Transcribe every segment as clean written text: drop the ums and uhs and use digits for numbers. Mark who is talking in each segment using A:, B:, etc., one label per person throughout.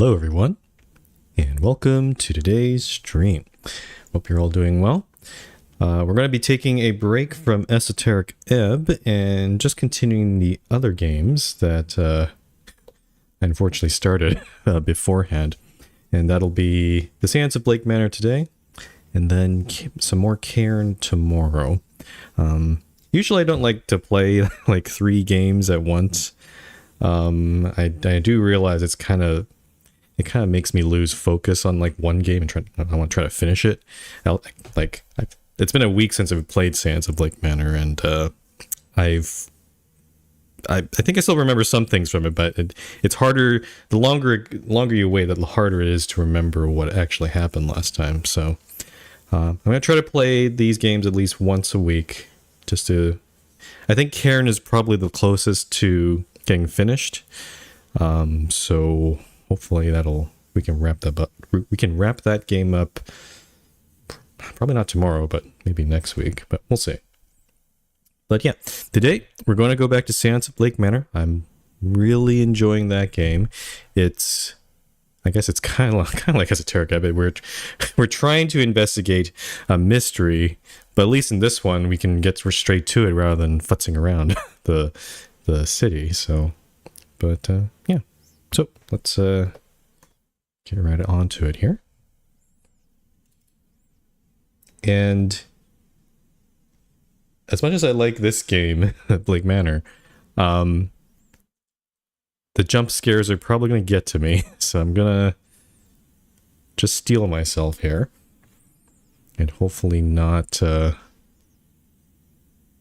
A: Hello everyone, and welcome to today's stream. Hope you're all doing well. We're going to be taking a break from Esoteric Ebb and just continuing the other games that I unfortunately started beforehand. And that'll be the Séance of Blake Manor today, and then some more Cairn tomorrow. Usually I don't like to play like 3 games at once. I do realize it kind of makes me lose focus on like one game and I want to try to finish it. It's been a week since I've played Séance of Blake Manor, and I think I still remember some things from it, but it's harder. The longer you wait, the harder it is to remember what actually happened last time. So I'm gonna try to play these games at least once a week, I think Cairn is probably the closest to getting finished. So hopefully we can wrap that up. We can wrap that game up. Probably not tomorrow, but maybe next week. But we'll see. But yeah, today we're going to go back to Séance of Blake Manor. I'm really enjoying that game. I guess it's kind of like Esoteric Ebb. We're trying to investigate a mystery, but at least in this one we can get straight to it rather than futzing around the city. So, but yeah. So let's get right onto it here. And as much as I like this game, Blake Manor, the jump scares are probably going to get to me. So I'm going to just steel myself here and hopefully not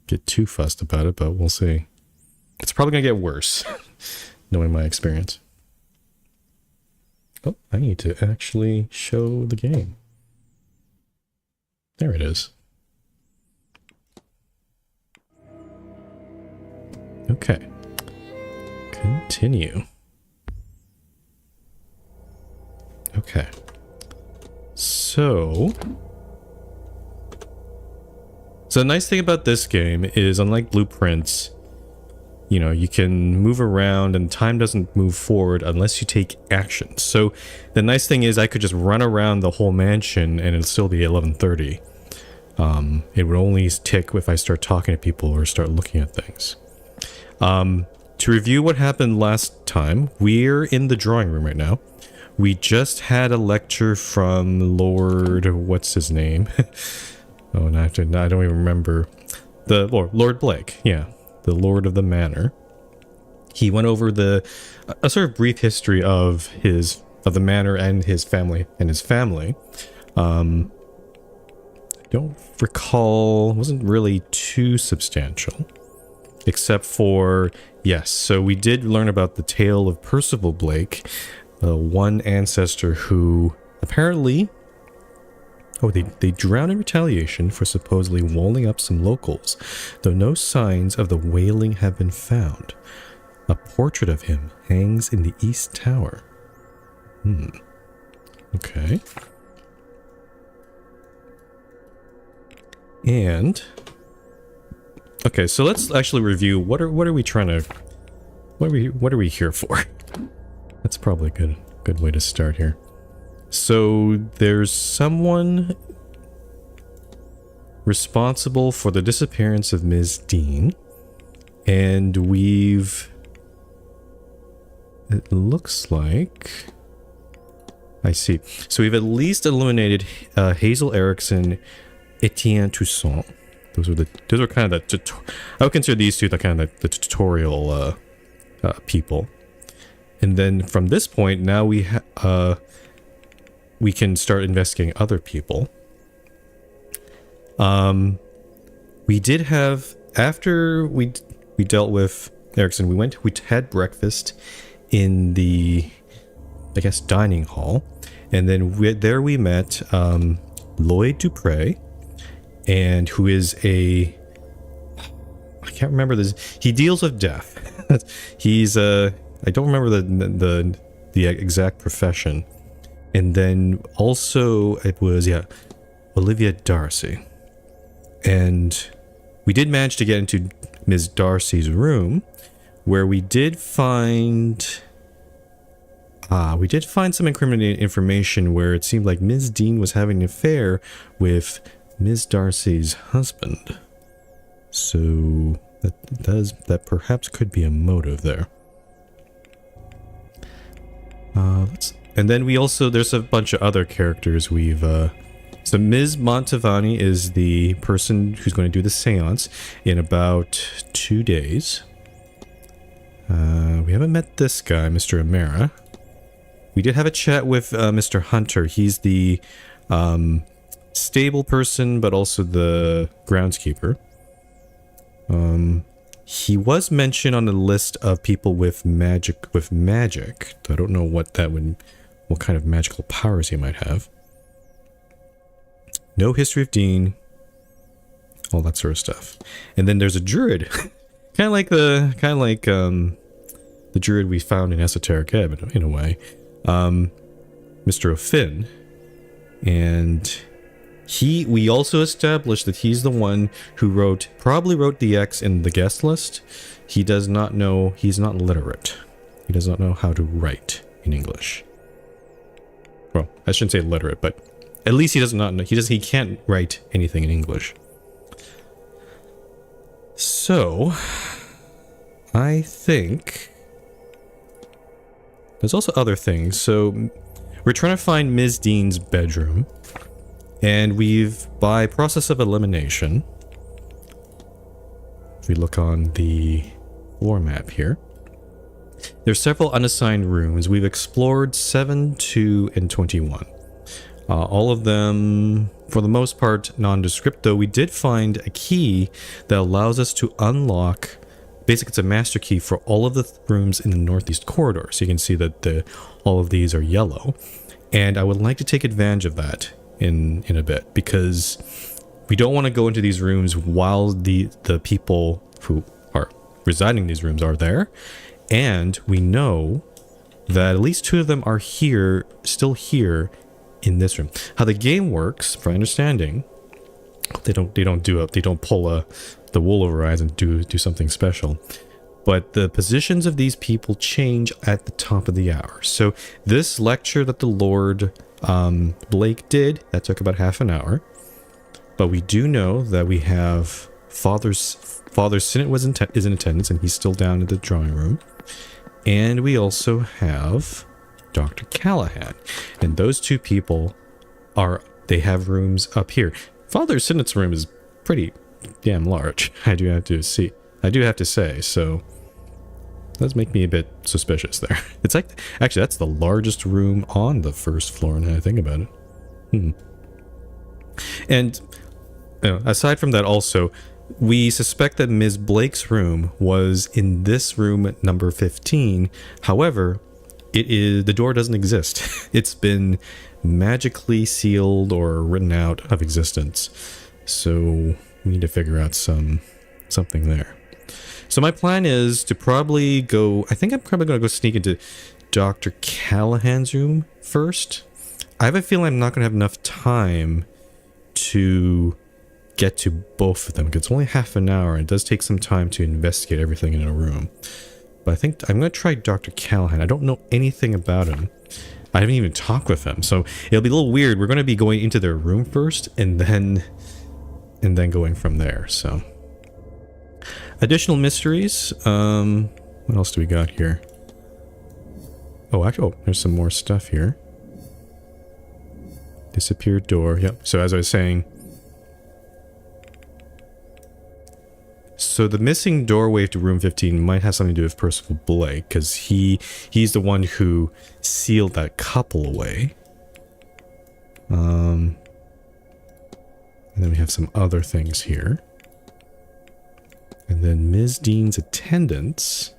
A: get too fussed about it, but we'll see. It's probably going to get worse, knowing my experience. Oh, I need to actually show the game. There it is. Okay. Continue. Okay. So the nice thing about this game is, unlike Blueprints, you can move around and time doesn't move forward unless you take action. So the nice thing is I could just run around the whole mansion and it'll still be 11:30. It would only tick if I start talking to people or start looking at things. To review what happened last time, we're in the drawing room right now. We just had a lecture from Lord... what's his name? Oh, I don't even remember. The Lord Blake, yeah. The Lord of the Manor. He went over a sort of brief history of the manor and his family. I don't recall, wasn't really too substantial, except for, yes, so we did learn about the tale of Percival Blake, one ancestor who apparently, they drowned in retaliation for supposedly walling up some locals, though no signs of the wailing have been found. A portrait of him hangs in the East Tower. Okay. And okay, so let's actually review what are we here for? That's probably a good way to start here. So there's someone responsible for the disappearance of Ms. Dean, and it looks like, I see. So we've at least eliminated Hazel Erickson, Etienne Toussaint. Those are kind of I would consider these two the kind of the tutorial people. And then from this point, now we can start investigating other people. We did have, after we dealt with Erickson, we had breakfast in the, I guess, dining hall, and then we met Lloyd Dupre, and who is I can't remember this. He deals with death. He's I don't remember the exact profession. And then also it was, Olivia Darcy. And we did manage to get into Ms. Darcy's room, where we did find We did find some incriminating information where it seemed like Ms. Dean was having an affair with Ms. Darcy's husband. So that perhaps could be a motive there. And then there's a bunch of other characters so Ms. Montavani is the person who's going to do the seance in about 2 days. We haven't met this guy, Mr. Amara. We did have a chat with Mr. Hunter. He's the stable person, but also the groundskeeper. He was mentioned on the list of people with magic. I don't know what kind of magical powers he might have. No history of Dean. All that sort of stuff. And then there's a druid. kind of like the druid we found in Esoteric Ebb, in a way. Mr. O'Finn. And we also established that he's the one who probably wrote the X in the guest list. He does not know, he's not literate. He does not know how to write in English. Well, I shouldn't say literate, but at least he does not know, he can't write anything in English. So, I think there's also other things. So, we're trying to find Ms. Dean's bedroom. And by process of elimination, if we look on the floor map here, there's several unassigned rooms. We've explored 7, 2, and 21. All of them, for the most part, nondescript, though we did find a key that allows us to unlock. Basically, it's a master key for all of the rooms in the northeast corridor. So you can see that all of these are yellow. And I would like to take advantage of that in a bit, because we don't want to go into these rooms while the people who are residing in these rooms are there. And we know that at least 2 of them are still here in this room. How the game works, for understanding, they don't pull the wool over eyes and do something special. But the positions of these people change at the top of the hour. So this lecture that the Lord Blake did, that took about half an hour. But we do know that we have Father Sinnott is in attendance, and he's still down in the drawing room. And we also have Dr. Callahan. And those 2 people they have rooms up here. Father Sinnott's room is pretty damn large, I do have to say, so does make me a bit suspicious there. It's like, actually, that's the largest room on the first floor, now I think about it. And aside from that, also, we suspect that Ms. Blake's room was in this room number 15. However, the door doesn't exist. It's been magically sealed or written out of existence. So we need to figure out something there. So my plan is to probably go, I think I'm probably going to go sneak into Dr. Callahan's room first. I have a feeling I'm not going to have enough time to get to both of them, because it's only half an hour and it does take some time to investigate everything in a room. But I think I'm going to try Dr. Callahan. I don't know anything about him. I haven't even talked with him, so it'll be a little weird. We're going to be going into their room first and then going from there. So additional mysteries. What else do we got here? There's some more stuff here. Disappeared door. Yep. So as I was saying, so the missing doorway to room 15 might have something to do with Percival Blake, because he's the one who sealed that couple away. And then we have some other things here. And then Ms. Dean's attendance.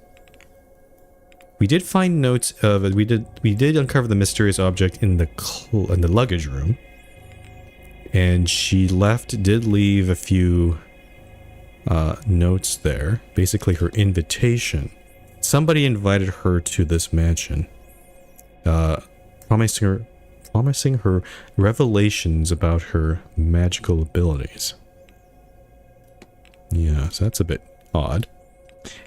A: We did find notes of it. We did uncover the mysterious object in the luggage room. And she did leave a few notes there. Basically her invitation. Somebody invited her to this mansion. Promising her revelations about her magical abilities. Yeah, so that's a bit odd.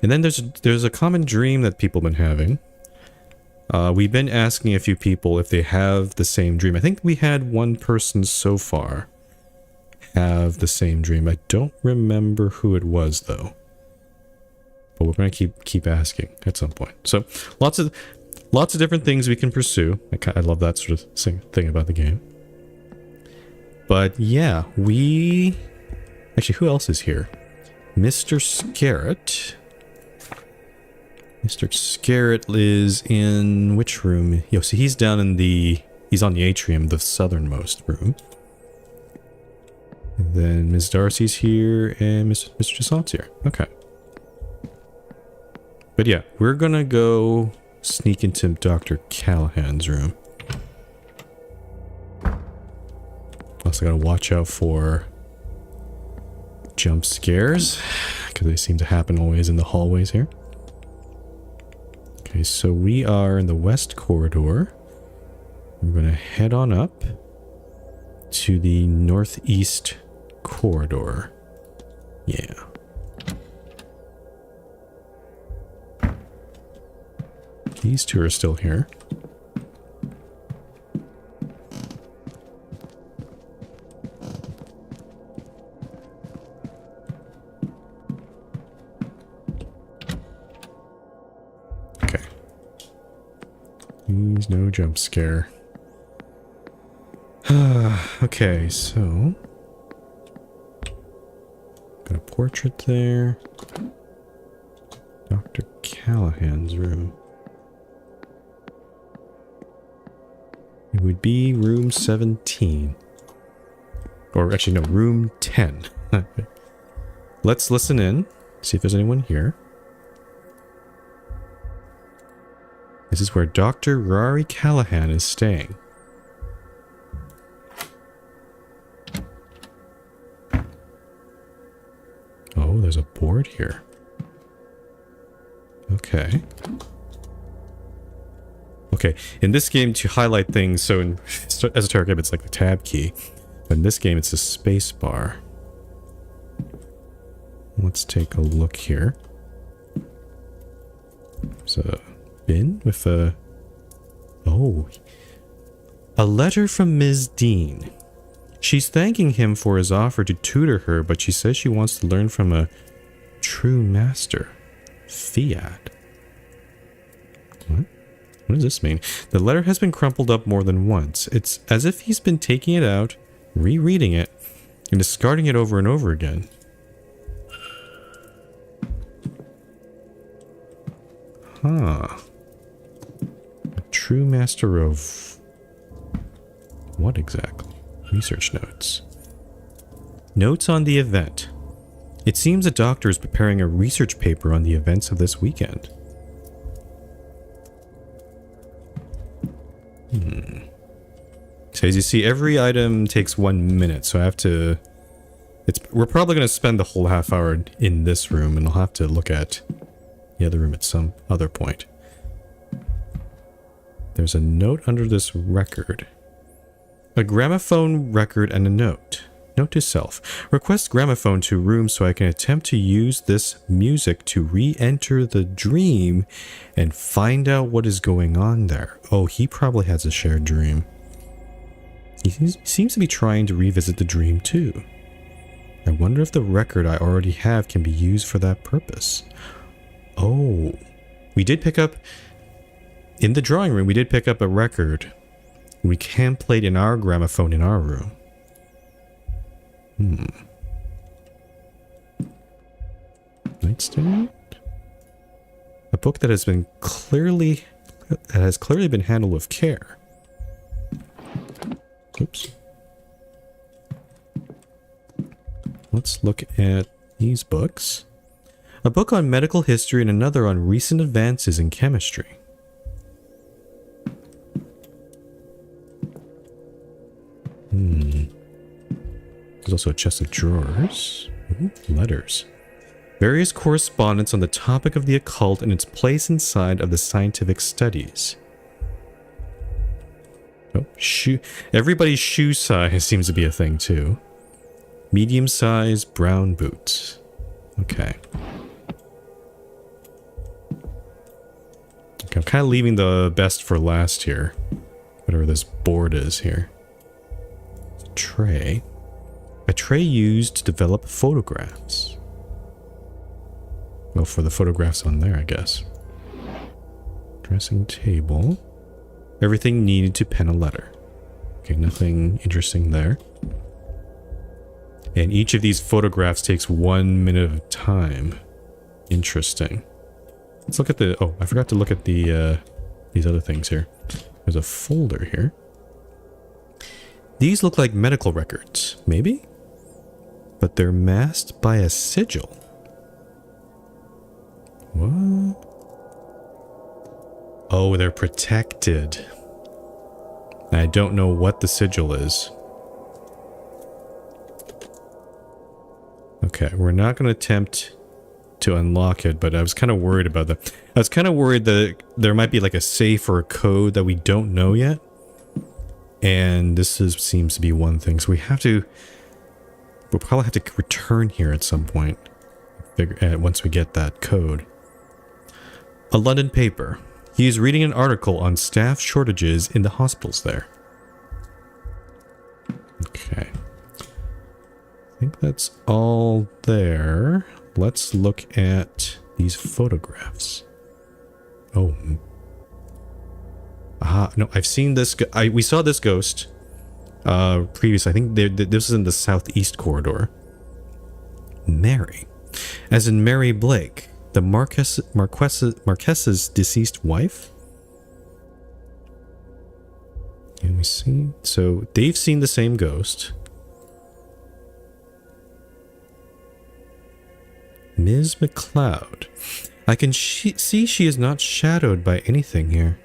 A: And then there's a common dream that people have been having. We've been asking a few people if they have the same dream. I think we had one person so far have the same dream. I don't remember who it was though. But we're going to keep asking at some point. So lots of different things we can pursue. I love that sort of thing about the game. But yeah, actually, who else is here? Mr. Scarrett. Mr. Scarrett is in which room? Yo, see, he's down in he's on the atrium, the southernmost room. And then Ms. Darcy's here and Mr. Séance here. Okay. But yeah, we're gonna go sneak into Dr. Callahan's room. Also gotta watch out for jump scares, because they seem to happen always in the hallways here. Okay, so we are in the west corridor. We're gonna head on up to the northeast corridor. Yeah. These two are still here. Okay. Please, no jump scare. Okay, so... got a portrait there. Dr. Callahan's room. It would be room 17. Or actually, no, room 10. Let's listen in, see if there's anyone here. This is where Dr. Rory Callahan is staying. Oh, there's a board here. Okay. Okay, in this game, to highlight things, so in Esoteric Ebb, it's like the tab key. But in this game, it's a space bar. Let's take a look here. There's a bin with a... oh. A letter from Ms. Dean. She's thanking him for his offer to tutor her, but she says she wants to learn from a true master. Fiat. What? What does this mean? The letter has been crumpled up more than once. It's as if he's been taking it out, rereading it, and discarding it over and over again. Huh. A true master of... what exactly? Research notes. Notes on the event. It seems a doctor is preparing a research paper on the events of this weekend. So as you see, every item takes 1 minute, so I have to... we're probably going to spend the whole half hour in this room, and I'll have to look at the other room at some other point. There's a note under this record. A gramophone record and a note. Note to self. Request gramophone to room so I can attempt to use this music to re-enter the dream and find out what is going on there. Oh, he probably has a shared dream. He seems to be trying to revisit the dream too. I wonder if the record I already have can be used for that purpose. Oh, we did pick up, in the drawing room, we did pick up a record. We can play it in our gramophone in our room. Nightstand? A book that has clearly been handled with care. Oops. Let's look at these books. A book on medical history and another on recent advances in chemistry. There's also a chest of drawers. Ooh, letters. Various correspondence on the topic of the occult and its place inside of the scientific studies. Oh, everybody's shoe size seems to be a thing too. Medium-sized brown boots. Okay. I'm kind of leaving the best for last here. Whatever this board is here. Tray. A tray used to develop photographs. Well, for the photographs on there, I guess. Dressing table. Everything needed to pen a letter. Okay, nothing interesting there. And each of these photographs takes 1 minute of time. Interesting. Let's look at the... Oh, I forgot to look at the these other things here. There's a folder here. These look like medical records, maybe? But they're masked by a sigil. What? Oh, they're protected. I don't know what the sigil is. Okay, we're not going to attempt to unlock it, but I was kind of worried about that. I was kind of worried that there might be like a safe or a code that we don't know yet. And this seems to be one thing. So we'll probably have to return here at some point. Once we get that code. A London paper. He is reading an article on staff shortages in the hospitals there. Okay. I think that's all there. Let's look at these photographs. Oh. Aha, no, I've seen this. We saw this ghost previous. I think this is in the southeast corridor. Mary. As in Mary Blake, the Marquess's deceased wife. Can we see? So they've seen the same ghost. Ms. McLeod. I can see she is not shadowed by anything here.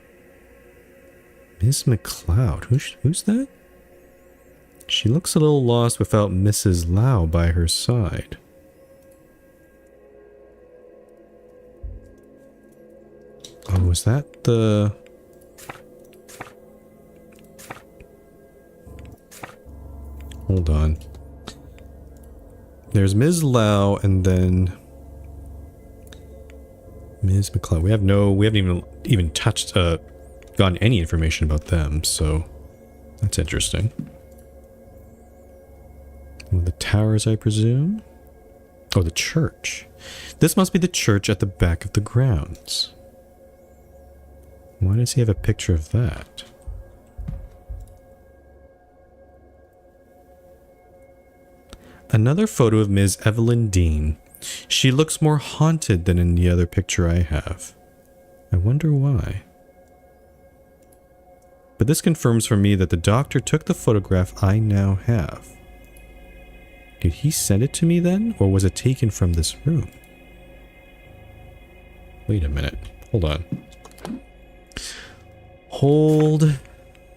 A: Ms. McLeod. Who's that? She looks a little lost without Mrs. Lau by her side. Oh, is that the... Hold on. There's Ms. Lau and then Ms. McLeod. We haven't even touched gotten any information about them, so that's interesting. Well, the towers, I presume. Oh, the church. This must be the church at the back of the grounds. Why does he have a picture of that? Another photo of Ms. Evelyn Dean. She looks more haunted than in the other picture I have. I wonder why. But this confirms for me that the doctor took the photograph I now have. Did he send it to me then, or was it taken from this room? Wait a minute. Hold on. Hold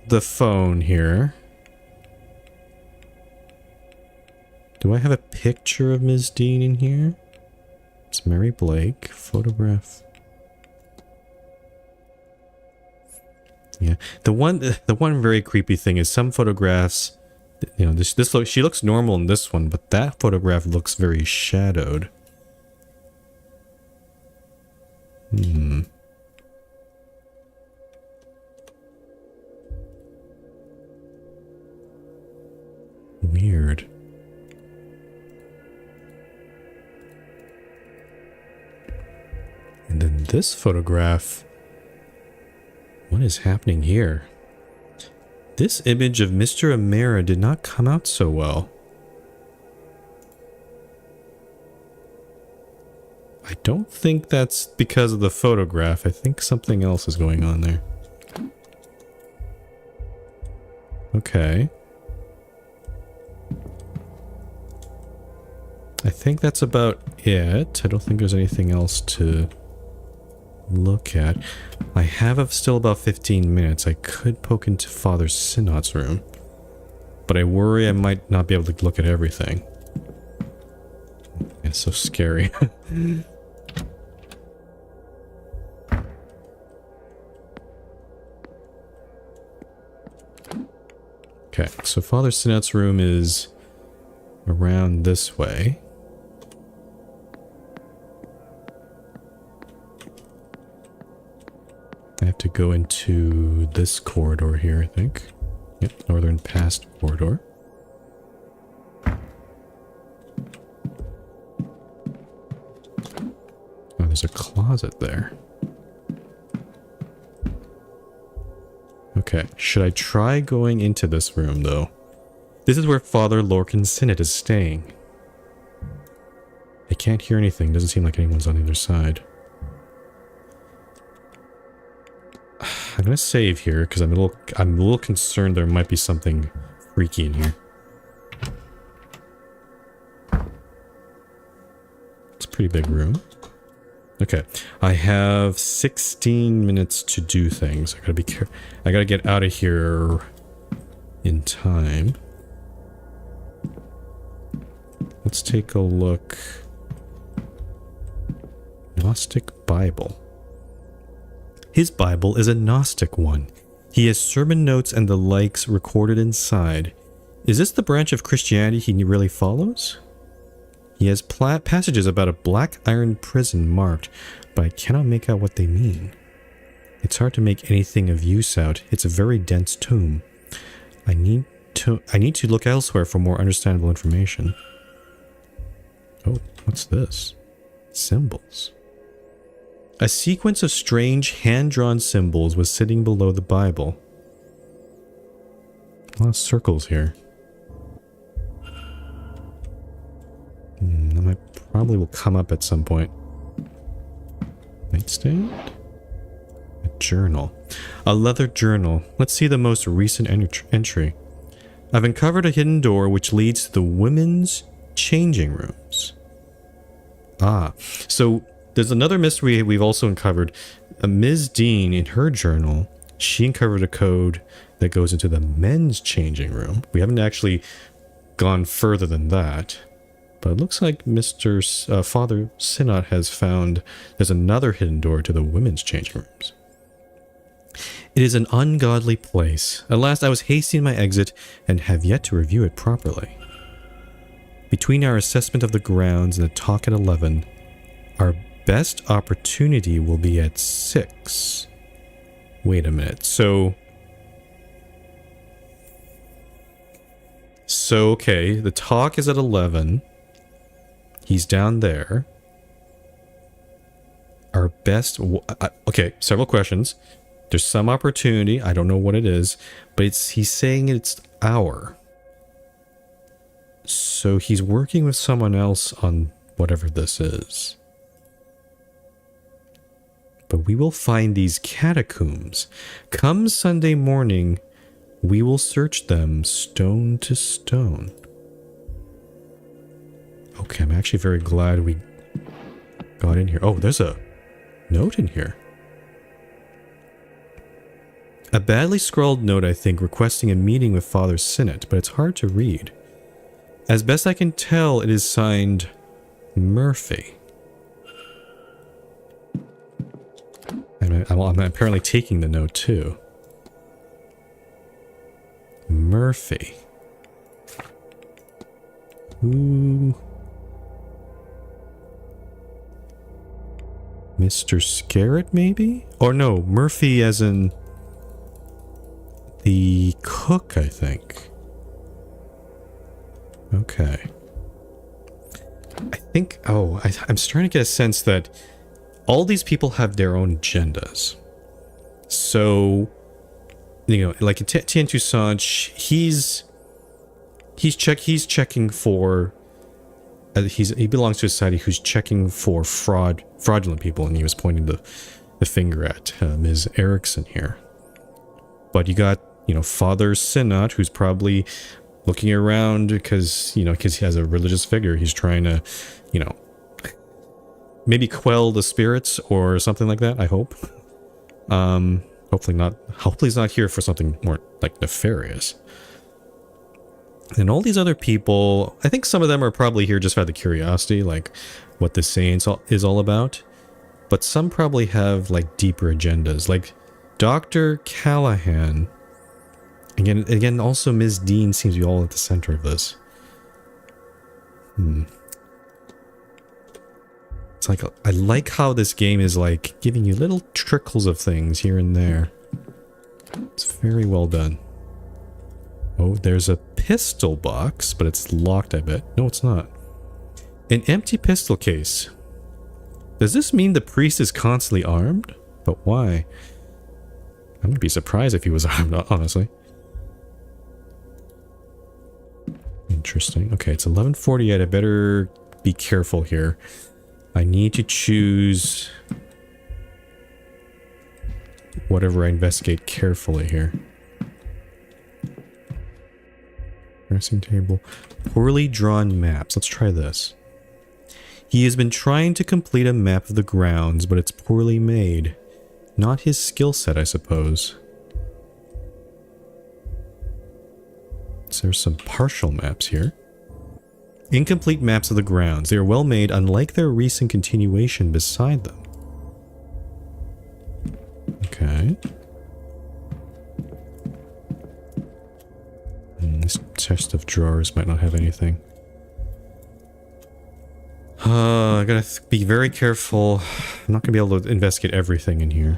A: the phone here. Do I have a picture of Ms. Dean in here? It's Mary Blake. Photograph. Yeah. The one very creepy thing is some photographs, you know, she looks normal in this one, but that photograph looks very shadowed. Weird. And then this photograph. What is happening here? This image of Mr. Amara did not come out so well. I don't think that's because of the photograph. I think something else is going on there. Okay. I think that's about it. I don't think there's anything else to look at. I have still about 15 minutes. I could poke into Father Synod's room, but I worry I might not be able to look at everything. It's so scary. Okay, so Father Synod's room is around this way. to go into this corridor here, I think. Yep, northern past corridor. Oh, there's a closet there. Okay, should I try going into this room, though? This is where Father Lorcan Sinnott is staying. I can't hear anything. Doesn't seem like anyone's on either side. I'm gonna save here because I'm a little concerned there might be something freaky in here. It's a pretty big room. Okay, I have 16 minutes to do things. I gotta be careful. I gotta get out of here in time. Let's take a look. Gnostic Bible. His Bible is a Gnostic one. He has sermon notes and the likes recorded inside. Is this the branch of Christianity he really follows? He has passages about a black iron prison marked, but I cannot make out what they mean. It's hard to make anything of use out. It's a very dense tome. I need to look elsewhere for more understandable information. Oh, what's this? Symbols. A sequence of strange hand-drawn symbols was sitting below the Bible. A lot of circles here. That probably will come up at some point. Nightstand? A journal. A leather journal. Let's see the most recent entry. I've uncovered a hidden door which leads to the women's changing rooms. Ah, so there's another mystery we've also uncovered. Ms. Dean, in her journal, she uncovered a code that goes into the men's changing room. We haven't actually gone further than that. But it looks like Father Sinnott has found there's another hidden door to the women's changing rooms. It is an ungodly place. At last I was hasty in my exit and have yet to review it properly. Between our assessment of the grounds and the talk at 11, our best opportunity will be at 6. Wait a minute. So okay, the talk is at 11. He's down there. Our best... okay, several questions. There's some opportunity. I don't know what it is. But he's saying it's our. So he's working with someone else on whatever this is. But we will find these catacombs. Come Sunday morning, we will search them stone to stone. Okay, I'm actually very glad we got in here. Oh, there's a note in here. A badly scrawled note, I think, requesting a meeting with Father Sinnott, but it's hard to read. As best I can tell, it is signed Murphy. And I'm apparently taking the note too. Murphy. Ooh. Mr. Scarrett, maybe? Or no, Murphy as in the cook, I think. Okay. I think... oh, I'm starting to get a sense that all these people have their own agendas. So, you know, like Tien Toussaint, he's checking for... he belongs to a society who's checking for fraudulent people, and he was pointing the finger at Ms. Erickson here. But you got, you know, Father Sinnott, who's probably looking around because he has a religious figure. He's trying to, you know, maybe quell the spirits or something like that, I hope. Hopefully not. Hopefully he's not here for something more, like, nefarious. And all these other people, I think some of them are probably here just out of curiosity, like what this Séance is all about. But some probably have, like, deeper agendas. Like Dr. Callahan. Again, also Ms. Dean seems to be all at the center of this. It's like, I like how this game is like giving you little trickles of things here and there. It's very well done. Oh, there's a pistol box, but it's locked, I bet. No, it's not. An empty pistol case. Does this mean the priest is constantly armed? But why? I wouldn't be surprised if he was armed, honestly. Interesting. Okay, it's 11:48. I better be careful here. I need to choose whatever I investigate carefully here. Dressing table. Poorly drawn maps. Let's try this. He has been trying to complete a map of the grounds, but it's poorly made. Not his skill set, I suppose. So there's some partial maps here. Incomplete maps of the grounds. They are well made, unlike their recent continuation beside them. Okay. This chest of drawers might not have anything. I gotta be very careful. I'm not gonna be able to investigate everything in here.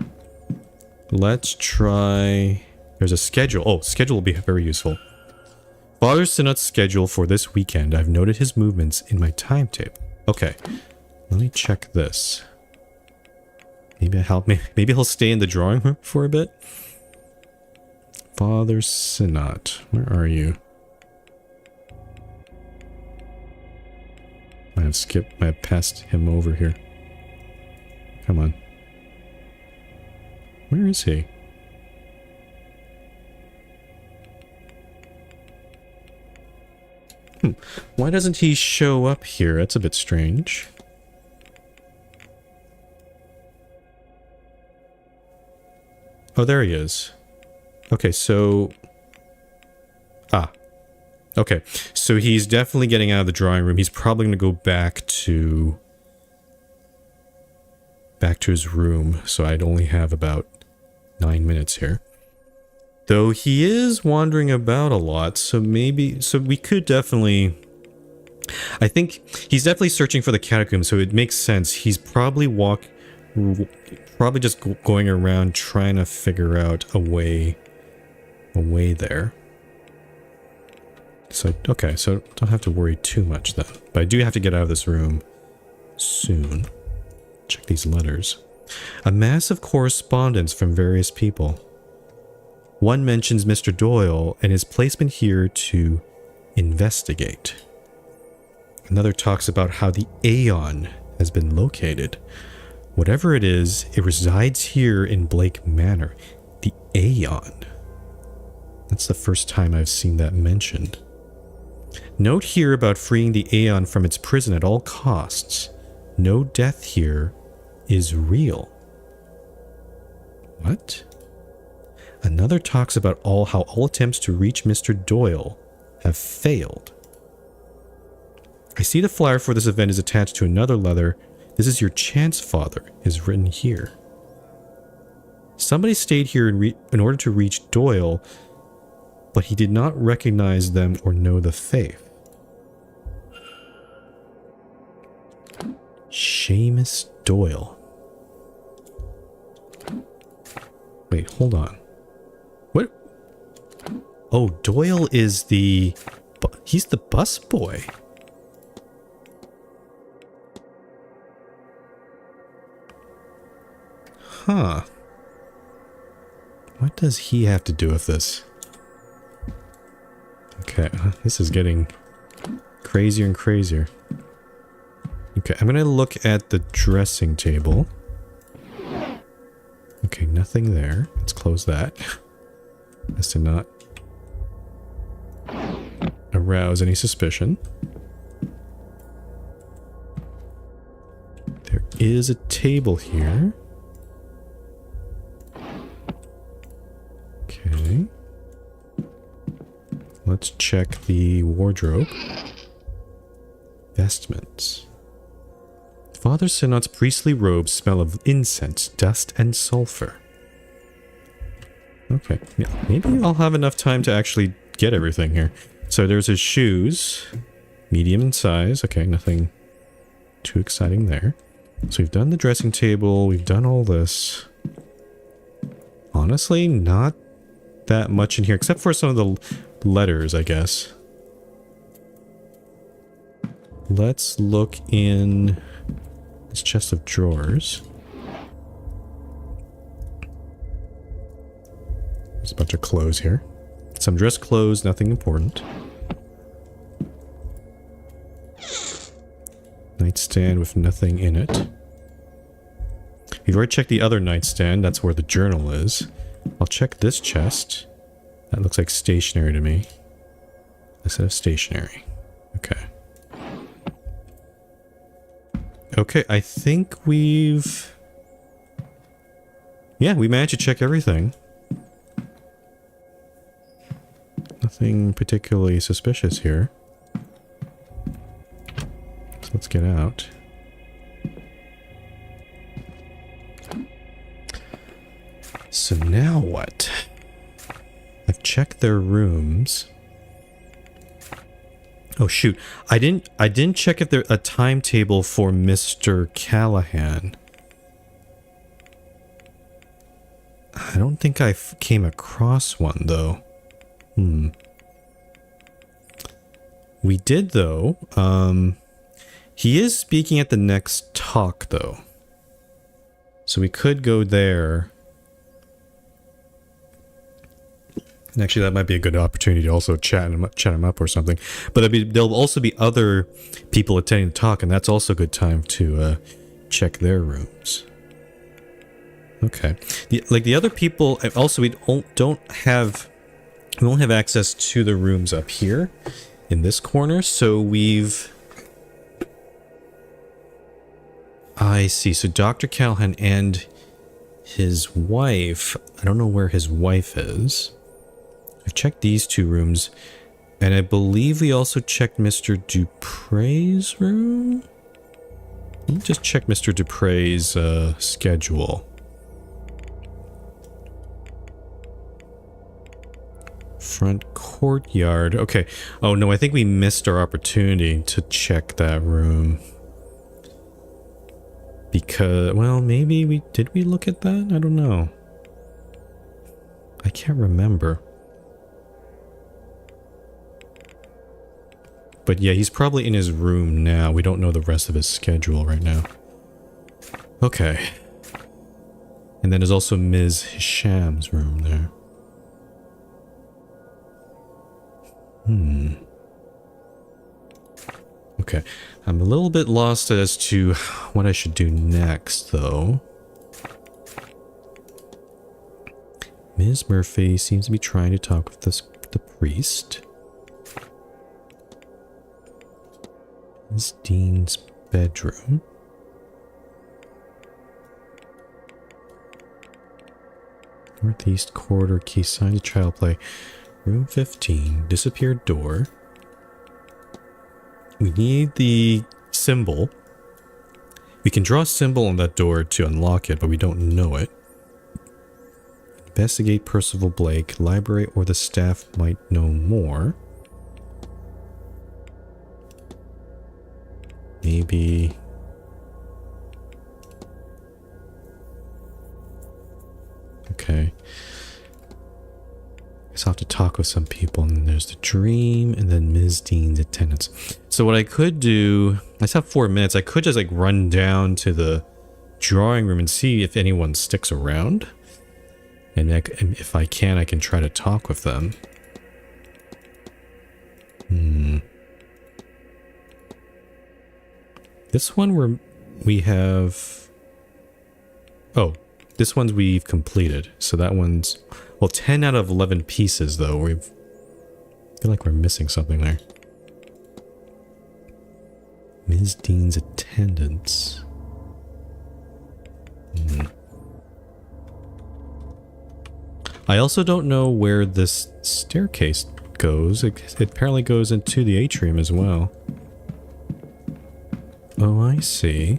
A: Let's try... There's a schedule. Oh, schedule will be very useful. Father Sinat's schedule for this weekend. I've noted his movements in my timetable. Okay. Let me check this. Maybe he'll stay in the drawing room for a bit. Father Sinat. Where are you? I have passed him over here. Come on. Where is he? Why doesn't he show up here? That's a bit strange. Oh, there he is. Okay, so... Okay, so he's definitely getting out of the drawing room. He's probably going to go back to his room. So I'd only have about 9 minutes here. Though he is wandering about a lot, so we could definitely... I think he's definitely searching for the catacombs, so it makes sense. He's probably just going around trying to figure out a way there. So, okay, so don't have to worry too much then. But I do have to get out of this room soon. Check these letters. A mass of correspondence from various people. One mentions Mr. Doyle and his placement here to investigate. Another talks about how the Aeon has been located. Whatever it is, it resides here in Blake Manor. The Aeon. That's the first time I've seen that mentioned. Note here about freeing the Aeon from its prison at all costs. No death here is real. What? Another talks about how all attempts to reach Mr. Doyle have failed. I see the flyer for this event is attached to another letter. This is your chance, Father, is written here. Somebody stayed here in order to reach Doyle, but he did not recognize them or know the faith. Seamus Doyle. Wait, hold on. What? Oh, Doyle is he's the bus boy. Huh. What does he have to do with this? Okay, this is getting crazier and crazier. Okay, I'm gonna look at the dressing table. Okay, nothing there. Let's close that. As to not arouse any suspicion. There is a table here. Okay. Let's check the wardrobe. Vestments. Father Sinat's priestly robes smell of incense, dust, and sulfur. Okay, yeah, maybe I'll have enough time to actually get everything here. So there's his shoes. Medium in size. Okay, nothing too exciting there. So we've done the dressing table, we've done all this. Honestly, not that much in here, except for some of the letters, I guess. Let's look in this chest of drawers. There's a bunch of clothes here. Some dress clothes, nothing important. Nightstand with nothing in it. We've already checked the other nightstand. That's where the journal is. I'll check this chest. That looks like stationery to me. A set of stationery. Okay. Okay, I think we've... Yeah, we managed to check everything. Nothing particularly suspicious here. So let's get out. So now what? I've checked their rooms. Oh shoot, I didn't check if there's a timetable for Mr. Callahan. I don't think I came across one though. We did though. He is speaking at the next talk though. So we could go there. And actually, that might be a good opportunity to also chat him up or something. But there'll also be other people attending the talk, and that's also a good time to check their rooms. Okay. The other people, also we won't have access to the rooms up here in this corner, so I see. So Dr. Callahan and his wife, I don't know where his wife is. I've checked these two rooms, and I believe we also checked Mr. Dupre's room? Let me just check Mr. Dupre's schedule. Front courtyard. Okay. Oh no, I think we missed our opportunity to check that room. Because, well, maybe did we look at that? I don't know. I can't remember. But yeah, he's probably in his room now. We don't know the rest of his schedule right now. Okay. And then there's also Ms. Hisham's room there. Okay. I'm a little bit lost as to what I should do next, though. Ms. Murphy seems to be trying to talk with the priest. Ms. Dean's bedroom. Northeast corridor key, signs of child play. Room 15, disappeared door. We need the symbol. We can draw a symbol on that door to unlock it, but we don't know it. Investigate Percival Blake. Library or the staff might know more. Maybe... Okay. Guess I'll have to talk with some people, and then there's the dream, and then Ms. Dean's attendance. So what I could do... I just have 4 minutes. I could just like run down to the drawing room and see if anyone sticks around. And if I can, I can try to talk with them. This one we have... Oh, this one's we've completed. So that one's... Well, 10 out of 11 pieces, though. I feel like we're missing something there. Ms. Dean's attendance. I also don't know where this staircase goes. It apparently goes into the atrium as well. Oh, I see.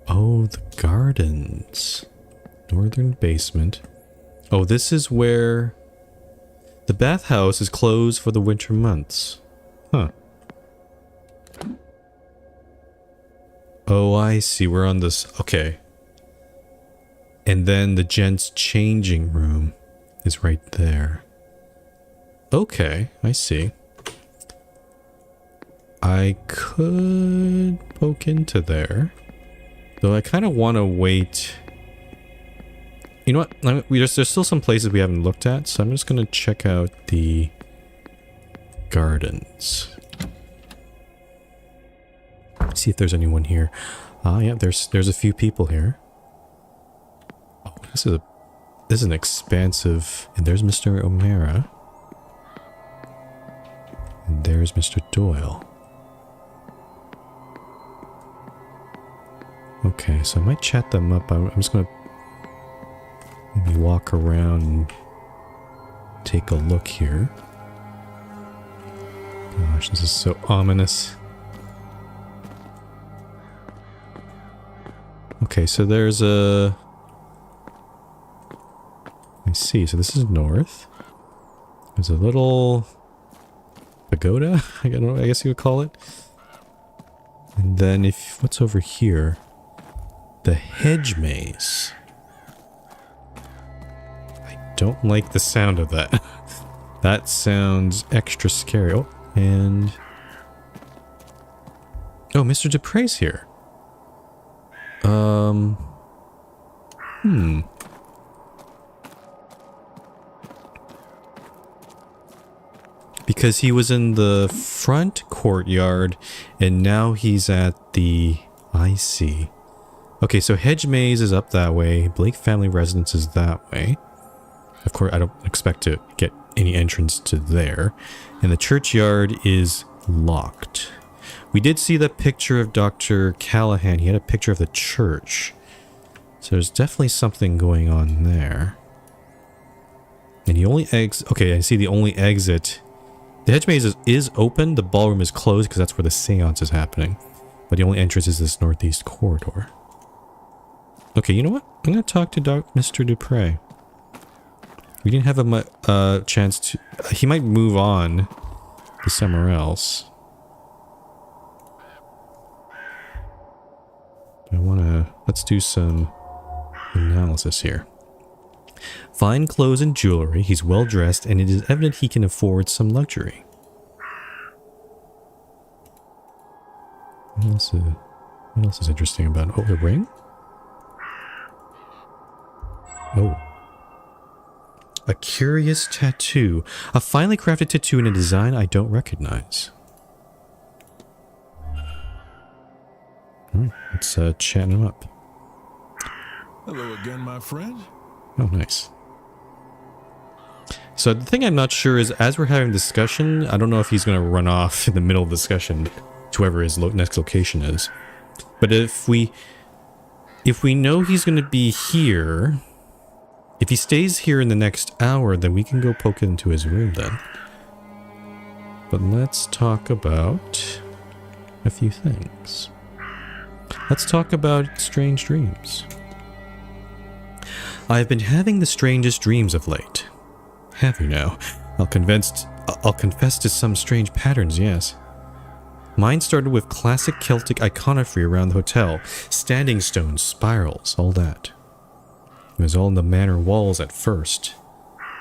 A: Oh, the gardens. Northern basement. Oh, this is where the bathhouse is closed for the winter months. Huh. Oh, I see. We're on this. Okay. And then the gents' changing room is right there. Okay, I see. I could poke into there. Though I kind of want to wait. You know what? There's still some places we haven't looked at, so I'm just going to check out the gardens. See if there's anyone here. Ah, yeah, there's a few people here. Oh, this is an expansive. And there's Mr. O'Mara. And there's Mr. Doyle. Okay, so I might chat them up. I'm just gonna maybe walk around and take a look here. Gosh, this is so ominous. Okay, so there's a... I see, so this is north. There's a little pagoda, I don't know, I guess you would call it. And then what's over here? The hedge maze. I don't like the sound of that. That sounds extra scary. Oh, and... Oh, Mr. Dupre's here. Because he was in the front courtyard, and now he's at the... I see. Okay, so Hedge Maze is up that way. Blake Family Residence is that way. Of course, I don't expect to get any entrance to there. And the churchyard is locked. We did see that picture of Dr. Callahan. He had a picture of the church. So there's definitely something going on there. And the only okay, I see the only exit. The hedge maze is open. The ballroom is closed because that's where the seance is happening. But the only entrance is this northeast corridor. Okay, you know what? I'm going to talk to Mr. Dupre. We didn't have a chance to... he might move on to somewhere else. I want to... let's do some analysis here. Fine clothes and jewelry. He's well dressed, and it is evident he can afford some luxury. What else is interesting about it? Oh, the ring? Oh. A curious tattoo. A finely crafted tattoo in a design I don't recognize. Alright, let's chat him up.
B: Hello again, my friend.
A: Oh, nice. So the thing I'm not sure is, as we're having discussion, I don't know if he's going to run off in the middle of the discussion to wherever his next location is. But if we know he's going to be here, if he stays here in the next hour, then we can go poke into his room then. But let's talk about a few things. Let's talk about strange dreams. I've been having the strangest dreams of late. Have you now? I'll confess to some strange patterns, yes. Mine started with classic Celtic iconography around the hotel. Standing stones, spirals, all that. It was all in the manor walls at first.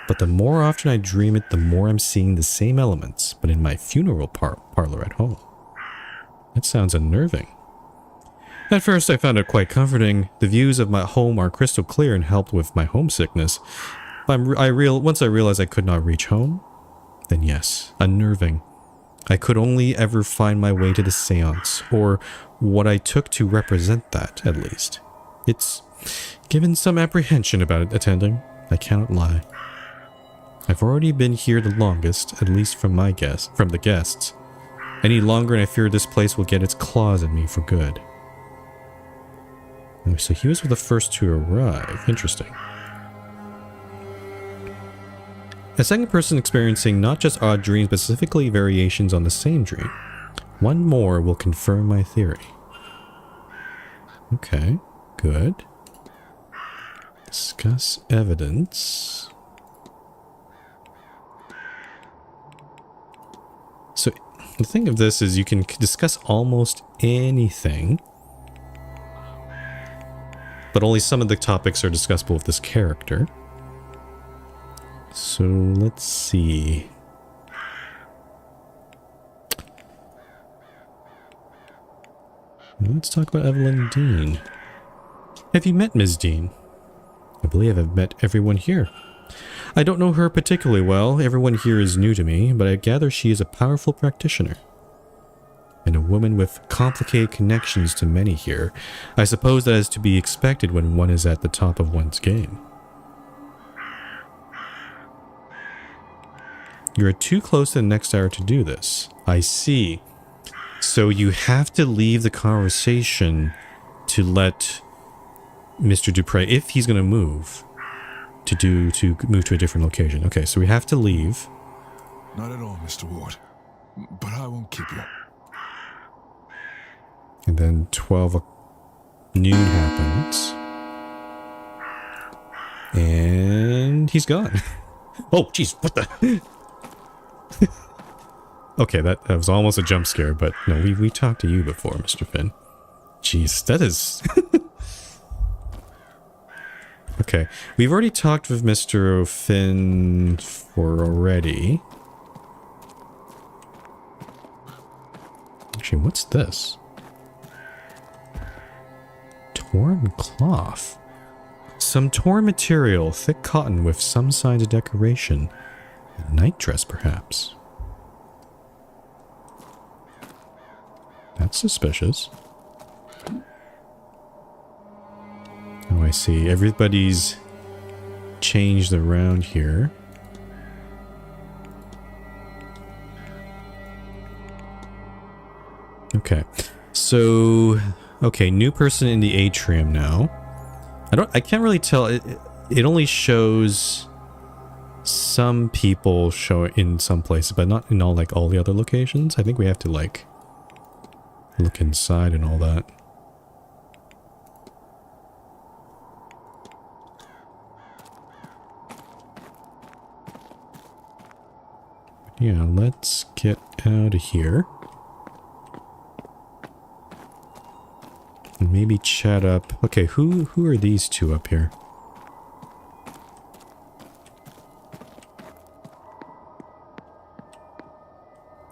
A: But the more often I dream it, the more I'm seeing the same elements, but in my funeral parlor at home. That sounds unnerving. At first I found it quite comforting. The views of my home are crystal clear and helped with my homesickness. Once I realized I could not reach home, then yes, unnerving. I could only ever find my way to the seance, or what I took to represent that, at least. It's given some apprehension about attending, I cannot lie. I've already been here the longest, at least from the guests. Any longer and I fear this place will get its claws at me for good. Oh, so he was the first to arrive. Interesting. A second person experiencing not just odd dreams, but specifically variations on the same dream. One more will confirm my theory. Okay, good. Discuss evidence. So, the thing of this is you can discuss almost anything but only some of the topics are discussable with this character. So let's see. Let's talk about Evelyn Dean. Have you met Ms. Dean? I believe I've met everyone here. I don't know her particularly well. Everyone here is new to me, but I gather she is a powerful practitioner. And a woman with complicated connections to many here. I suppose that is to be expected when one is at the top of one's game. You are too close to the next hour to do this. I see. So you have to leave the conversation to let Mr. Dupre, if he's going to move, to move to a different location. Okay, so we have to leave.
B: Not at all, Mr. Ward. But I won't keep you.
A: And then 12 noon happens. And he's gone. Oh, jeez, what the... Okay, that was almost a jump scare, but no, we talked to you before, Mr. Finn. Jeez, that is... Okay, we've already talked with Mr. Finn already. Actually, what's this? Torn cloth. Some torn material, thick cotton with some signs of decoration. A night dress, perhaps. That's suspicious. Oh, I see. Everybody's changed around here. Okay. So, okay, new person in the atrium now. I can't really tell. It only shows some people show in some places, but not in all the other locations. I think we have to look inside and all that. Yeah, let's get out of here. And maybe chat up. Okay, who are these two up here?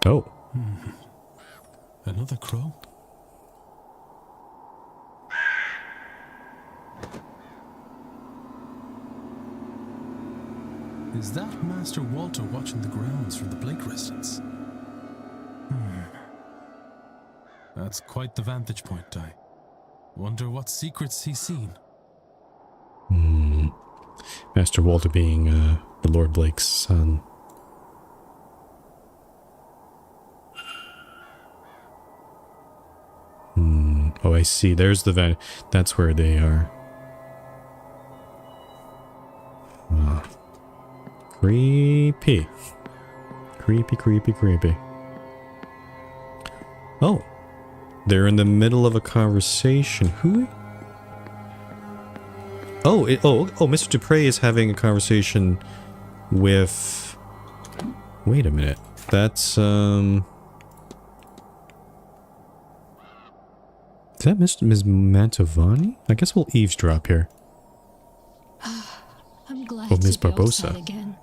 A: Oh.
B: Another crow?
C: Is that Master Walter watching the grounds from the Blake residence? That's quite the vantage point, I wonder what secrets he's seen.
A: Master Walter being the Lord Blake's son. Oh, I see. There's the van. That's where they are. Creepy. Creepy, creepy, creepy. Oh. They're in the middle of a conversation. Who? Oh, Mr. Dupre is having a conversation with... Wait a minute. That's, Is that Ms. Mantovani? I guess we'll eavesdrop here.
D: I'm glad
A: Ms.
D: to be
A: Barbosa.
D: outside again.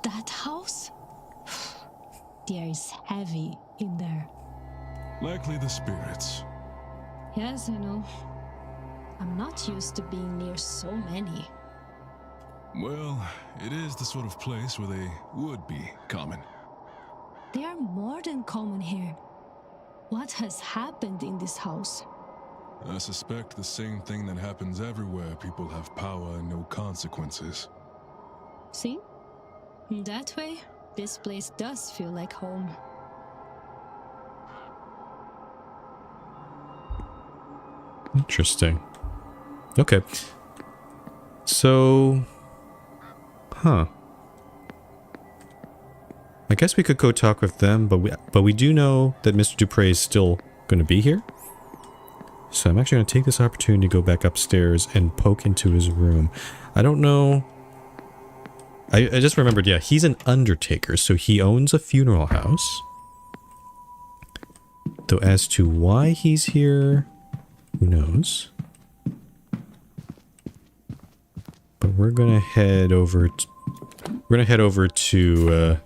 D: That house? There is heavy in there.
B: Likely the spirits.
D: Yes, I know. I'm not used to being near so many.
B: Well, it is the sort of place where they would be common.
D: They are more than common here. What has happened in this house?
B: I suspect the same thing that happens everywhere people have power and no consequences.
D: See? In that way, this place does feel like home.
A: Interesting. Okay. So... Huh. I guess we could go talk with them, but we do know that Mr. Dupre is still going to be here. So I'm actually going to take this opportunity to go back upstairs and poke into his room. I don't know... I just remembered, yeah, he's an undertaker, so he owns a funeral house. Though as to why he's here, who knows? we're gonna head over to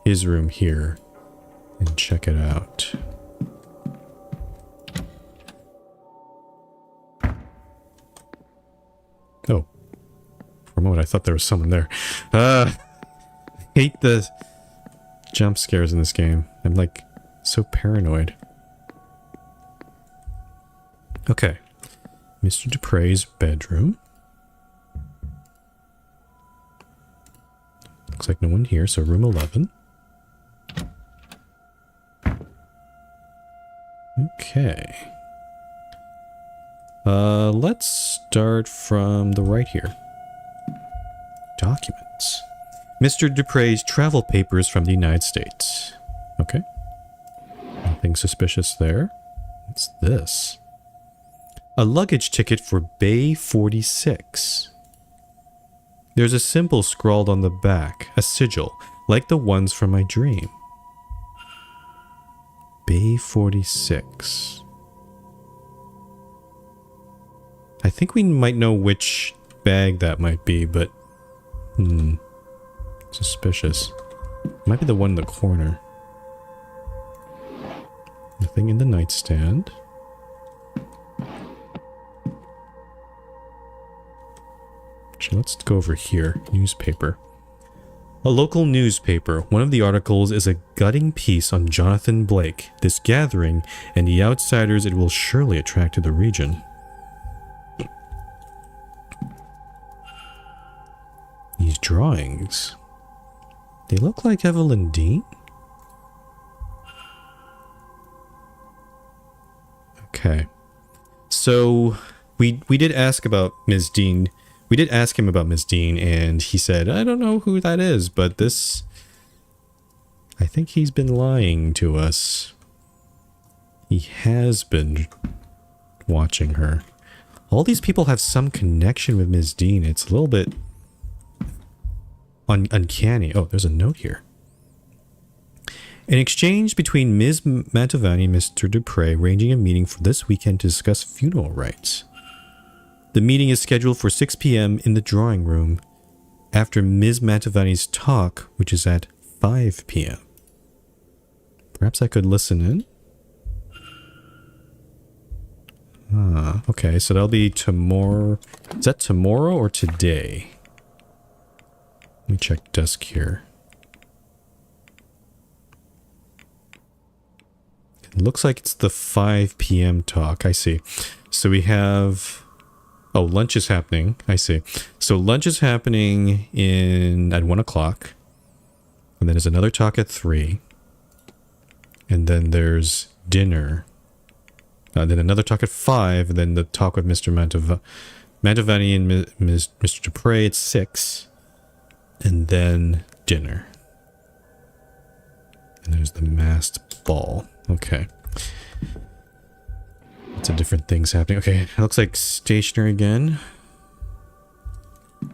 A: his room here and check it out. Oh, for a moment I thought there was someone there. I hate the jump scares in this game. I'm like so paranoid. Okay, Mr. Dupre's bedroom. Looks like no one here, so room 11. Okay. Let's start from the right here. Documents. Mr. Dupre's travel papers from the United States. Okay. Nothing suspicious there. What's this? A luggage ticket for Bay 46. There's a symbol scrawled on the back, a sigil, like the ones from my dream. Bay 46. I think we might know which bag that might be, but... suspicious. Might be the one in the corner. Nothing in the nightstand. Actually, let's go over here. Newspaper. A local newspaper. One of the articles is a gutting piece on Jonathan Blake, this gathering, and the outsiders it will surely attract to the region. These drawings. They look like Evelyn Dean? Okay. So, we did ask about Ms. Dean. We did ask him about Ms. Dean, and he said, I don't know who that is, but this... I think he's been lying to us. He has been watching her. All these people have some connection with Ms. Dean. It's a little bit... uncanny. Oh, there's a note here. An exchange between Ms. Mantovani and Mr. Dupre arranging a meeting for this weekend to discuss funeral rites. The meeting is scheduled for 6 p.m. in the drawing room after Ms. Mantovani's talk, which is at 5 p.m. Perhaps I could listen in? Okay, so that'll be tomorrow. Is that tomorrow or today? Let me check desk here. It looks like it's the 5 p.m. talk. I see. So we have... Oh, lunch is happening. I see. So lunch is happening at 1 o'clock. And then there's another talk at 3. And then there's dinner. Then another talk at 5. And then the talk with Mr. Mantovani and Mr. Dupre at 6. And then dinner. And there's the masked ball. Okay. Lots of different things happening. Okay, it looks like stationery again.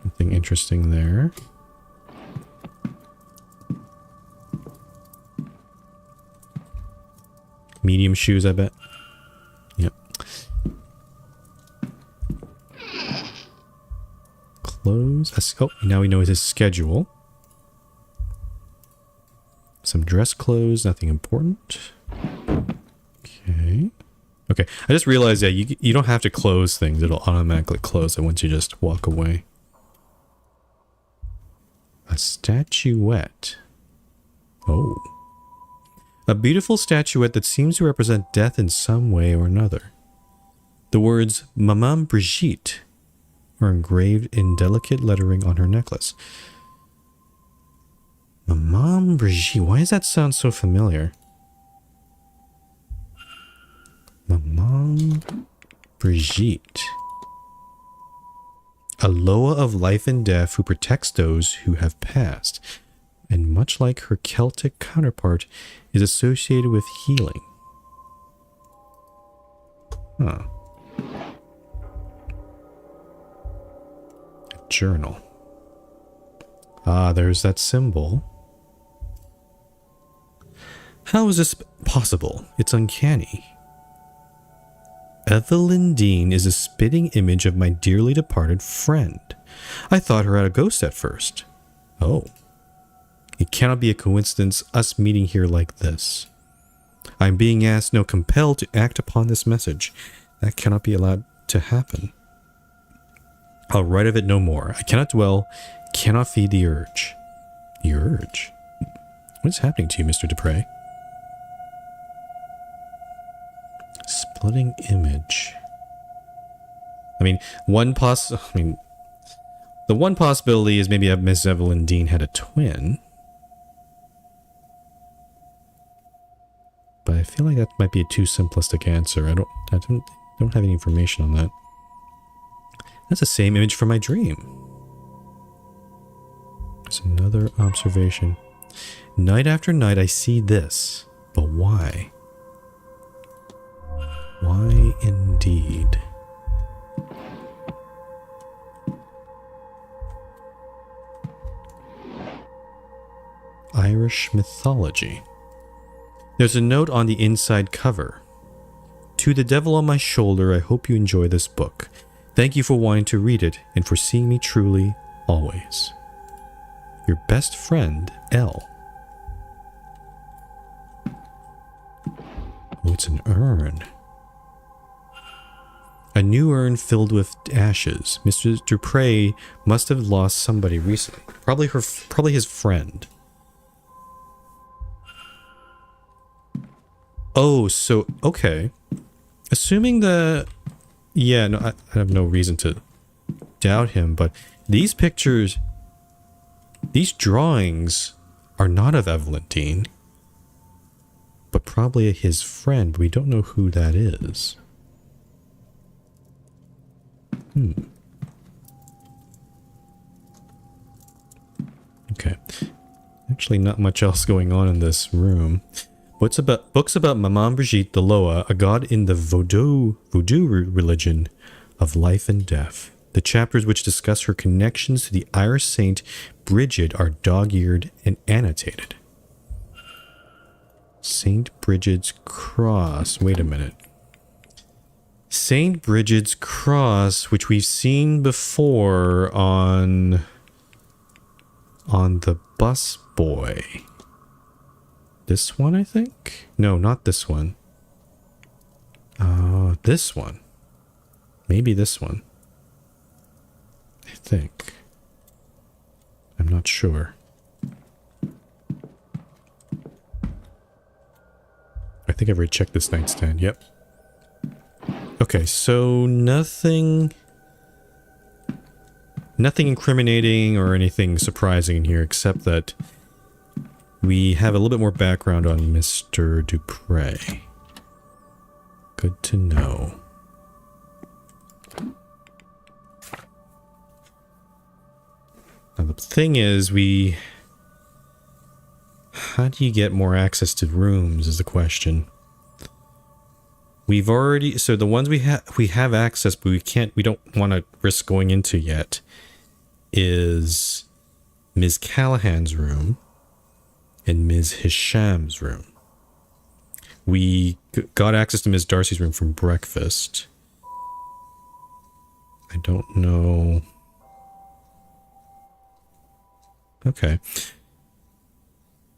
A: Nothing interesting there. Medium shoes, I bet. Yep. Clothes. Oh, now we know his schedule. Some dress clothes, nothing important. Okay. Okay, I just realized, yeah, you don't have to close things. It'll automatically close it once you just walk away. A statuette. Oh. A beautiful statuette that seems to represent death in some way or another. The words Maman Brigitte are engraved in delicate lettering on her necklace. Maman Brigitte, why does that sound so familiar? Maman Brigitte. A Loa of life and death who protects those who have passed, and much like her Celtic counterpart, is associated with healing. Huh. A journal. Ah, there's that symbol. How is this possible? It's uncanny. Evelyn Dean is a spitting image of my dearly departed friend. I thought her a ghost at first. Oh. It cannot be a coincidence us meeting here like this. I am being asked, no, compelled to act upon this message. That cannot be allowed to happen. I'll write of it no more. I cannot dwell, cannot feed the urge. The urge? What is happening to you, Mr. Dupre? Splitting image. I mean, the one possibility is maybe Miss Evelyn Dean had a twin. But I feel like that might be a too simplistic answer. I don't have any information on that. That's the same image from my dream. There's another observation. Night after night I see this, but why? Why indeed? Irish mythology. There's a note on the inside cover. To the devil on my shoulder, I hope you enjoy this book. Thank you for wanting to read it and for seeing me truly, always. Your best friend, L. Oh, it's an urn. A new urn filled with ashes. Mr. Dupre must have lost somebody recently. Probably his friend. Oh, so, okay. Assuming the... Yeah, no, I have no reason to doubt him, but these pictures... These drawings are not of Evelyn Dean, but probably his friend. We don't know who that is. Okay. Actually, not much else going on in this room. Books about Maman Brigitte de Loa, a god in the voodoo religion of life and death. The chapters which discuss her connections to the Irish saint Bridget are dog-eared and annotated. Saint Bridget's Cross. Wait a minute. Saint Bridget's Cross, which we've seen before on the bus boy. This one, I think? No, not this one. This one. Maybe this one. I think. I'm not sure. I think I've already checked this nightstand. Yep. Okay, so nothing incriminating or anything surprising in here, except that we have a little bit more background on Mr. Dupre. Good to know. Now the thing is, how do you get more access to rooms is the question. We've already, so the ones we have access, but we don't want to risk going into yet, is Ms. Callahan's room and Ms. Hisham's room. We got access to Ms. Darcy's room from breakfast. I don't know. Okay.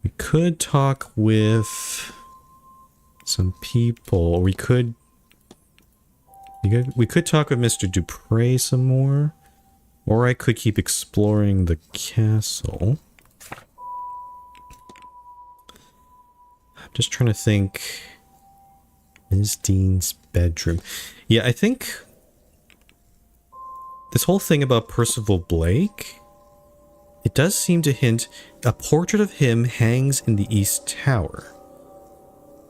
A: We could talk with some people. We could talk with Mr. Dupre some more. Or I could keep exploring the castle. I'm just trying to think. Ms. Dean's bedroom. Yeah, I think this whole thing about Percival Blake, it does seem to hint a portrait of him hangs in the East Tower.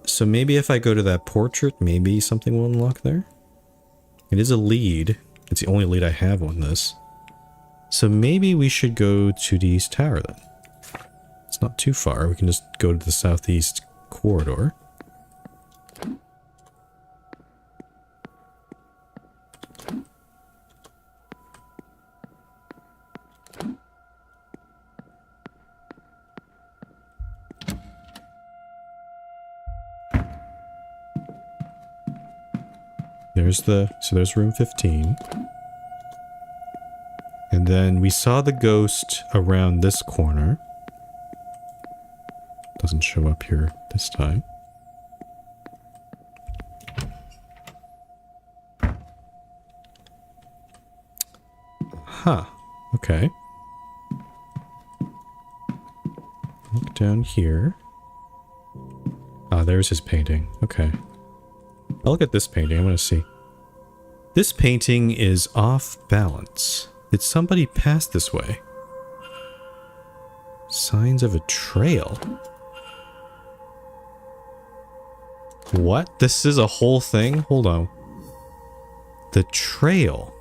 A: So maybe if I go to that portrait, maybe something will unlock there. It is a lead. It's the only lead I have on this. So maybe we should go to the East Tower then. It's not too far. We can just go to the southeast corridor. there's room 15. And then we saw the ghost around this corner. Doesn't show up here this time. Huh. Okay. Look down here. Ah, there's his painting. Okay. I'll look at this painting. I want to see. This painting is off balance. Did somebody pass this way? Signs of a trail. What? This is a whole thing? Hold on. The trail.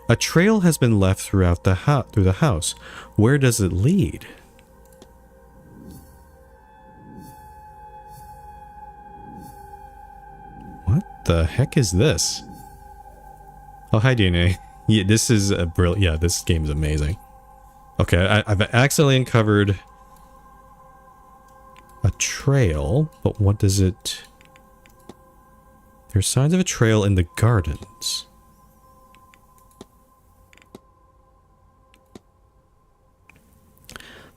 A: A trail has been left throughout the house. Where does it lead? What the heck is this? Oh, hi, DNA. Yeah, this is a brilliant. Yeah, this game is amazing. Okay, I've accidentally uncovered a trail, but what does it... There's signs of a trail in the gardens.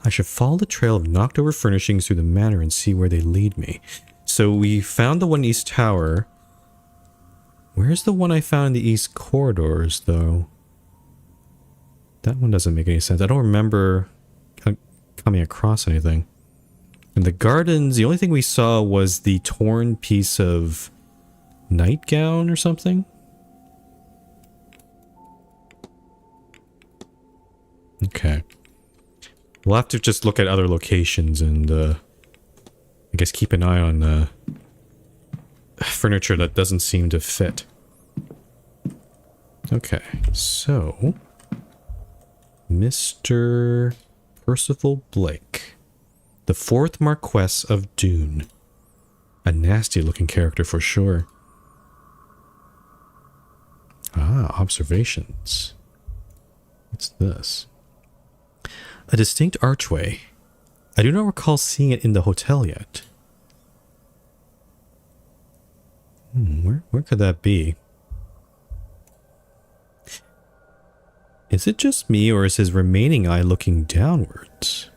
A: I should follow the trail of knocked over furnishings through the manor and see where they lead me. So we found the one East Tower. Where's the one I found in the East Corridors, though? That one doesn't make any sense. I don't remember coming across anything. In the gardens, the only thing we saw was the torn piece of nightgown or something. Okay. We'll have to just look at other locations and, I guess keep an eye on, furniture that doesn't seem to fit. Okay, so... Mr. Percival Blake. The 4th Marquess of Dune. A nasty-looking character for sure. Ah, observations. What's this? A distinct archway. I do not recall seeing it in the hotel yet. Where could that be? Is it just me, or is his remaining eye looking downwards?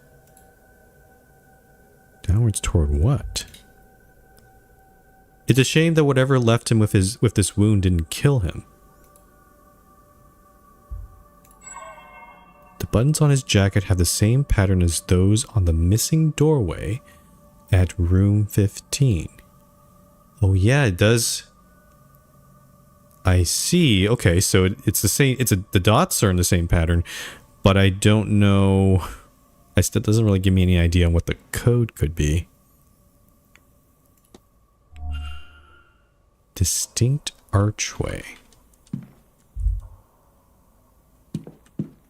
A: Downwards toward what? It's a shame that whatever left him with this wound didn't kill him. The buttons on his jacket have the same pattern as those on the missing doorway at room 15. Oh yeah, it does. I see. Okay, so it's the same. The dots are in the same pattern, but I don't know. It doesn't really give me any idea on what the code could be. Distinct archway.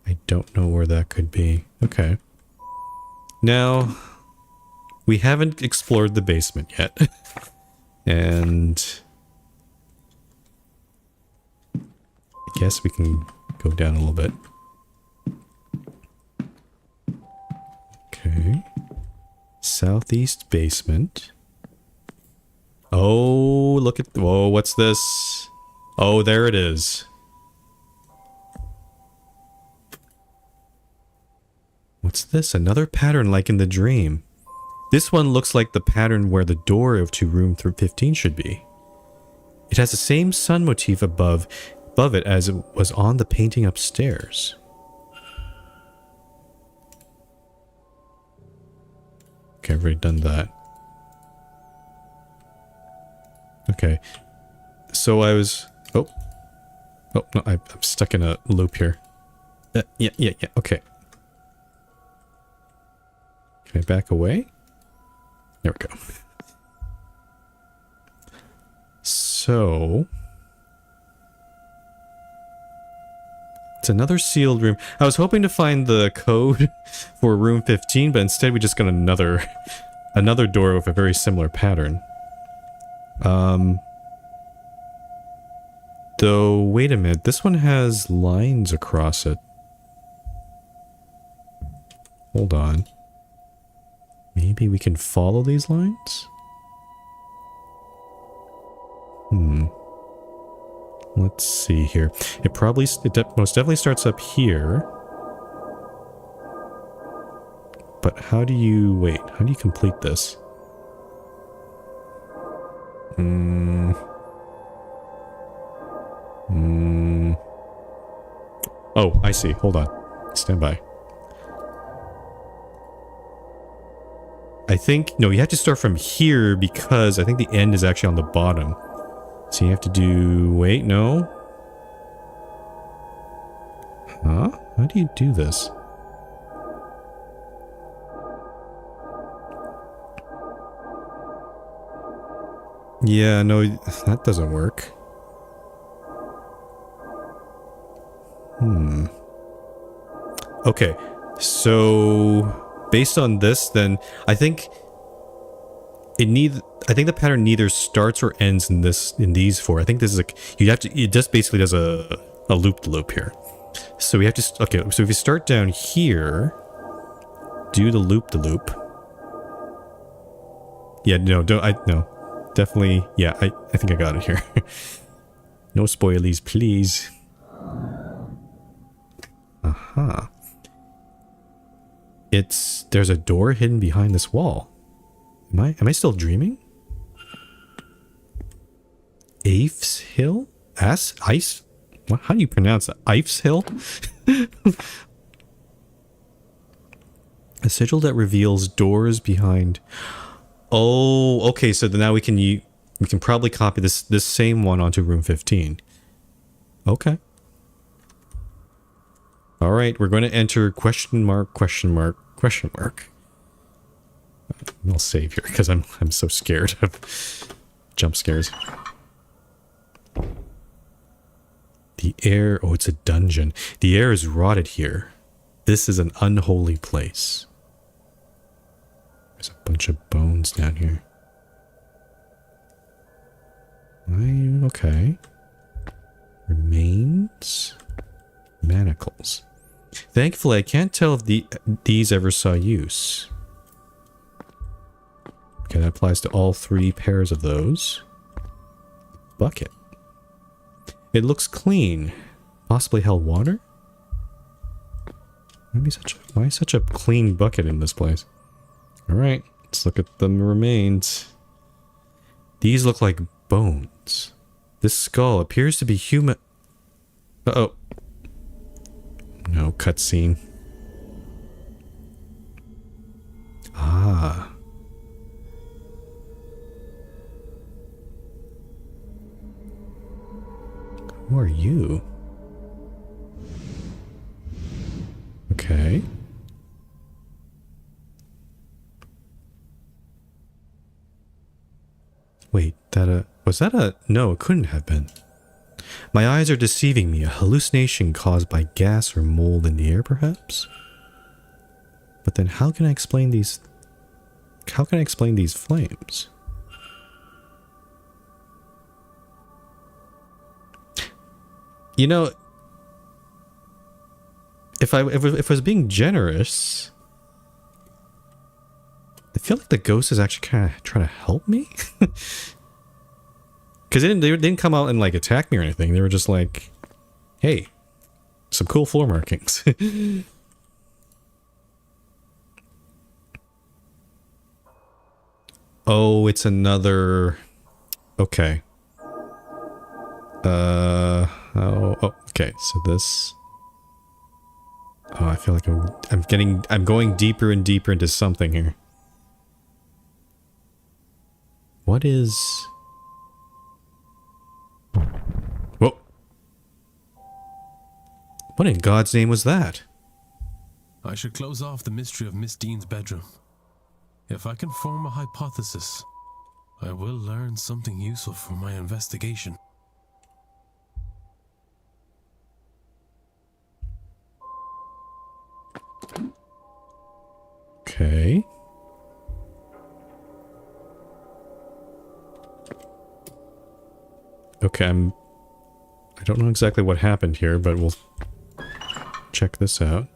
A: I don't know where that could be. Okay. Now, we haven't explored the basement yet. And I guess we can go down a little bit. Okay. Southeast basement. Oh, look at... Whoa, what's this? Oh, there it is. What's this? Another pattern like in the dream. This one looks like the pattern where the door to room 15 should be. It has the same sun motif above it as it was on the painting upstairs. Okay, I've already done that. Okay. So I was... Oh. Oh, no, I'm stuck in a loop here. Yeah, okay. Can I back away? There we go. So... It's another sealed room. I was hoping to find the code for room 15, but instead we just got another door with a very similar pattern. Though, wait a minute. This one has lines across it. Hold on. Maybe we can follow these lines? Let's see here. It probably, most definitely starts up here. But how do you, wait, how do you complete this? Oh, I see. Hold on. Stand by. I think, no, you have to start from here because I think the end is actually on the bottom. So you have to do, wait, no. Huh? How do you do this? Yeah, no, that doesn't work. Okay, so based on this, then I think I think the pattern neither starts or ends in these four. I think this is like you have to. It just basically does a loop here. So we have to. Okay, so if you start down here, do the loop. Yeah, no, no, definitely. Yeah, I think I got it here. No spoilies, please. Aha. There's a door hidden behind this wall. Am I still dreaming? Aif's Hill? Ice? What? How do you pronounce that? Aif's Hill? A sigil that reveals doors behind. Oh, okay. So then now we can probably copy this same one onto room 15. Okay. All right, we're going to enter question mark. I'll save here because I'm so scared of jump scares. The air, oh, it's a dungeon. The air is rotted here. This is an unholy place. There's a bunch of bones down here. Okay. Remains. Manacles. Thankfully, I can't tell if these ever saw use. Okay, that applies to all 3 pairs of those. Bucket. It looks clean. Possibly held water? Why such a clean bucket in this place? Alright, let's look at the remains. These look like bones. This skull appears to be human. Uh-oh. No, cutscene. Ah. Who are you? Okay. Wait, was that a... No, it couldn't have been. My eyes are deceiving me. A hallucination caused by gas or mold in the air, perhaps? But then how can I explain these... How can I explain these flames? You know... If I was being generous... I feel like the ghost is actually kind of trying to help me. Because they didn't come out and like attack me or anything. They were just like, hey, some cool floor markings. Oh, it's another... Okay. Oh, okay. So this... Oh, I feel like I'm going deeper and deeper into something here. What is... Whoa. What in God's name was that?
C: I should close off the mystery of Miss Dean's bedroom. If I can form a hypothesis, I will learn something useful for my investigation.
A: Okay. Okay, I don't know exactly what happened here, but we'll check this out.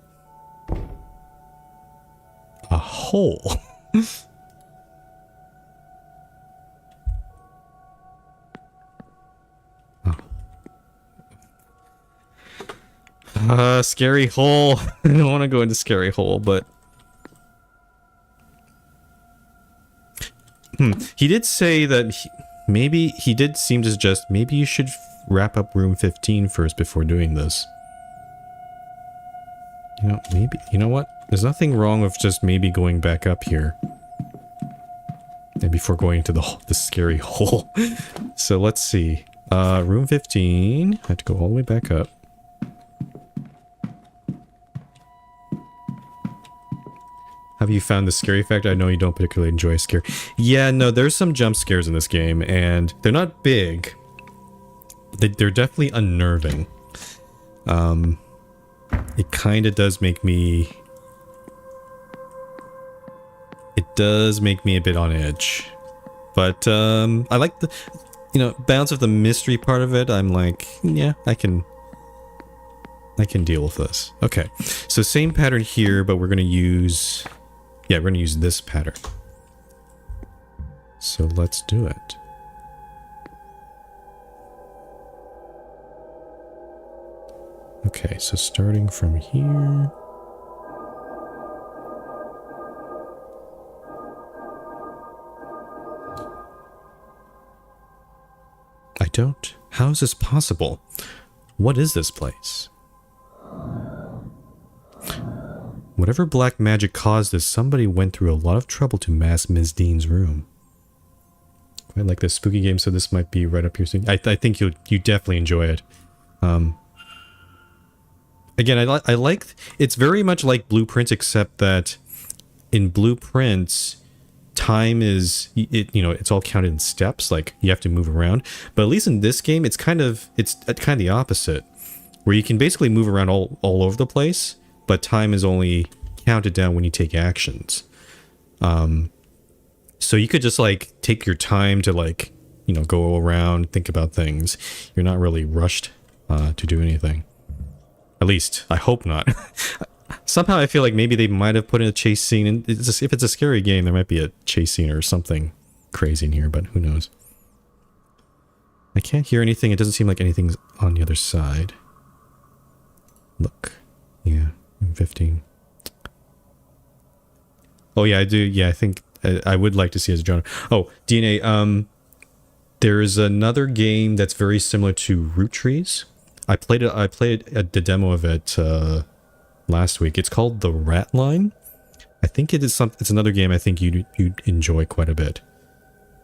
A: A hole. Oh. Scary hole. I don't want to go into scary hole, but... He did say that maybe he did seem to suggest maybe you should wrap up room 15 first before doing this. You know, maybe... You know what? There's nothing wrong with just maybe going back up here. And before going into the scary hole. So let's see. Room 15. I have to go all the way back up. Have you found the scary factor? I know you don't particularly enjoy scare. Yeah, no, there's some jump scares in this game, and they're not big. They're definitely unnerving. It kind of does make me... It does make me a bit on edge. But, I like the... You know, balance of the mystery part of it. I'm like, yeah, I can deal with this. Okay, so same pattern here, but we're going to use... Yeah, we're going to use this pattern. So let's do it. Okay, so starting from here... I don't... How is this possible? What is this place? Whatever black magic caused this, somebody went through a lot of trouble to mask Ms. Dean's room. Quite like this spooky game, so this might be right up your street. I think you definitely enjoy it. Again, I like... It's very much like Blueprints, except that in Blueprints... time is, you know, it's all counted in steps, like you have to move around. But at least in this game, it's kind of the opposite, where you can basically move around all over the place, but time is only counted down when you take actions. So you could just like take your time to like, you know, go around, think about things. You're not really rushed to do anything. At least, I hope not. Somehow I feel like maybe they might have put in a chase scene, and if it's a scary game, there might be a chase scene or something crazy in here, but who knows. I can't hear anything. It doesn't seem like anything's on the other side. Look. Yeah, 15. Oh yeah, I do. Yeah, I think I would like to see as a genre. Oh, DNA. There's another game that's very similar to Root Trees. I played the demo of it last week. It's called The Rat Line. I think it's another game I think you'd enjoy quite a bit.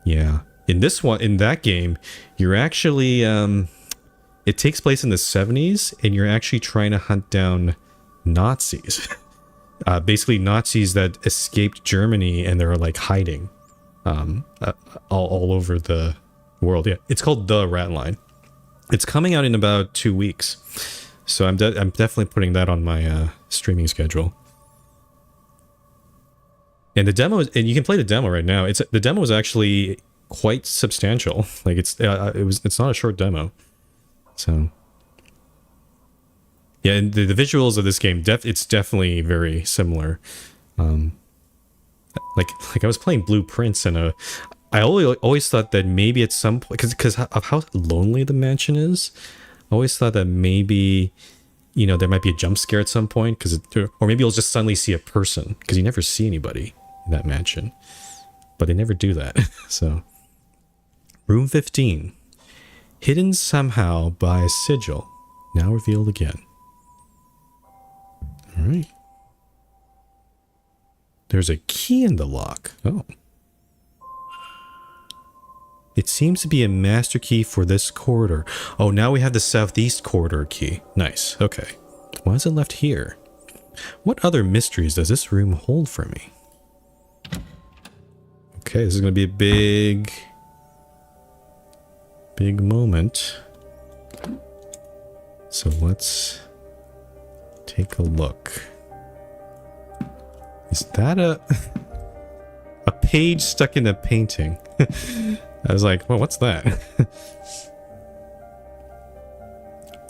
A: Yeah. In that game, you're actually it takes place in the 70s, and you're actually trying to hunt down Nazis. Basically Nazis that escaped Germany, and they're like hiding all over the world. Yeah, it's called The Rat Line. It's coming out in about 2 weeks. So I'm definitely putting that on my streaming schedule. And the demo is, and you can play the demo right now. The demo is actually quite substantial. Like it's not a short demo. So yeah, and the visuals of this game it's definitely very similar. Like I was playing Blueprints, and I always thought that maybe at some point, because of how lonely the mansion is, I always thought that maybe, you know, there might be a jump scare at some point, or maybe you'll just suddenly see a person, because you never see anybody in that mansion. But they never do that. So, room 15, hidden somehow by a sigil, now revealed again. All right. There's a key in the lock. Oh. It seems to be a master key for this corridor. Oh, now we have the southeast corridor key. Nice. Okay. Why is it left here? What other mysteries does this room hold for me? Okay, this is going to be a big moment. So let's take a look. Is that a page stuck in a painting? I was like, well, what's that?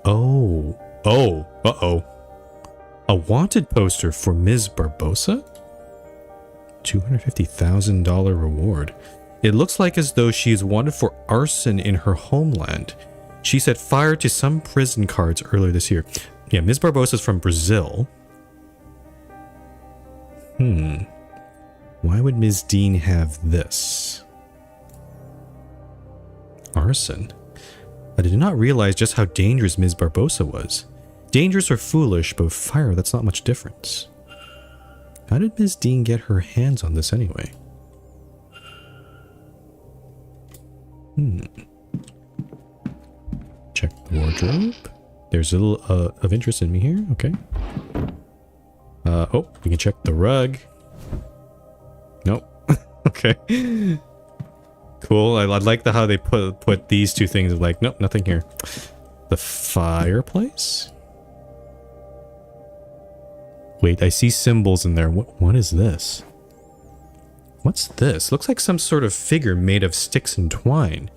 A: Uh-oh. A wanted poster for Ms. Barbosa? $250,000 reward. It looks like as though she is wanted for arson in her homeland. She set fire to some prison cards earlier this year. Yeah, Ms. Barbosa's from Brazil. Why would Ms. Dean have this? Arson. I did not realize just how dangerous Ms. Barbosa was. Dangerous or foolish, but with fire, that's not much difference. How did Ms. Dean get her hands on this anyway? Check the wardrobe. There's a little of interest in me here. Okay. Oh, we can check the rug. Nope. Okay. Cool. I like how they put these two things like, nope, nothing here. The fireplace? Wait, I see symbols in there. What is this? What's this? Looks like some sort of figure made of sticks and twine.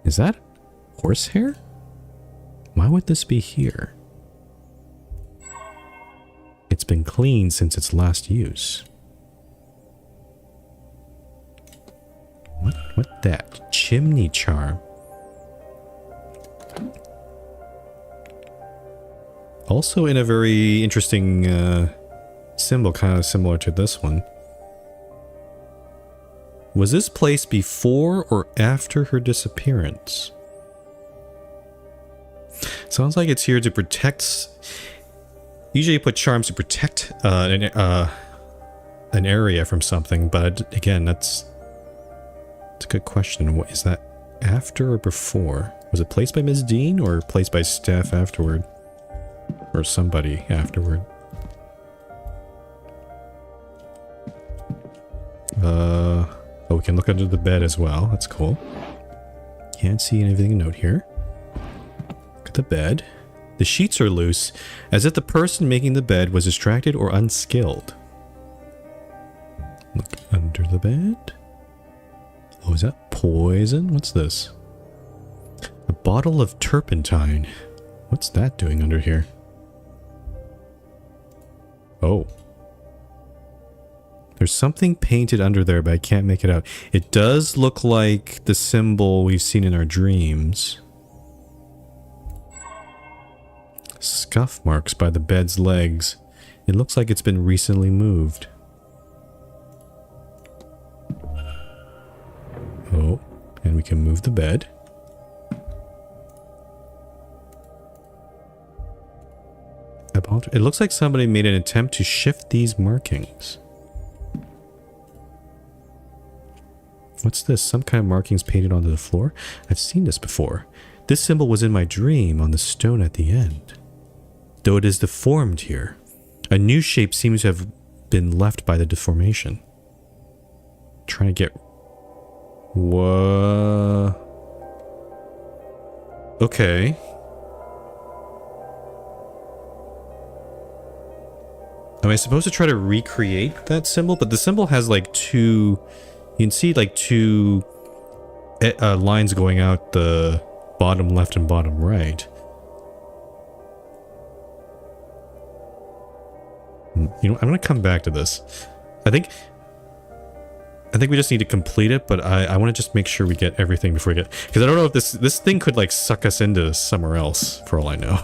A: Is that horsehair? Why would this be here? It's been cleaned since its last use. What that? Chimney charm. Also in a very interesting symbol, kind of similar to this one. Was this placed before or after her disappearance? Sounds like it's here to protect. Usually you put charms to protect an area from something, but again, that's a good question. What is that? After or before? Was it placed by Ms. Dean or placed by staff afterward? Or somebody afterward? Oh, we can look under the bed as well. That's cool. Can't see anything to note here. Look at the bed. The sheets are loose, as if the person making the bed was distracted or unskilled. Look under the bed. Oh, is that poison? What's this? A bottle of turpentine. What's that doing under here? Oh. There's something painted under there, but I can't make it out. It does look like the symbol we've seen in our dreams. Scuff marks by the bed's legs. It looks like it's been recently moved. Oh, and we can move the bed. It looks like somebody made an attempt to shift these markings. What's this? Some kind of markings painted onto the floor? I've seen this before. This symbol was in my dream on the stone at the end. Though it is deformed here, a new shape seems to have been left by the deformation. Trying to get... What? Okay. Am I supposed to try to recreate that symbol? But the symbol has like two... You can see like two lines going out the bottom left and bottom right. You know, I'm going to come back to this. I think we just need to complete it, but I want to just make sure we get everything before we get... Because I don't know if this thing could like suck us into somewhere else, for all I know.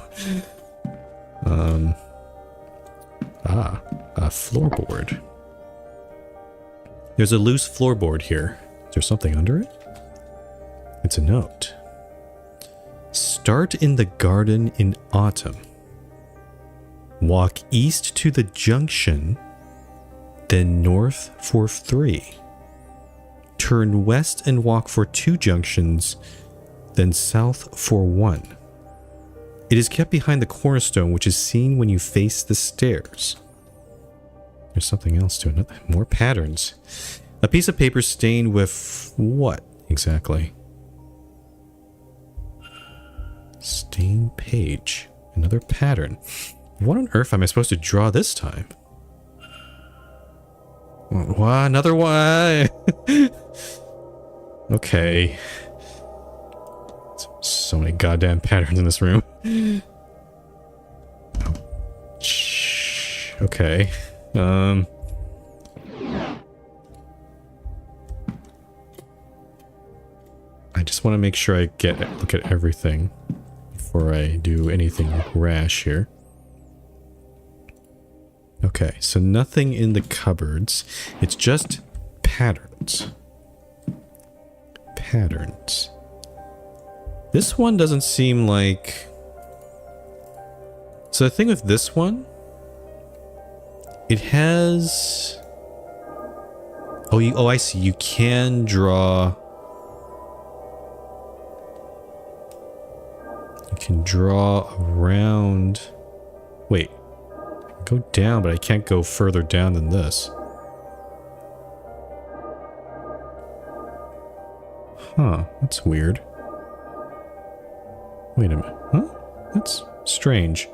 A: A floorboard. There's a loose floorboard here. Is there something under it? It's a note. Start in the garden in autumn. Walk east to the junction, then north for 3. Turn west and walk for 2 junctions, then south for 1. It is kept behind the cornerstone, which is seen when you face the stairs. There's something else to it. More patterns. A piece of paper stained with what exactly? Stained page. Another pattern. What on earth am I supposed to draw this time? What? Another one? Okay. So many goddamn patterns in this room. Okay. I just want to make sure I look at everything before I do anything rash here. Okay, so nothing in the cupboards. It's just patterns. Patterns. This one doesn't seem like... So the thing with this one, it has... Oh, I see. You can draw... You can draw around... Wait. I can go down, but I can't go further down than this. Huh. That's weird. Wait a minute. Huh? That's strange.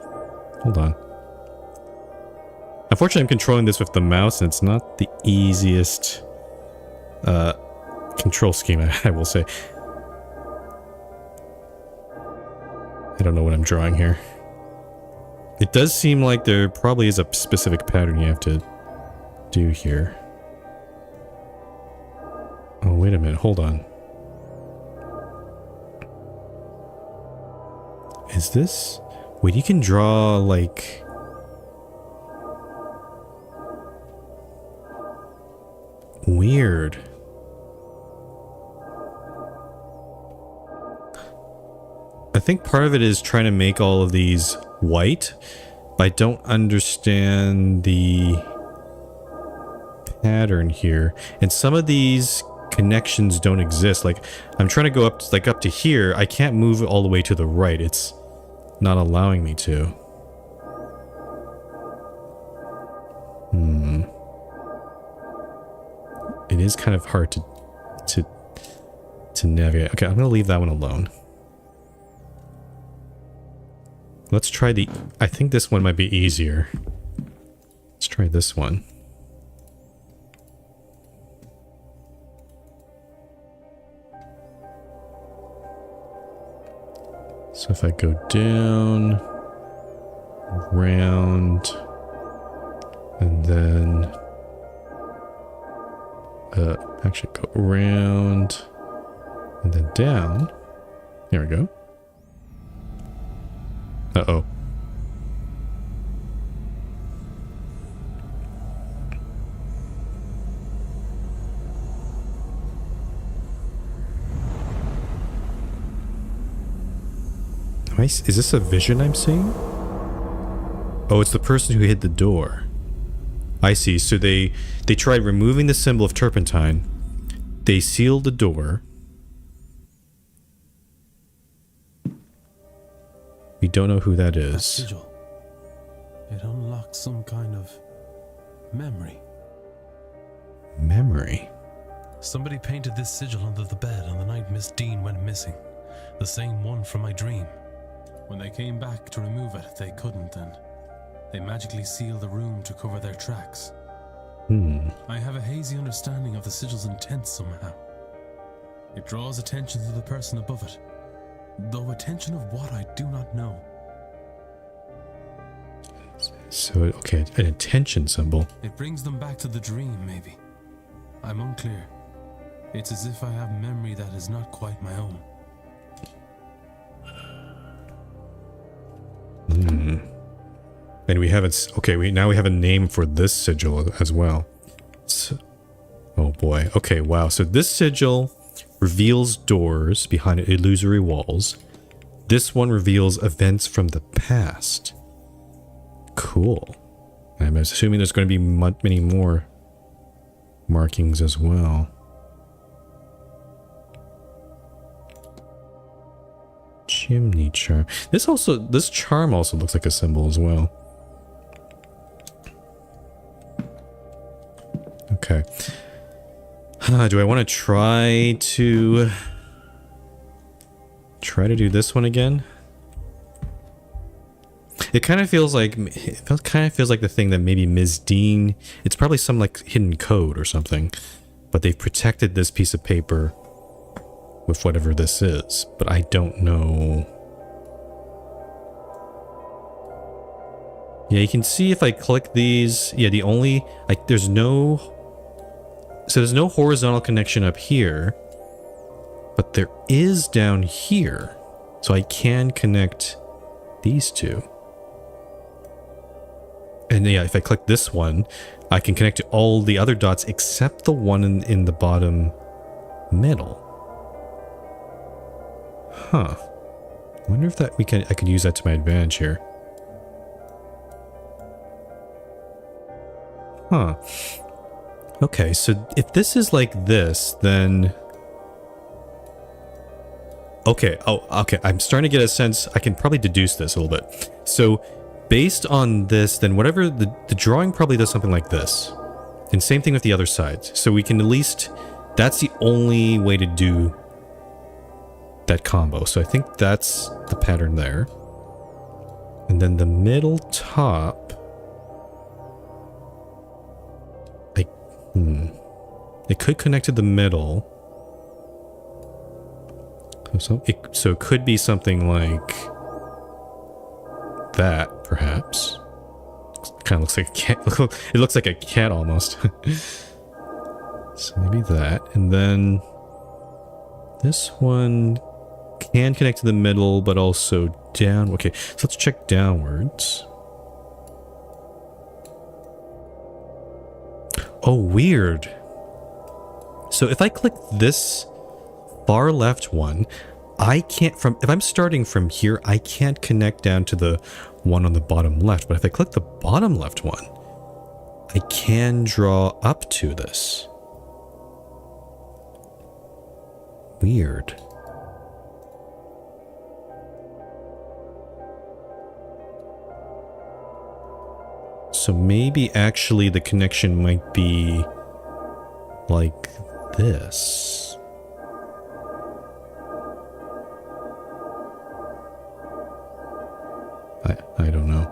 A: Hold on. Unfortunately, I'm controlling this with the mouse, and it's not the easiest control scheme, I will say. I don't know what I'm drawing here. It does seem like there probably is a specific pattern you have to do here. Oh, wait a minute. Hold on. Is this... Wait, you can draw, like... Weird. I think part of it is trying to make all of these white, but I don't understand the pattern here. And some of these connections don't exist. Like, I'm trying to go up to here. I can't move all the way to the right. It's not allowing me to. It is kind of hard to navigate. Okay, I'm gonna leave that one alone. Let's try the... I think this one might be easier. Let's try this one. So if I go down, around, and then... actually go around, and then down. There we go. Uh-oh. Is this a vision I'm seeing? Oh, it's the person who hid the door. I see. So they tried removing the symbol of turpentine. They sealed the door. We don't know who that is.
C: That sigil. It unlocks some kind of memory.
A: Memory?
C: Somebody painted this sigil under the bed on the night Miss Dean went missing. The same one from my dream. When they came back to remove it, they couldn't, and they magically sealed the room to cover their tracks. I have a hazy understanding of the sigil's intent somehow. It draws attention to the person above it, though attention of what I do not know.
A: So, okay, an attention symbol.
C: It brings them back to the dream, maybe. I'm unclear. It's as if I have memory that is not quite my own.
A: And we haven't... Okay, now we have a name for this sigil as well. So, oh boy. Okay, wow. So this sigil reveals doors behind illusory walls. This one reveals events from the past. Cool. I'm assuming there's going to be many more markings as well. Chimney charm. This charm also looks like a symbol as well. Okay. Do I want to try to do this one again? It kind of feels like the thing that maybe Ms. Dean. It's probably some like hidden code or something, but they've protected this piece of paper with whatever this is, but I don't know. Yeah, you can see if I click these. Yeah, there's no horizontal connection up here, but there is down here, so I can connect these two. And yeah, if I click this one, I can connect to all the other dots except the one in the bottom middle. Huh. I wonder if I could use that to my advantage here. Huh. Okay, so if this is like this, then... Okay, okay, I'm starting to get a sense, I can probably deduce this a little bit. So, based on this, then whatever, the drawing probably does something like this. And same thing with the other sides. So we can at least, that's the only way to do that combo. So I think that's the pattern there. And then the middle top, it could connect to the middle. So it could be something like that, perhaps. Kind of looks like a cat. It looks like a cat almost. So maybe that. And then this one can connect to the middle, but also down. Okay, so let's check downwards. Oh, weird. So if I click this far left one, I can't if I'm starting from here, I can't connect down to the one on the bottom left. But if I click the bottom left one, I can draw up to this. Weird. So maybe actually the connection might be like this. I don't know.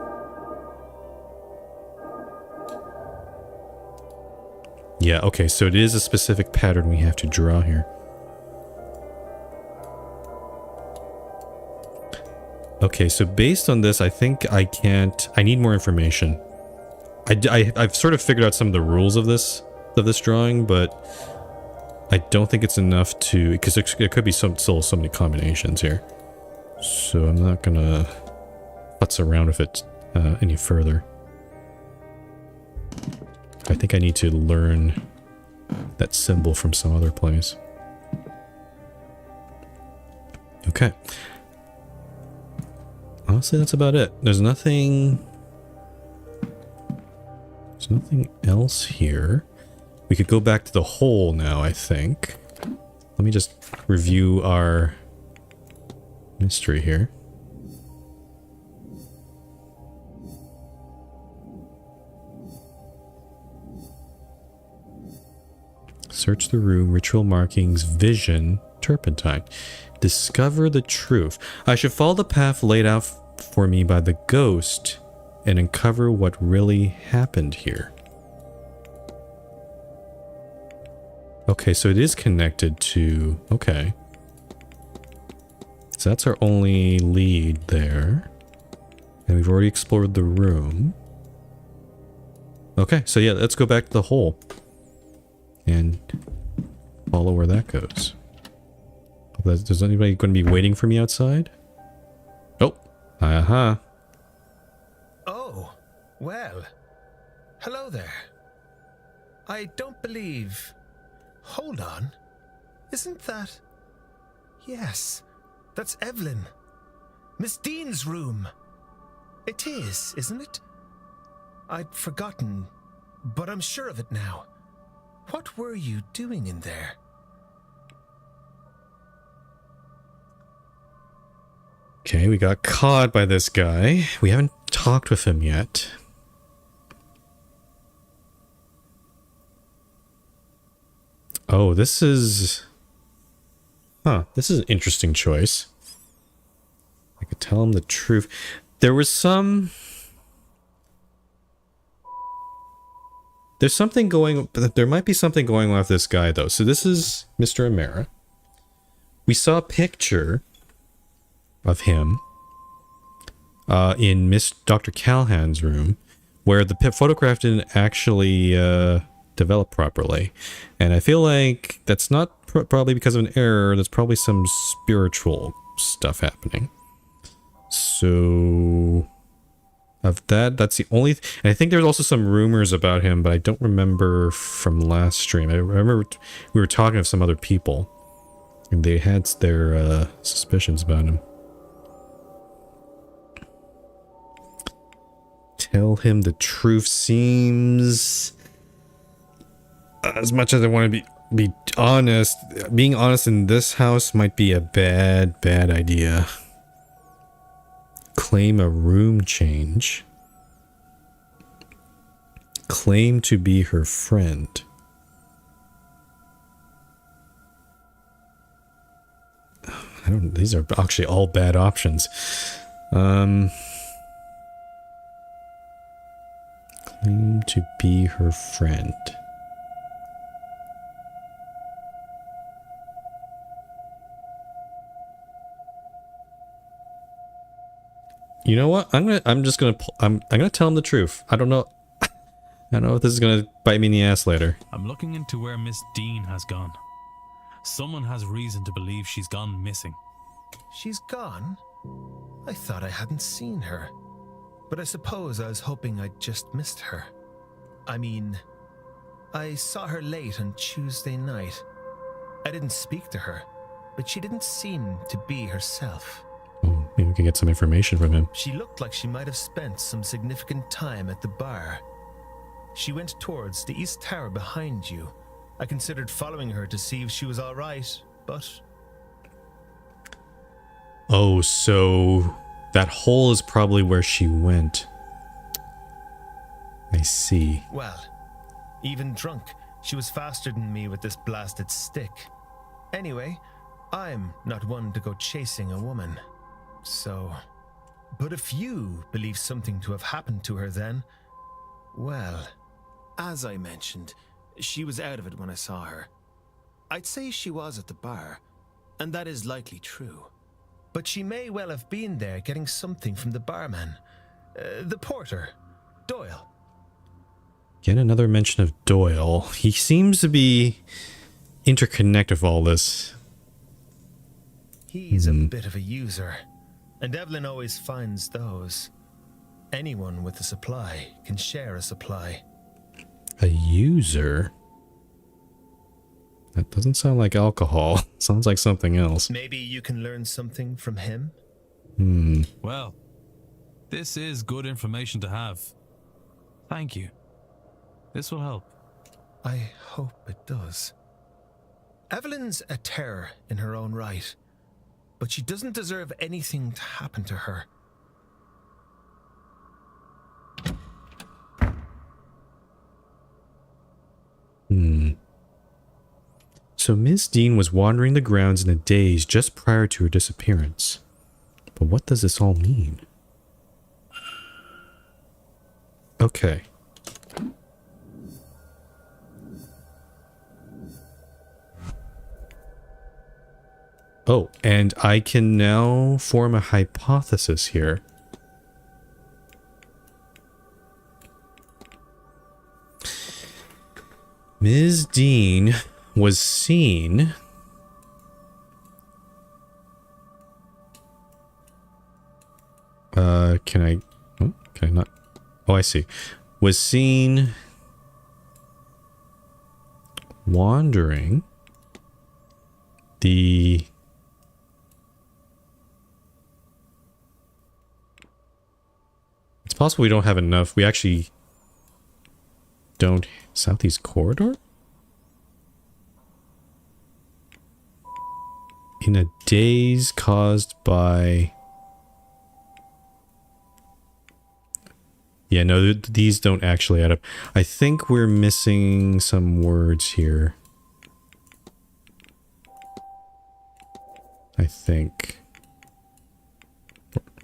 A: Yeah, okay, so it is a specific pattern we have to draw here. Okay, so based on this, I think I need more information. I've sort of figured out some of the rules of this drawing, but I don't think it's enough to, because there could be still so many combinations here. So I'm not gonna futz around with it any further. I think I need to learn that symbol from some other place. Okay. Honestly, that's about it. There's nothing else here. We could go back to the hole now, I think. Let me just review our mystery here. Search the room, ritual markings, vision, turpentine. Discover the truth. I should follow the path laid out for me by the ghost and uncover what really happened here. Okay, so it is connected to... Okay. So that's our only lead there. And we've already explored the room. Okay, so yeah, let's go back to the hole. And follow where that goes. Is anybody going to be waiting for me outside? Oh, aha.
E: Oh, well. Hello there. I don't believe... Hold on. Isn't that... Yes, that's Evelyn. Miss Dean's room. It is, isn't it? I'd forgotten, but I'm sure of it now. What were you doing in there?
A: Okay, we got caught by this guy. We haven't talked with him yet. Oh, this is... Huh, this is an interesting choice. I could tell him the truth. There was some... There's something going... There might be something going on with this guy, though. So this is Mr. Amara. We saw a picture of him in Miss Dr. Callahan's room, where the photograph didn't actually develop properly. And I feel like that's not probably because of an error. That's probably some spiritual stuff happening. So... of that. That's the only... and I think there's also some rumors about him, but I don't remember from last stream. I remember we were talking to some other people, and they had their suspicions about him. Tell him the truth seems... as much as I want to be honest, being honest in this house might be a bad idea. Claim a room change. Claim to be her friend. I don't... these are actually all bad options. Claim to be her friend. You know what? I'm gonna tell him the truth. I don't know. I don't know if this is gonna bite me in the ass later.
C: I'm looking into where Miss Dean has gone. Someone has reason to believe she's gone missing.
E: She's gone? I thought I hadn't seen her. But I suppose I was hoping I'd just missed her. I mean, I saw her late on Tuesday night. I didn't speak to her, but she didn't seem to be herself.
A: Oh, maybe we can get some information from him.
E: She looked like she might have spent some significant time at the bar. She went towards the East Tower behind you. I considered following her to see if she was all right, but...
A: oh, so that hole is probably where she went. I see.
E: well, even drunk, she was faster than me with this blasted stick. Anyway, I'm not one to go chasing a woman. So... but if you believe something to have happened to her then... well, as I mentioned, she was out of it when I saw her. I'd say she was at the bar, and that is likely true. But she may well have been there getting something from the barman. The porter, Doyle.
A: Again, another mention of Doyle. He seems to be interconnected with all this.
E: He's a bit of a user, and Evelyn always finds those. Anyone with a supply can share a supply.
A: A user? That doesn't sound like alcohol. Sounds like something else.
E: Maybe you can learn something from him?
C: Well, this is good information to have. Thank you. This will help.
E: I hope it does. Evelyn's a terror in her own right, but she doesn't deserve anything to happen to her.
A: So Ms. Dean was wandering the grounds in a daze just prior to her disappearance. But what does this all mean? Okay. Oh, and I can now form a hypothesis here. Ms. Dean was seen can I not? Oh, I see. Was seen wandering the it's possible we don't have enough. We actually don't. Southeast corridor? In a daze caused by... yeah, no, these don't actually add up. I think we're missing some words here. I think.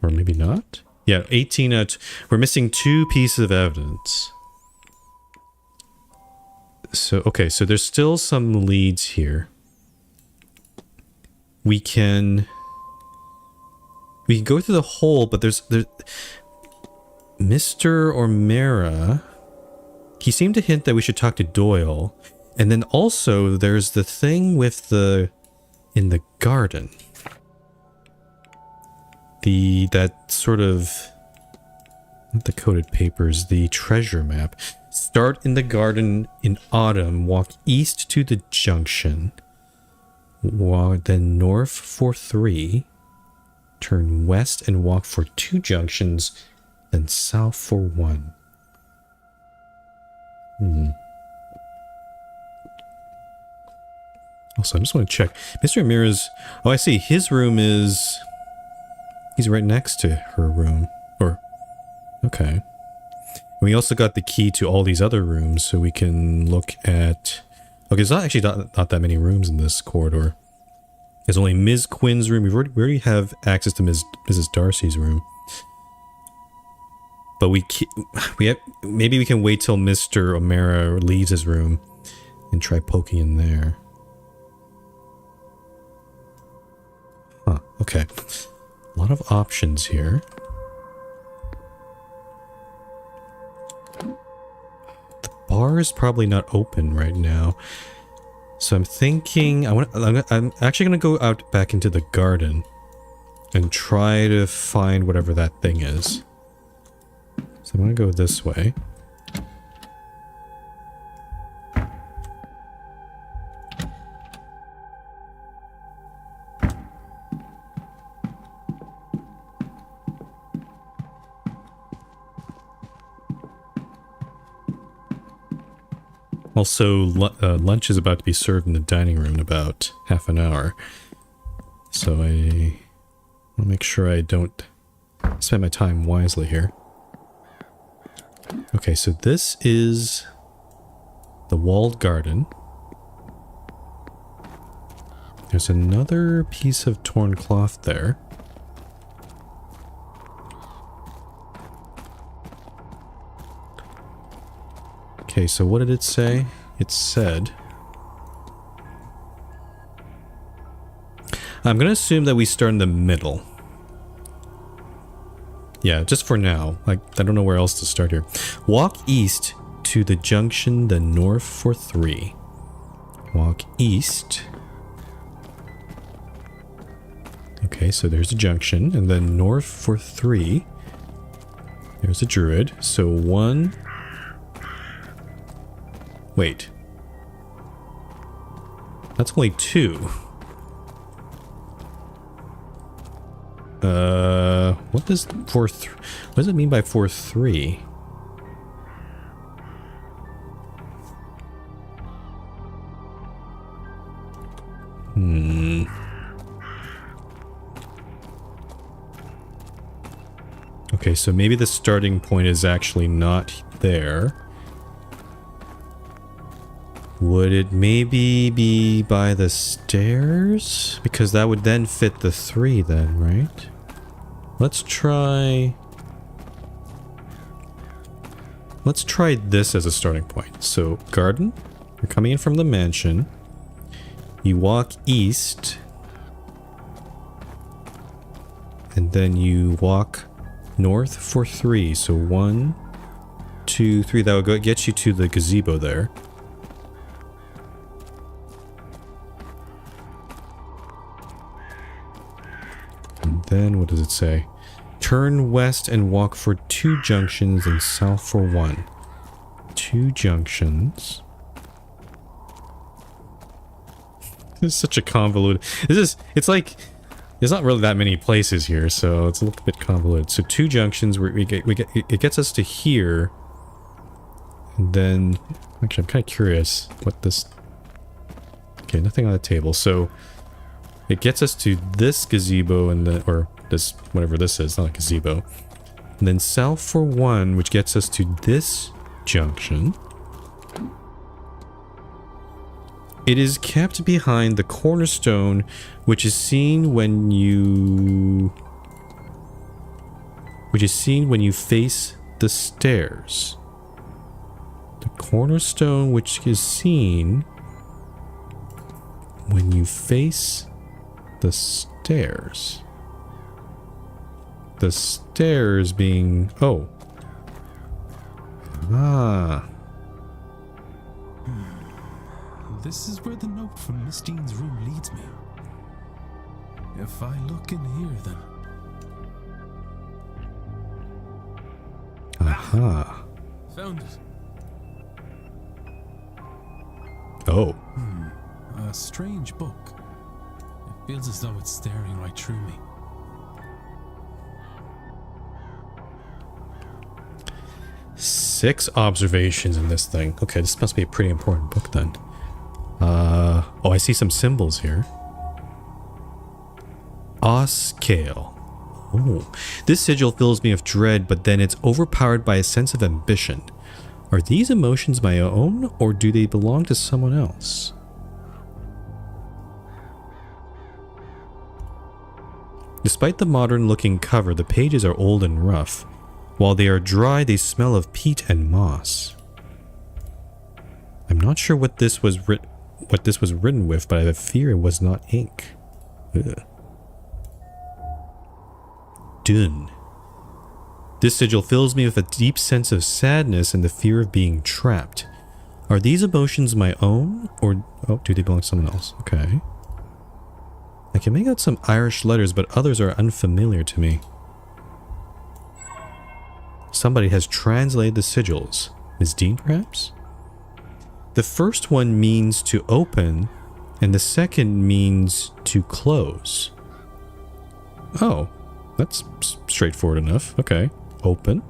A: Or maybe not? Yeah, 18 out. We're missing 2 pieces of evidence. So, okay, so there's still some leads here. We can go through the hole, but there's Mr. O'Mara, he seemed to hint that we should talk to Doyle. And then also there's the thing with in the garden. That sort of Not the coded papers, the treasure map. Start in the garden in autumn. Walk east to the junction. Walk then north for 3. Turn west and walk for 2 junctions. Then south for 1. Also, I just want to check. Mr. Ramirez... Oh, I see. His room is... He's right next to her room. Or... Okay. We also got the key to all these other rooms, so we can look at... Okay, there's not actually not that many rooms in this corridor. There's only Ms. Quinn's room. We already have access to Mrs. Darcy's room. But maybe we can wait till Mr. O'Mara leaves his room and try poking in there. Huh, okay. A lot of options here. The bar is probably not open right now. So I'm thinking I'm actually going to go out back into the garden and try to find whatever that thing is. So I'm going to go this way. Also, lunch is about to be served in the dining room in about half an hour. So I want to make sure I don't spend my time wisely here. Okay, so this is the walled garden. There's another piece of torn cloth there. Okay, so what did it say? It said... I'm going to assume that we start in the middle. Yeah, just for now. I don't know where else to start here. Walk east to the junction, then north for 3. Walk east. Okay, so there's a junction, and then north for 3. There's a druid. So 1... Wait. That's only 2. What does what does it mean by 4-3? Okay, so maybe the starting point is actually not there. Would it maybe be by the stairs? Because that would then fit the 3 then, right? Let's try this as a starting point. So, garden. You're coming in from the mansion. You walk east. And then you walk north for 3. So 1, 2, 3. That would get you to the gazebo there. Then, what does it say? Turn west and walk for 2 junctions and south for 1. 2 junctions. This is such a convoluted... It's like... There's not really that many places here, so it's a little bit convoluted. So 2 junctions, it gets us to here. And then... Actually, I'm kind of curious what this... Okay, nothing on the table, so... It gets us to this gazebo and or this, whatever this is, not a gazebo. And then south for 1, which gets us to this junction. It is kept behind the cornerstone, which is seen when you... face the stairs. The cornerstone, which is seen when you face the stairs. The stairs being... Oh. Ah.
C: This is where the note from Miss Dean's room leads me. If I look in here, then...
A: Aha.
C: Found it.
A: Oh.
C: A strange book. It feels as though it's staring right through me.
A: Six observations in this thing. Okay, this must be a pretty important book then. Oh, I see some symbols here. Oscale. Oh, this sigil fills me with dread, but then it's overpowered by a sense of ambition. Are these emotions my own, or do they belong to someone else? Despite the modern-looking cover, the pages are old and rough. While they are dry, they smell of peat and moss. I'm not sure what this was written with, but I have a fear it was not ink. Ugh. Dun. This sigil fills me with a deep sense of sadness and the fear of being trapped. Are these emotions my own, or do they belong to someone else? Okay. I can make out some Irish letters, but others are unfamiliar to me. Somebody has translated the sigils. Ms. Dean, perhaps? The first one means to open, and the second means to close. Oh, that's straightforward enough. Okay. Open,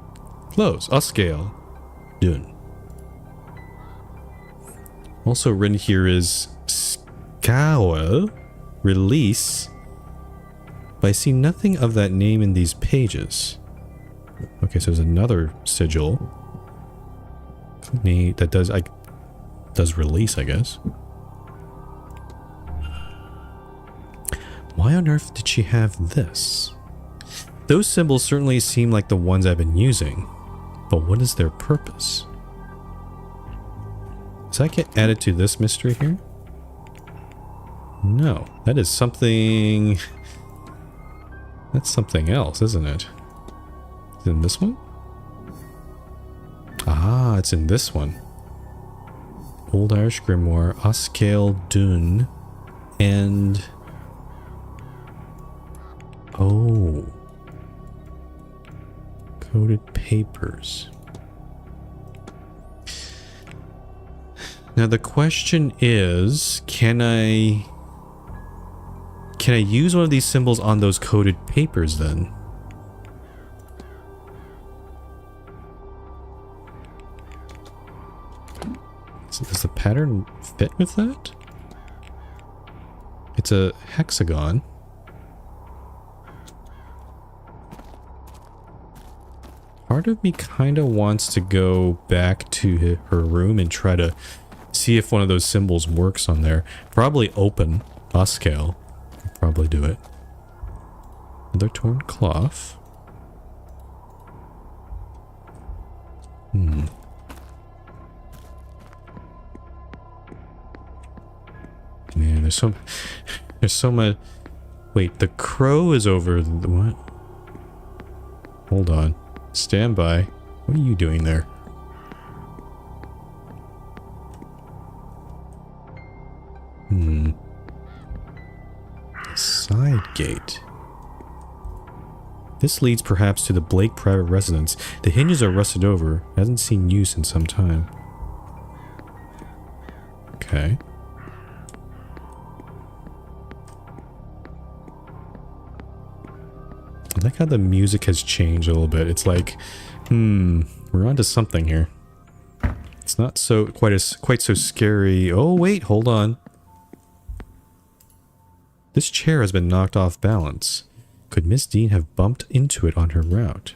A: close. Oscale. Dun. Also written here is Scawa, release, but I see nothing of that name in these pages. Okay, so there's another sigil that does release, I guess. Why on earth did she have this? Those symbols certainly seem like the ones I've been using, but what is their purpose? Does that get added to this mystery here? No, that is something... That's something else, isn't it? Is it in this one? Ah, it's in this one. Old Irish Grimoire, Oscale Dun, and... Oh. Coded papers. Now the question is, can I use one of these symbols on those coded papers then? Does the pattern fit with that? It's a hexagon. Part of me kind of wants to go back to her room and try to see if one of those symbols works on there. Probably open. Oscale. Probably do it. Another torn cloth. Man, there's so much. Wait, the crow is over the what? Hold on. Stand by. What are you doing there? Side gate. This leads perhaps to the Blake private residence. The hinges are rusted over. Hasn't seen use in some time. Okay. I like how the music has changed a little bit. It's like, we're onto something here. It's not so quite so scary. Oh wait, hold on. This chair has been knocked off balance. Could Miss Dean have bumped into it on her route?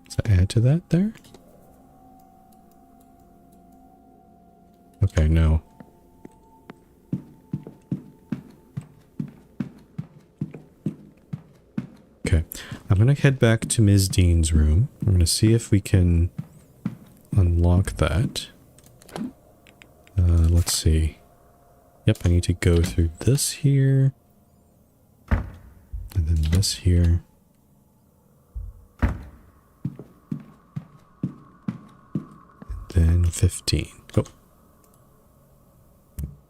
A: Does that add to that there? Okay, no. Okay, I'm gonna head back to Ms. Dean's room. I'm gonna see if we can unlock that. Let's see. Yep, I need to go through this here. And then this here. And then 15. Oh.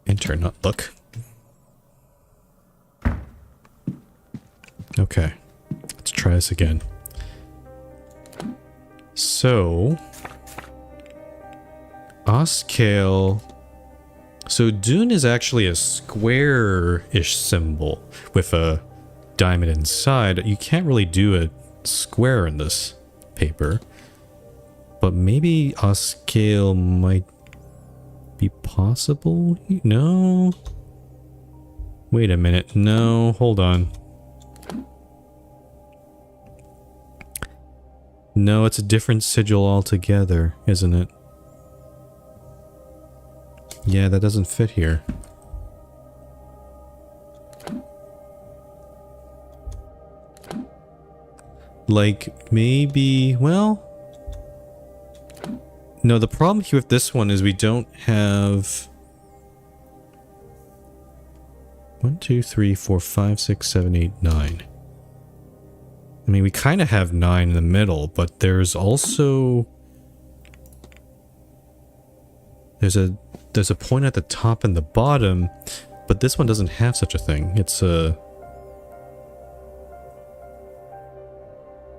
A: Enter, not look. Okay. try this again. So, Oscale. So Dune is actually a square-ish symbol with a diamond inside. You can't really do a square in this paper. But maybe Oscale might be possible? No? Wait a minute. No, hold on. No, it's a different sigil altogether, isn't it? Yeah, that doesn't fit here. Like, maybe... Well... No, the problem here with this one is we don't have... 1, 2, 3, 4, 5, 6, 7, 8, 9. I mean, we kind of have 9 in the middle, but there's also... There's a point at the top and the bottom, but this one doesn't have such a thing. It's a...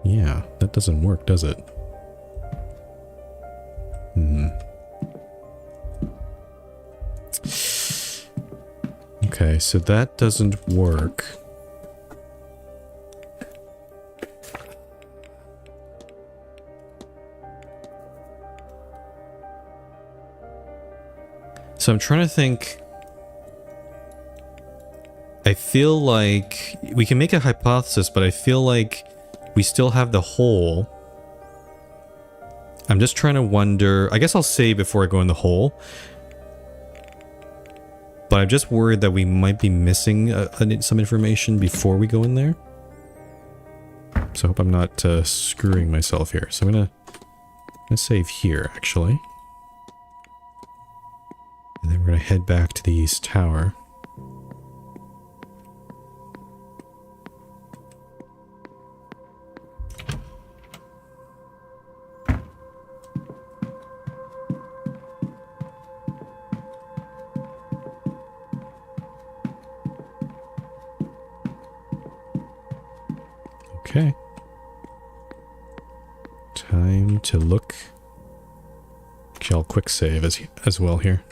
A: Yeah, that doesn't work, does it? Okay, so that doesn't work. So I'm trying to think. I feel like we can make a hypothesis, but I feel like we still have the hole. I'm just trying to wonder. I guess I'll save before I go in the hole. But I'm just worried that we might be missing some information before we go in there. So I hope I'm not screwing myself here. So I'm gonna save here, actually. And then we're gonna head back to the East Tower. Okay. Time to look. Actually, I'll quick save as well here.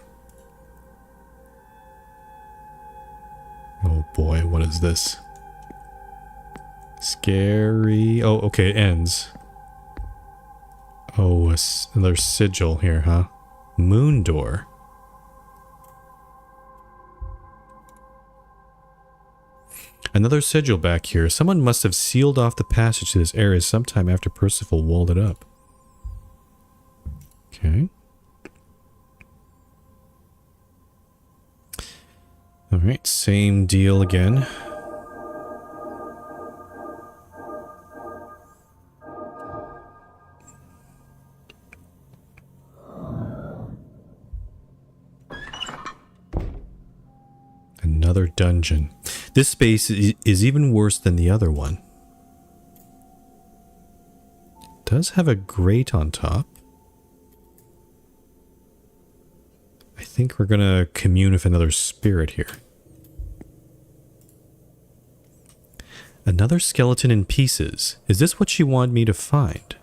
A: Oh boy, what is this? Scary. Oh, okay, it ends. Oh, another sigil here, huh? Moon door. Another sigil back here. Someone must have sealed off the passage to this area sometime after Percival walled it up. Okay. Alright, same deal again. Another dungeon. This space is even worse than the other one. It does have a grate on top. I think we're gonna commune with another spirit here. Another skeleton in pieces. Is this what she wanted me to find?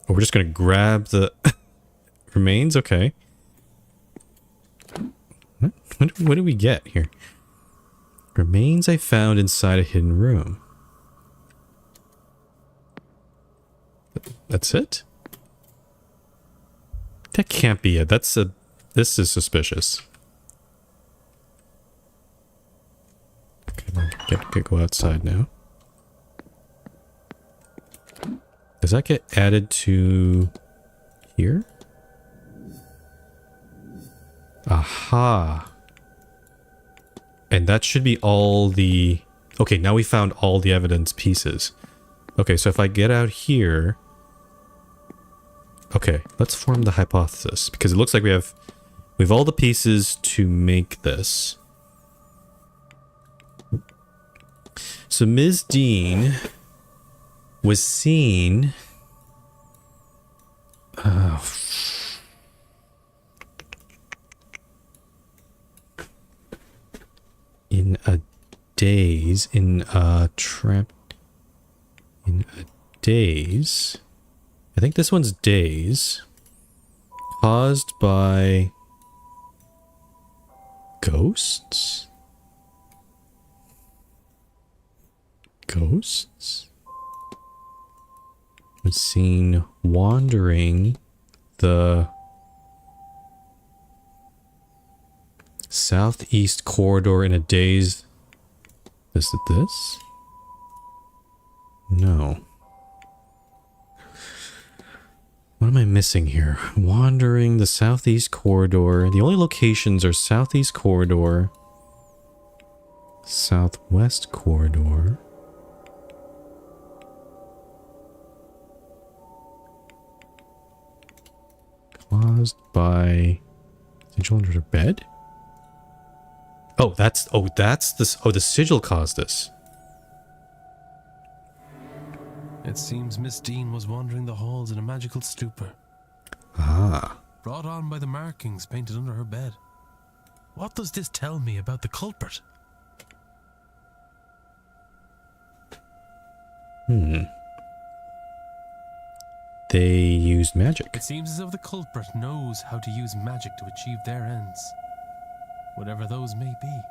A: Oh, we're just gonna grab the remains? Okay. What do we get here? Remains I found inside a hidden room. That's it? That can't be it. This is suspicious. Okay, go outside now. Does that get added to here? Aha. And that should be all the... Okay, now we found all the evidence pieces. Okay, so if I get out here... Okay, let's form the hypothesis. Because it looks like we have all the pieces to make this. So Ms. Dean was seen... in a daze in a trap. In a daze. I think this one's daze. Caused by ghosts? Ghosts? Was seen wandering the southeast corridor in a daze. Is it this? No. What am I missing here? Wandering the southeast corridor. The only locations are southeast corridor, southwest corridor. Caused by sigil under her bed? That's this. Oh, the sigil caused this.
C: It seems Miss Dean was wandering the halls in a magical stupor.
A: Ah.
C: Brought on by the markings painted under her bed. What does this tell me about the culprit?
A: They used magic.
C: It seems as if the culprit knows how to use magic to achieve their ends, whatever those may be.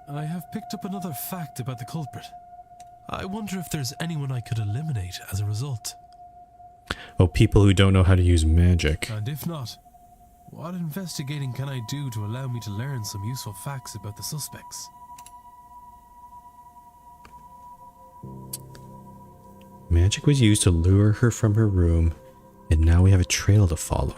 C: I have picked up another fact about the culprit. I wonder if there's anyone I could eliminate as a result.
A: Oh, people who don't know how to use magic.
C: And if not, what investigating can I do to allow me to learn some useful facts about the suspects?
A: Magic was used to lure her from her room, and now we have a trail to follow.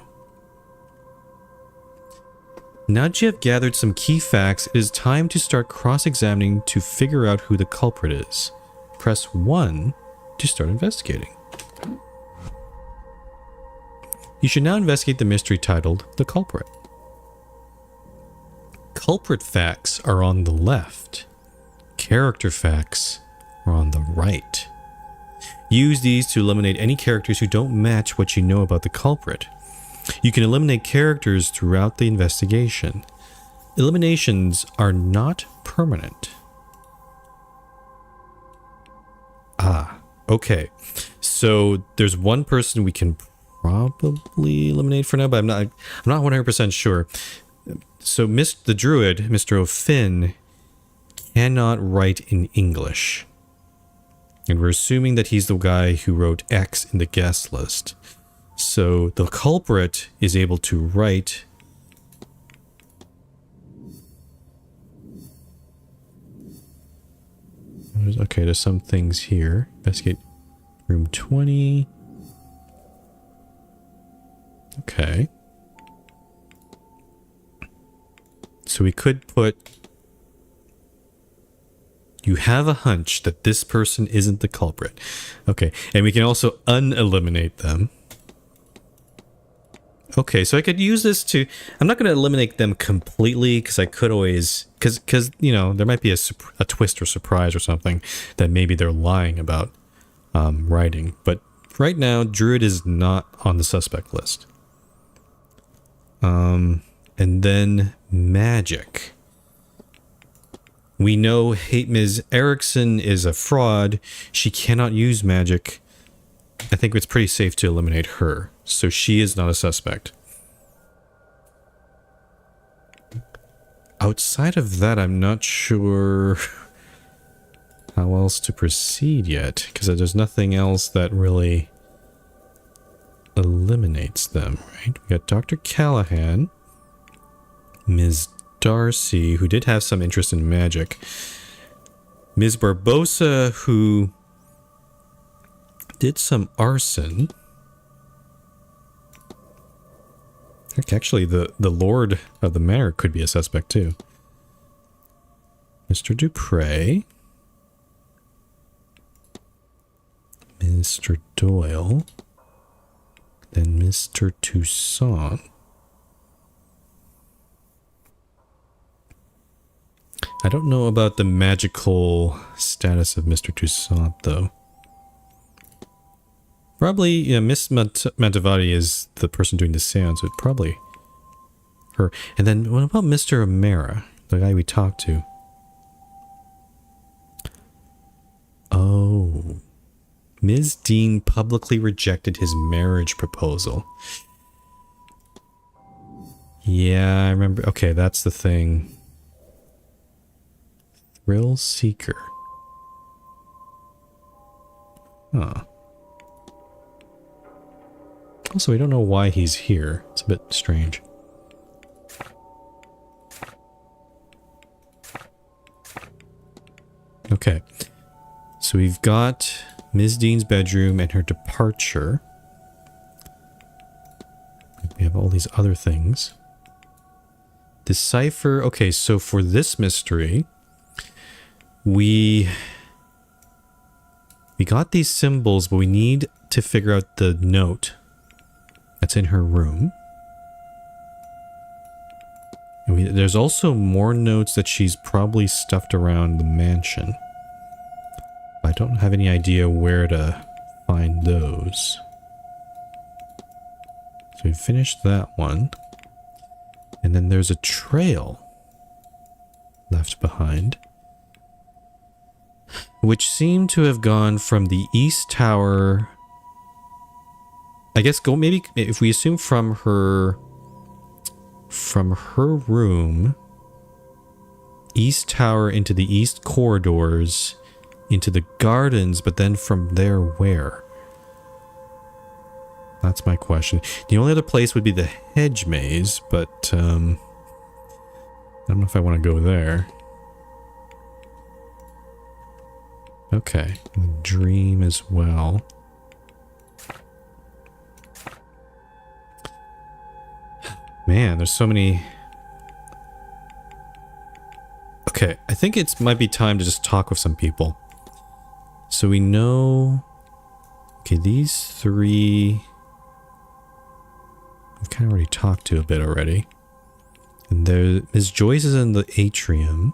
A: Now that you have gathered some key facts, it is time to start cross-examining to figure out who the culprit is. Press 1 to start investigating. You should now investigate the mystery titled The Culprit. Culprit facts are on the left. Character facts are on the right. Use these to eliminate any characters who don't match what you know about the culprit. You can eliminate characters throughout the investigation. Eliminations are not permanent. Ah, okay. So there's one person we can probably eliminate for now, but I'm not 100% sure. So the druid, Mr. O'Finn, cannot write in English. And we're assuming that he's the guy who wrote X in the guest list. So the culprit is able to write. Okay, there's some things here. Investigate room 20. Okay. So we could put... You have a hunch that this person isn't the culprit. Okay, and we can also uneliminate them. Okay, so I could use this to... I'm not going to eliminate them completely, because I could always... Because, you know, there might be a twist or surprise or something that maybe they're lying about writing. But right now, Druid is not on the suspect list. And then Magic. We know Ms. Erickson is a fraud. She cannot use magic. I think it's pretty safe to eliminate her. So she is not a suspect. Outside of that, I'm not sure how else to proceed yet, because there's nothing else that really eliminates them, right? We got Dr. Callahan, Ms. Darcy, who did have some interest in magic, Ms. Barbosa, who did some arson. Actually, the Lord of the Manor could be a suspect too. Mr. Dupre, Mr. Doyle, then Mr. Toussaint. I don't know about the magical status of Mr. Toussaint, though. Probably, yeah, Miss Mantavati is the person doing the seance, so probably her. And then, what about Mr. O'Mara, the guy we talked to? Ms. Dean publicly rejected his marriage proposal. Yeah, I remember. Okay, that's the thing. Thrill Seeker. Huh. Also, we don't know why he's here. It's a bit strange. Okay. So we've got Ms. Dean's bedroom and her departure. We have all these other things. Decipher. Okay, so for this mystery, we got these symbols, but we need to figure out the note that's in her room. And there's also more notes that she's probably stuffed around the mansion. I don't have any idea where to find those. So we finished that one. And then there's a trail left behind, which seemed to have gone from the East Tower. I guess maybe if we assume from her room, East Tower into the East corridors, into the gardens, but then from there where? That's my question. The only other place would be the hedge maze, but I don't know if I want to go there. Okay, dream as well. Man, there's so many. Okay, I think it might be time to just talk with some people. So we know. Okay, these three I've kind of already talked to a bit already. And there, Ms. Joyce is in the atrium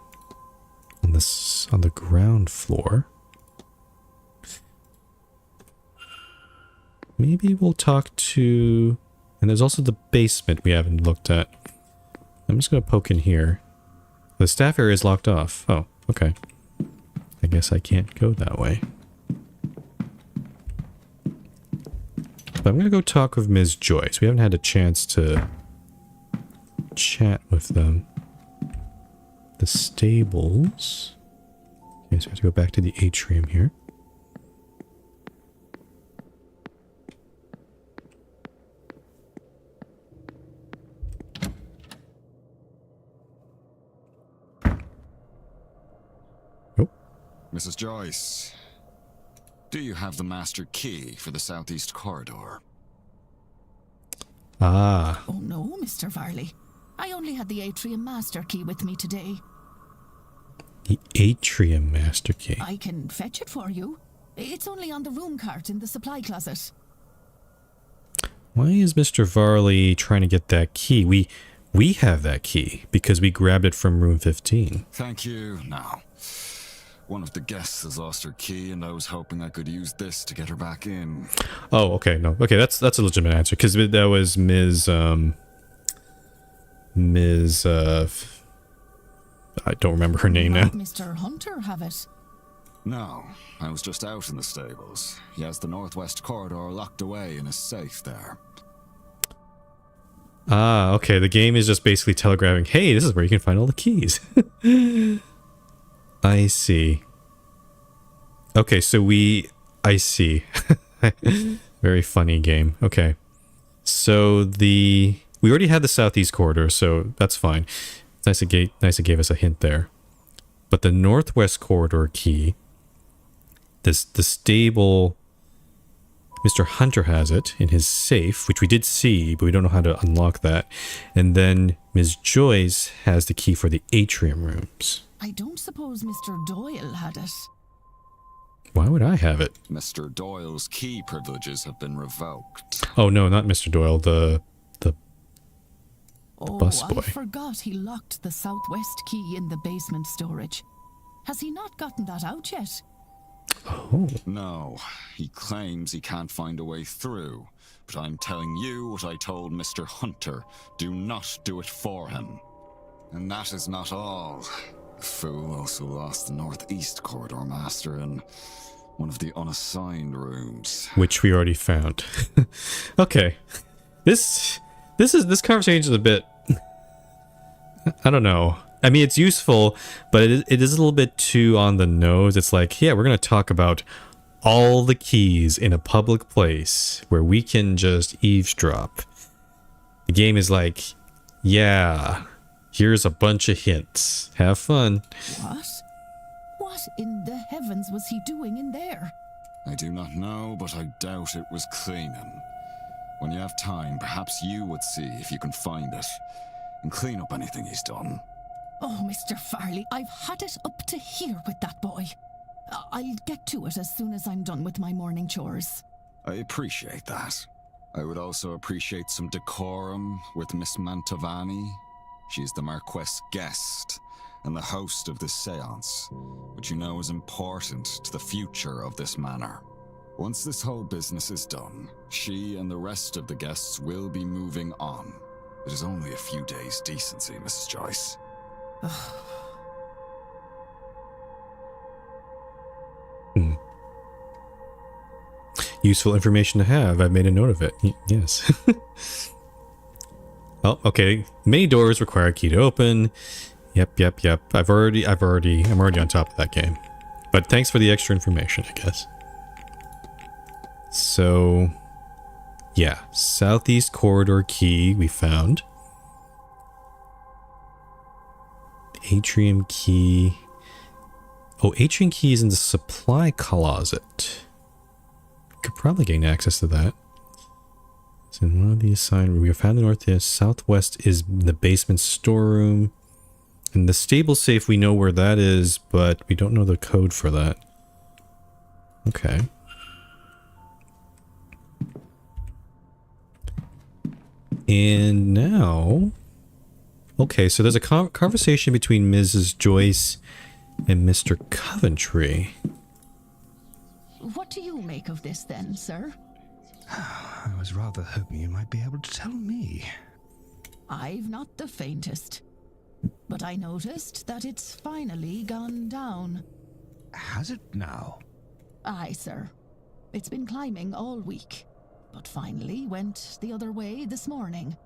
A: on the ground floor. Maybe we'll talk to... And there's also the basement we haven't looked at. I'm just going to poke in here. The staff area is locked off. Oh, okay. I guess I can't go that way. But I'm going to go talk with Ms. Joyce. We haven't had a chance to chat with them. The stables. Okay, so I have to go back to the atrium here.
F: Mrs. Joyce, do you have the master key for the southeast corridor?
A: Ah.
G: Oh no, Mr. Varley. I only had the atrium master key with me today.
A: The atrium master key.
G: I can fetch it for you. It's only on the room cart in the supply closet.
A: Why is Mr. Varley trying to get that key? We have that key because we grabbed it from room 15.
F: Thank you. Now, one of the guests has lost her key, and I was hoping I could use this to get her back in.
A: Oh, okay, no, okay, that's a legitimate answer because that was Ms. I don't remember her name now.
G: Mr. Hunter have it?
F: No, I was just out in the stables. He has the northwest corridor locked away in a safe there.
A: Ah, okay, the game is just basically telegraphing, hey, this is where you can find all the keys. I see. Okay, so I see. Very funny game. Okay. So we already had the southeast corridor, so that's fine. Nice it gave us a hint there. But the northwest corridor key, the stable, Mr. Hunter has it in his safe, which we did see, but we don't know how to unlock that. And then Ms. Joyce has the key for the atrium rooms.
G: I don't suppose Mr. Doyle had it.
A: Why would I have it?
F: Mr. Doyle's key privileges have been revoked.
A: Oh no, not Mr. Doyle, the busboy.
G: I forgot he locked the southwest key in the basement storage. Has he not gotten that out yet?
A: Oh.
F: No, he claims he can't find a way through. But I'm telling you what I told Mr. Hunter. Do not do it for him. And that is not all. The fool also lost the northeast corridor master, and One of the unassigned rooms.
A: Which we already found. Okay. This conversation is a bit, I don't know. I mean, it's useful, but it is a little bit too on the nose. It's like, yeah, we're going to talk about all the keys in a public place where we can just eavesdrop. The game is like, yeah, here's a bunch of hints. Have fun.
G: What? What in the heavens was he doing in there?
F: I do not know, but I doubt it was cleaning. When you have time, perhaps you would see if you can find it and clean up anything he's done.
G: Oh, Mr. Farley, I've had it up to here with that boy. I'll get to it as soon as I'm done with my morning chores.
F: I appreciate that. I would also appreciate some decorum with Miss Mantovani. She's the Marquess' guest and the host of this séance, which you know is important to the future of this manor. Once this whole business is done, she and the rest of the guests will be moving on. It is only a few days' decency, Mrs. Joyce.
A: Useful information to have. I've made a note of it. Yes. Oh, okay. Many doors require a key to open. Yep. I'm already on top of that game. But thanks for the extra information, I guess. So, yeah. Southeast corridor key we found. Atrium key. Oh, atrium key is in the supply closet. Could probably gain access to that. It's in one of the assigned. We have found the northeast. Southwest is the basement storeroom. And the stable safe, we know where that is, but we don't know the code for that. Okay. And now... Okay, so there's a conversation between Mrs. Joyce and Mr. Coventry.
G: What do you make of this then, sir?
H: I was rather hoping you might be able to tell me.
G: I've not the faintest. But I noticed that it's finally gone down.
H: Has it now?
G: Aye, sir. It's been climbing all week, but finally went the other way this morning.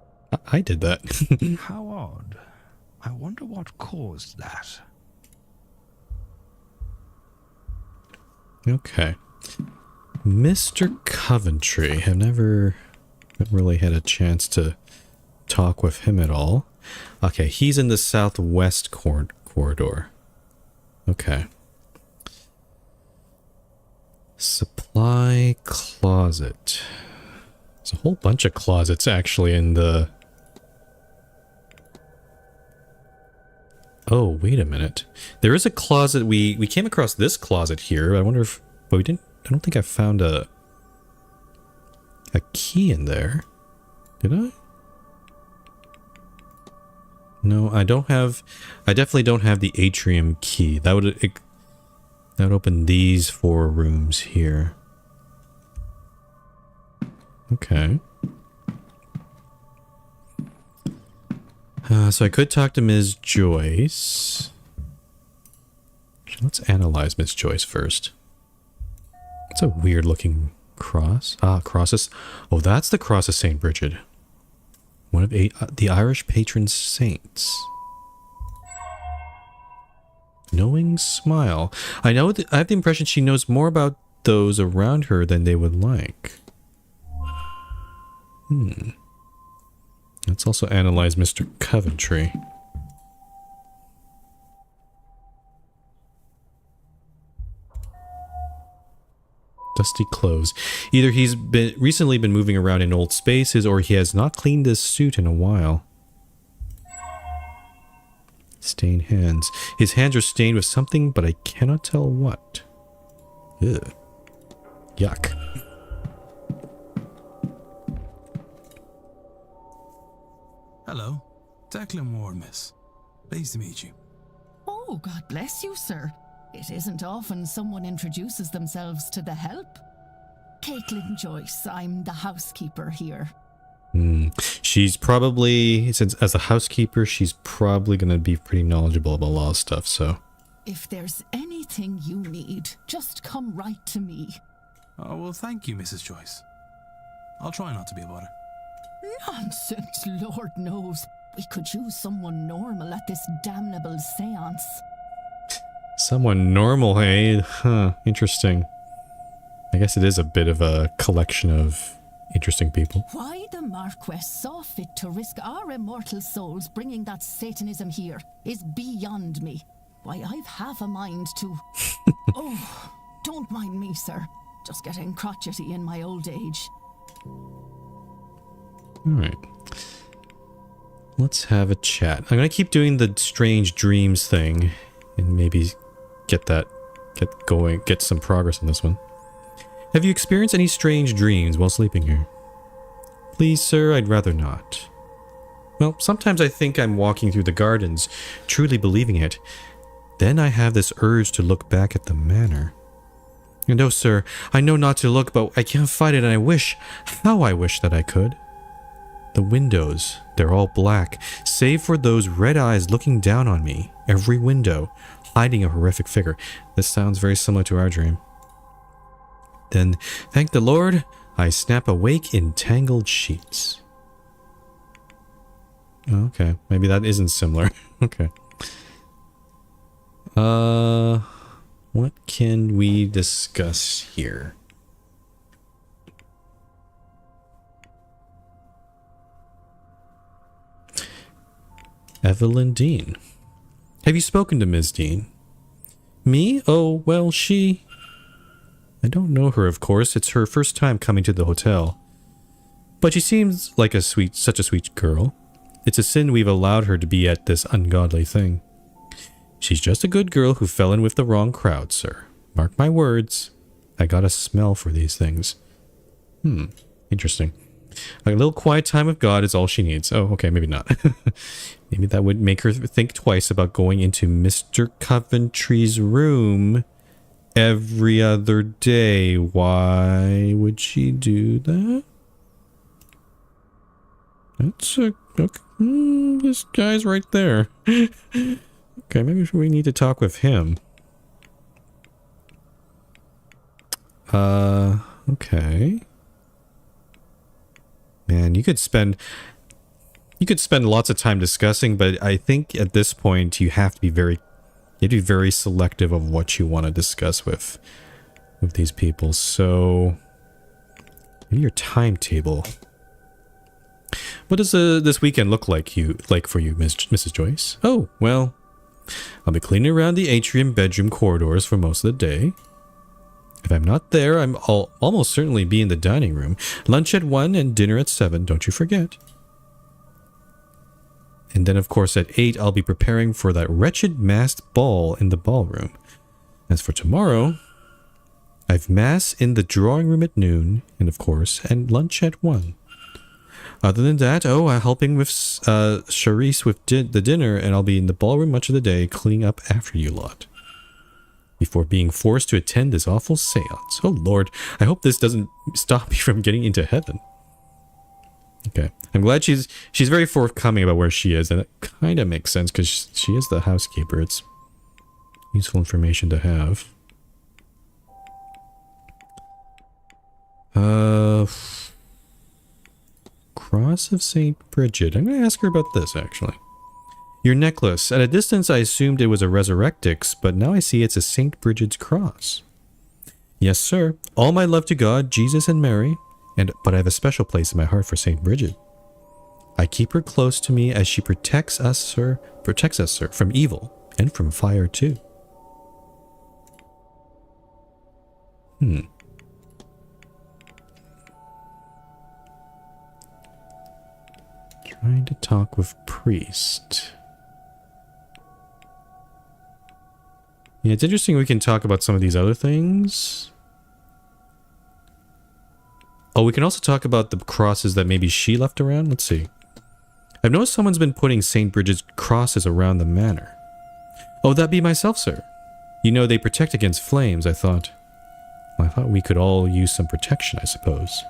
A: I did that.
H: How odd. I wonder what caused that.
A: Okay. Mr. Coventry. I've never really had a chance to talk with him at all. Okay, he's in the southwest corridor. Okay. Supply closet. There's a whole bunch of closets actually in the... Oh, wait a minute. There is a closet. We came across this closet here. I wonder if... But we didn't... I don't think I found a key in there. Did I? No, I don't have... I definitely don't have the atrium key. That would open these 4 rooms here. Okay. So I could talk to Ms. Joyce. Let's analyze Ms. Joyce first. It's a weird looking cross. Ah, crosses. Oh, that's the cross of St. Bridget. One of the Irish patron saints. Knowing smile. I know that I have the impression she knows more about those around her than they would like. Let's also analyze Mr. Coventry. Dusty clothes. Either he's recently been moving around in old spaces, or he has not cleaned his suit in a while. Stained hands. His hands are stained with something, but I cannot tell what. Ugh. Yuck.
C: Hello. Declan Ward, miss. Pleased to meet you.
G: Oh, God bless you, sir. It isn't often someone introduces themselves to the help. Caitlin Joyce, I'm the housekeeper here.
A: She's probably, since as a housekeeper, she's probably going to be pretty knowledgeable about a lot of stuff, so.
G: If there's anything anything you need, just come right to me.
C: Oh, well, thank you, Mrs. Joyce. I'll try not to be a bother.
G: Nonsense, Lord knows. We could use someone normal at this damnable seance.
A: Someone normal, hey? Huh, interesting. I guess it is a bit of a collection of interesting people.
G: Why the Marquess saw fit to risk our immortal souls bringing that Satanism here is beyond me. Why, I've half a mind to... Oh, don't mind me, sir. Just getting crotchety in my old age.
A: Alright. Let's have a chat. I'm gonna keep doing the strange dreams thing and maybe get some progress on this one. Have you experienced any strange dreams while sleeping here? Please, sir, I'd rather not. Well, sometimes I think I'm walking through the gardens, truly believing it. Then I have this urge to look back at the manor. And oh, sir, I know not to look, but I can't fight it, and how I wish that I could. The windows, they're all black, save for those red eyes looking down on me. Every window, hiding a horrific figure. This sounds very similar to our dream. Then, thank the Lord, I snap awake in tangled sheets. Okay, maybe that isn't similar. Okay. What can we discuss here? Evelyn Dean. Have you spoken to Ms. Dean? Me? Oh, well, I don't know her, of course. It's her first time coming to the hotel. But she seems like such a sweet girl. It's a sin we've allowed her to be at this ungodly thing. She's just a good girl who fell in with the wrong crowd, sir. Mark my words. I got a smell for these things. Interesting. A little quiet time with God is all she needs. Oh, okay, maybe not. Maybe that would make her think twice about going into Mr. Coventry's room every other day. Why would she do that? That's a... Okay, this guy's right there. Okay, maybe we need to talk with him. Okay. Man, you could spend lots of time discussing, but I think at this point you have to be very selective of what you want to discuss with these people. So maybe your timetable. What does this weekend look like for you, Mrs. Joyce? Oh, well, I'll be cleaning around the atrium bedroom corridors for most of the day. If I'm not there, I'll almost certainly be in the dining room. Lunch at 1 and dinner at 7, don't you forget. And then, of course, at 8, I'll be preparing for that wretched masked ball in the ballroom. As for tomorrow, I've mass in the drawing room at noon, and of course, and lunch at 1. Other than that, I'm helping with Charisse with the dinner, and I'll be in the ballroom much of the day, cleaning up after you lot. Before being forced to attend this awful seance. Oh Lord, I hope this doesn't stop me from getting into heaven. Okay, I'm glad she's very forthcoming about where she is, and it kind of makes sense because she is the housekeeper. It's useful information to have. Cross of St. Bridget. I'm going to ask her about this, actually. Your necklace. At a distance, I assumed it was a Resurrectix, but now I see it's a St. Bridget's cross. Yes, sir. All my love to God, Jesus, and Mary, but I have a special place in my heart for St. Bridget. I keep her close to me as she protects us, sir, from evil, and from fire, too. Trying to talk with priest. Yeah, it's interesting we can talk about some of these other things. Oh, we can also talk about the crosses that maybe she left around. Let's see. I've noticed someone's been putting St. Bridget's crosses around the manor. Oh, that'd be myself, sir. You know, they protect against flames, I thought. Well, I thought we could all use some protection, I suppose.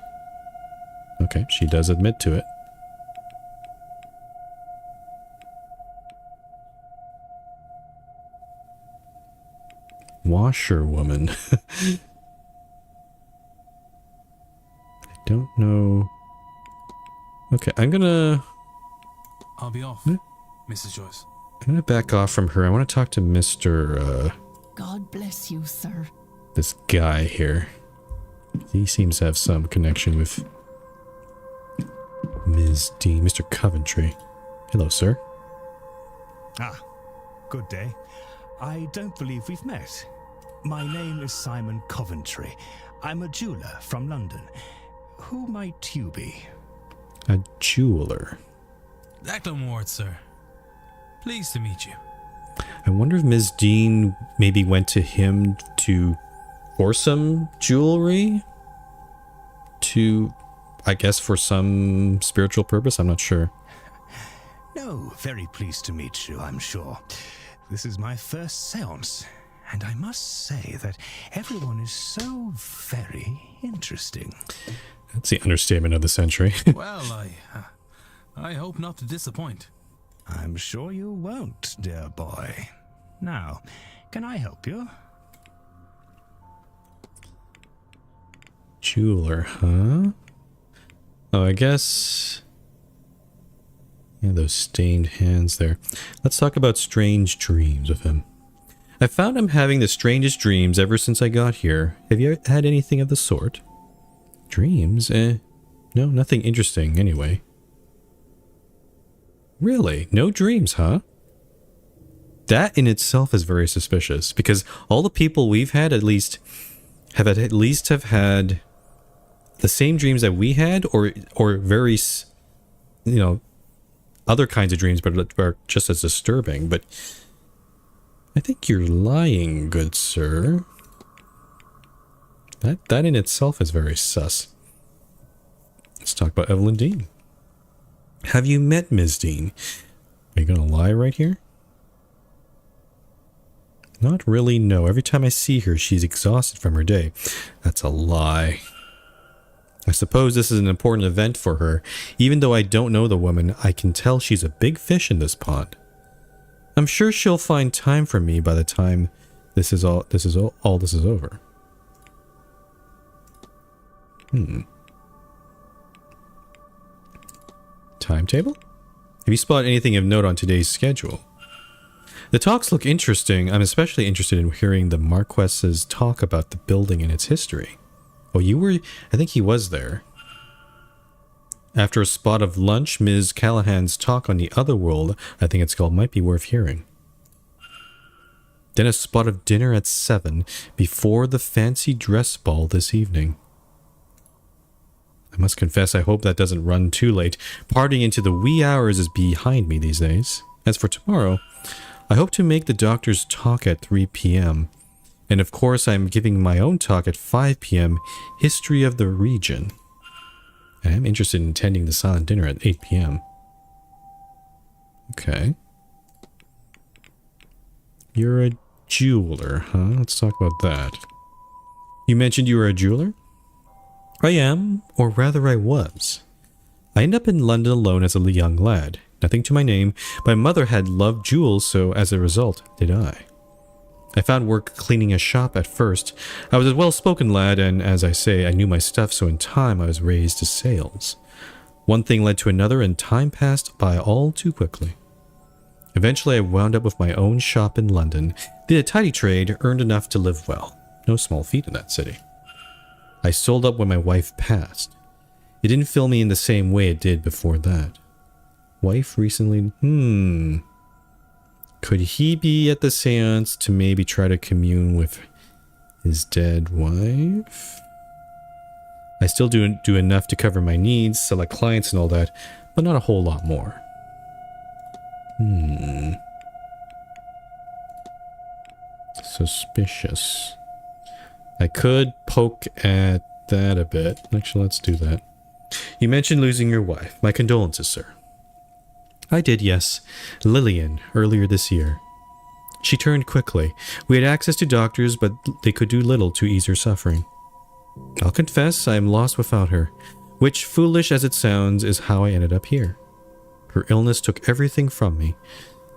A: Okay, she does admit to it. Washerwoman. I don't know. Okay,
C: I'll be off, Mrs. Joyce.
A: I'm gonna back off from her. I want to talk to Mr.
G: God bless you, sir.
A: This guy here. He seems to have some connection with Ms. Dean, Mr. Coventry. Hello, sir.
H: Ah, good day. I don't believe we've met. My name is Simon Coventry. I'm a jeweler from London. Who might you be?
A: A jeweler.
C: Ward, sir. Pleased to meet you.
A: I wonder if Ms. Dean maybe went to him for some jewelry? I guess for some spiritual purpose? I'm not sure.
H: No, very pleased to meet you, I'm sure. This is my first séance, and I must say that everyone is so very interesting.
A: That's the understatement of the century.
C: Well, I hope not to disappoint.
H: I'm sure you won't, dear boy. Now, can I help you?
A: Jeweler, huh? Oh, I guess... Yeah, those stained hands there. Let's talk about strange dreams with him. I found I'm having the strangest dreams ever since I got here. Have you had anything of the sort? Dreams? No, nothing interesting anyway. Really? No dreams, huh? That in itself is very suspicious, because all the people we've had have had the same dreams that we had, or very, other kinds of dreams, but are just as disturbing. But I think you're lying, good sir. That in itself is very sus. Let's talk about Evelyn Dean. Have you met Ms. Dean? Are you gonna lie right here? Not really, no. Every time I see her, she's exhausted from her day. That's a lie. I suppose this is an important event for her. Even though I don't know the woman, I can tell she's a big fish in this pond. I'm sure she'll find time for me by the time this is over. Timetable? Have you spotted anything of note on today's schedule? The talks look interesting. I'm especially interested in hearing the Marquess's talk about the building and its history. Oh, you were... I think he was there. After a spot of lunch, Ms. Callahan's talk on the other world, I think it's called, might be worth hearing. Then a spot of dinner at 7 before the fancy dress ball this evening. I must confess, I hope that doesn't run too late. Partying into the wee hours is behind me these days. As for tomorrow, I hope to make the doctor's talk at 3 p.m. And of course, I'm giving my own talk at 5 p.m. History of the region. I am interested in attending the silent dinner at 8 p.m. Okay. You're a jeweler, huh? Let's talk about that. You mentioned you were a jeweler? I am, or rather I was. I ended up in London alone as a young lad. Nothing to my name. My mother had loved jewels, so as a result, did I. I found work cleaning a shop at first. I was a well-spoken lad, and as I say, I knew my stuff, so in time I was raised to sales. One thing led to another, and time passed by all too quickly. Eventually I wound up with my own shop in London, did a tidy trade, earned enough to live well. No small feat in that city. I sold up when my wife passed. It didn't fill me in the same way it did before that. Wife recently... Could he be at the séance to maybe try to commune with his dead wife? I still do enough to cover my needs, select clients and all that, but not a whole lot more. Suspicious. I could poke at that a bit. Actually, let's do that. You mentioned losing your wife. My condolences, sir. I did, yes. Lillian, earlier this year. She turned quickly. We had access to doctors, but they could do little to ease her suffering. I'll confess I am lost without her, which, foolish as it sounds, is how I ended up here. Her illness took everything from me.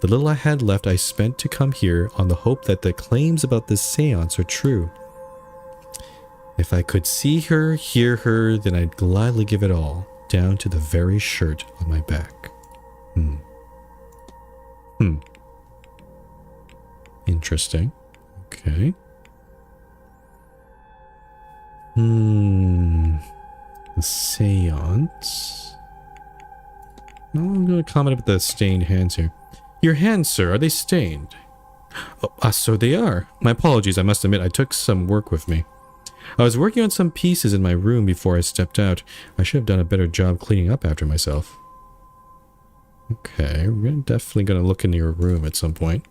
A: The little I had left I spent to come here on the hope that the claims about this seance are true. If I could see her, hear her, then I'd gladly give it all, down to the very shirt on my back. Interesting. Okay. The seance. Oh, I'm going to comment about the stained hands here. Your hands, sir, are they stained? Oh, so they are. My apologies, I must admit I took some work with me. I was working on some pieces in my room before I stepped out. I should have done a better job cleaning up after myself. Okay, we're definitely going to look into your room at some point.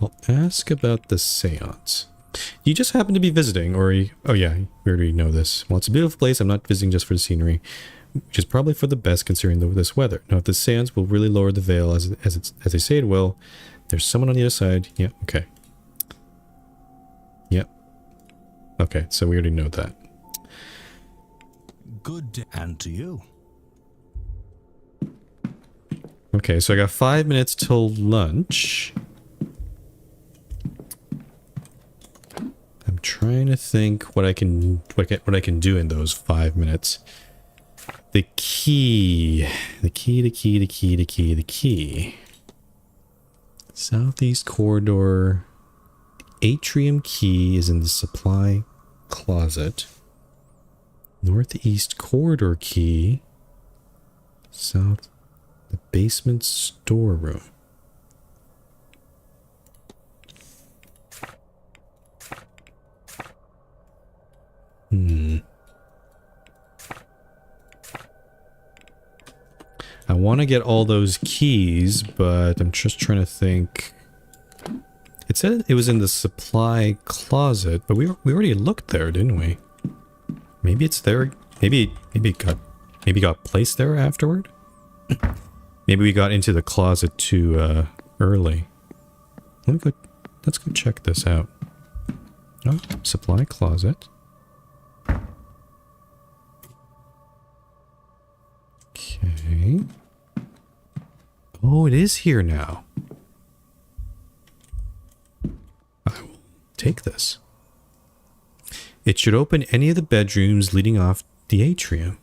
A: I'll ask about the seance. You just happen to be visiting, or oh yeah, we already know this. Well, it's a beautiful place. I'm not visiting just for the scenery, which is probably for the best considering this weather. Now, if the seance will really lower the veil as they say it will, there's someone on the other side. Yeah, okay. Yep. Okay, so we already know that.
H: Good day. And to you.
A: Okay, so I got 5 minutes till lunch. I'm trying to think what I can do in those 5 minutes. The key. Southeast corridor. Atrium key is in the supply closet. Northeast corridor key. South. The basement storeroom. I want to get all those keys, but I'm just trying to think. It said it was in the supply closet, but we already looked there, didn't we? Maybe it's there. Maybe it got placed there afterward. Maybe we got into the closet too early. Let's go check this out. Oh, supply closet. Okay. Oh, it is here now. I will take this. It should open any of the bedrooms leading off the atrium.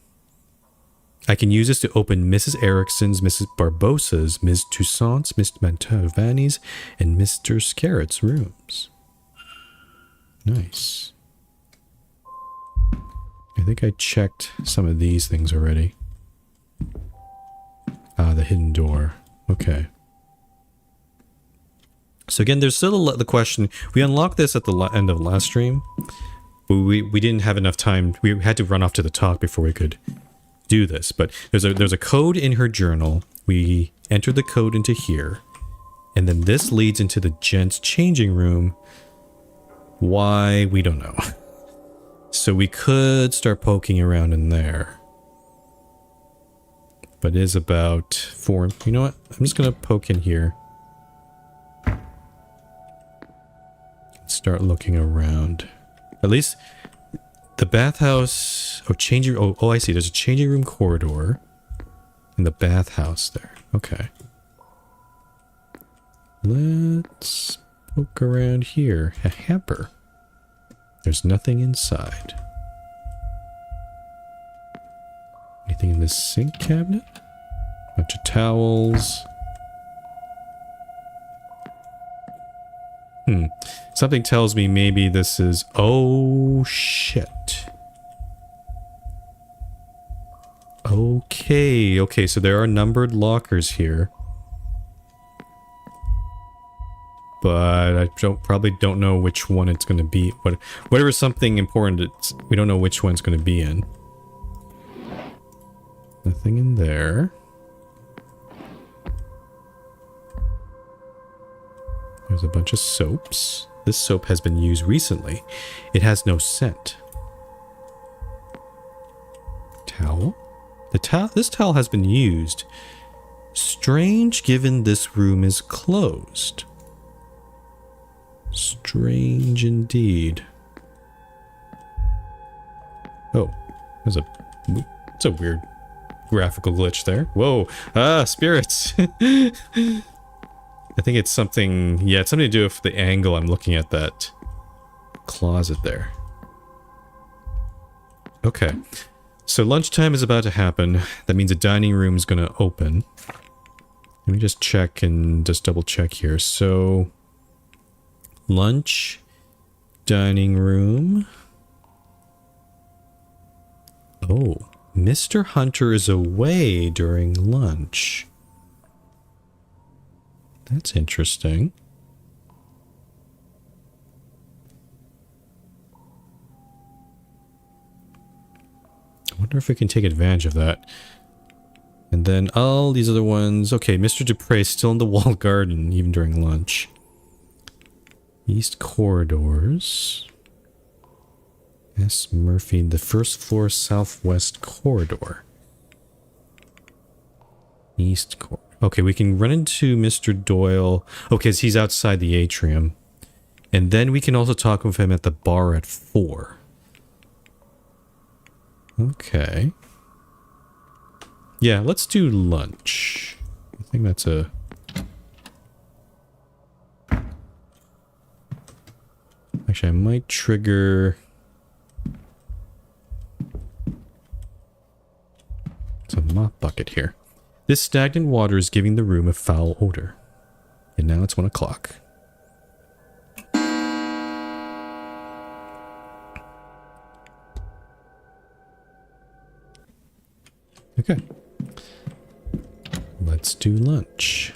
A: I can use this to open Mrs. Erickson's, Mrs. Barbossa's, Ms. Toussaint's, Miss Mantovani's, and Mr. Scarrett's rooms. Nice. I think I checked some of these things already. Ah, the hidden door. Okay. So again, there's still the question. We unlocked this at the end of last stream, but we didn't have enough time. We had to run off to the talk before we could do this. But there's a code in her journal. We entered the code into here, and then this leads into the gents' changing room. Why, we don't know. So we could start poking around in there. But it is about 4. You know what? I'm just going to poke in here. Start looking around. At least the bathhouse. Oh, changing. Oh, I see. There's a changing room corridor in the bathhouse there. Okay. Let's poke around here. A hamper. There's nothing inside. Anything in this sink cabinet? Bunch of towels. Something tells me maybe this is... Oh, shit. Okay, so there are numbered lockers here. But I probably don't know which one it's going to be. Whatever something important, we don't know which one it's going to be in. Nothing in there. There's a bunch of soaps. This soap has been used recently. It has no scent. Towel? This towel has been used. Strange given this room is closed. Strange indeed. Oh, It's a weird graphical glitch there. Whoa. Spirits. I think it's something, yeah, it's something to do with the angle I'm looking at that closet there. Okay. So lunchtime is about to happen. That means the dining room is going to open. Let me just check and just double check here. So lunch, dining room. Oh, Mr. Hunter is away during lunch. That's interesting. I wonder if we can take advantage of that. And then all these other ones. Okay, Mr. Dupre is still in the walled garden, even during lunch. East corridors. S. Murphy, the first floor southwest corridor. East corridor. Okay, we can run into Mr. Doyle. Okay, so he's outside the atrium. And then we can also talk with him at the bar at 4. Okay. Yeah, let's do lunch. I think that's a... Actually, I might trigger... It's a mop bucket here. This stagnant water is giving the room a foul odor. And now it's 1 o'clock. Okay. Let's do lunch.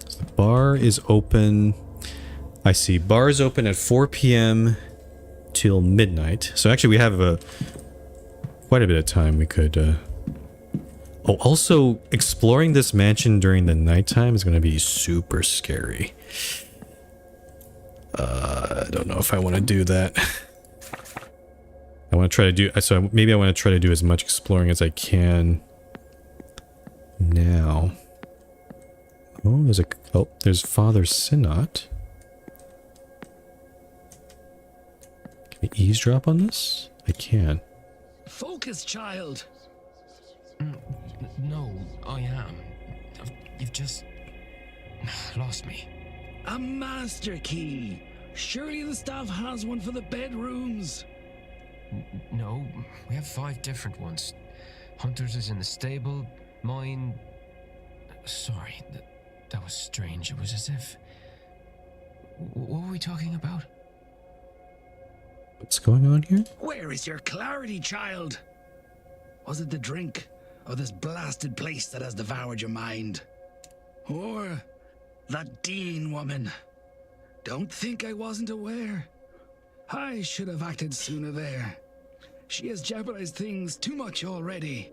A: So the bar is open. I see. Bar is open at 4 p.m. till midnight. So actually we have quite a bit of time we could... Oh, also, exploring this mansion during the nighttime is going to be super scary. I don't know if I want to do that. I want to try to do... So maybe I want to try to do as much exploring as I can now. Oh, there's Father Sinnott. Can we eavesdrop on this? I can.
I: Focus, child.
J: No, I am. You've just lost me.
I: A master key. Surely the staff has one for the bedrooms.
J: No, we have 5 different ones. Hunter's is in the stable. Mine... Sorry, that was strange. It was as if... What were we talking about?
A: What's going on here?
I: Where is your clarity, child? Was it the drink, or this blasted place that has devoured your mind? Or that Dean woman? Don't think I wasn't aware. I should have acted sooner there. She has jeopardized things too much already.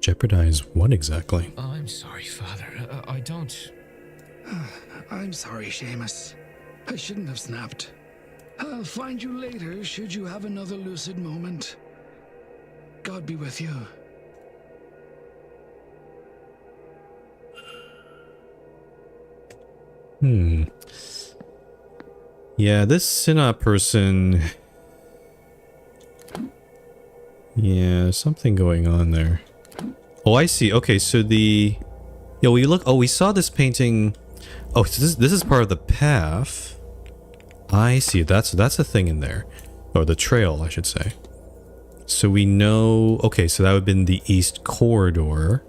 A: Jeopardize what exactly?
J: I'm sorry, Father. I don't...
I: I'm sorry, Seamus. I shouldn't have snapped. I'll find you later should you have another lucid moment. God be with you.
A: Yeah, this Sinnott person... Yeah, something going on there. Oh, I see. Okay, so the... Yeah, we look... Oh, we saw this painting... Oh, so this is part of the path. I see. That's a thing in there. Or the trail, I should say. So we know... Okay, so that would have been the east corridor.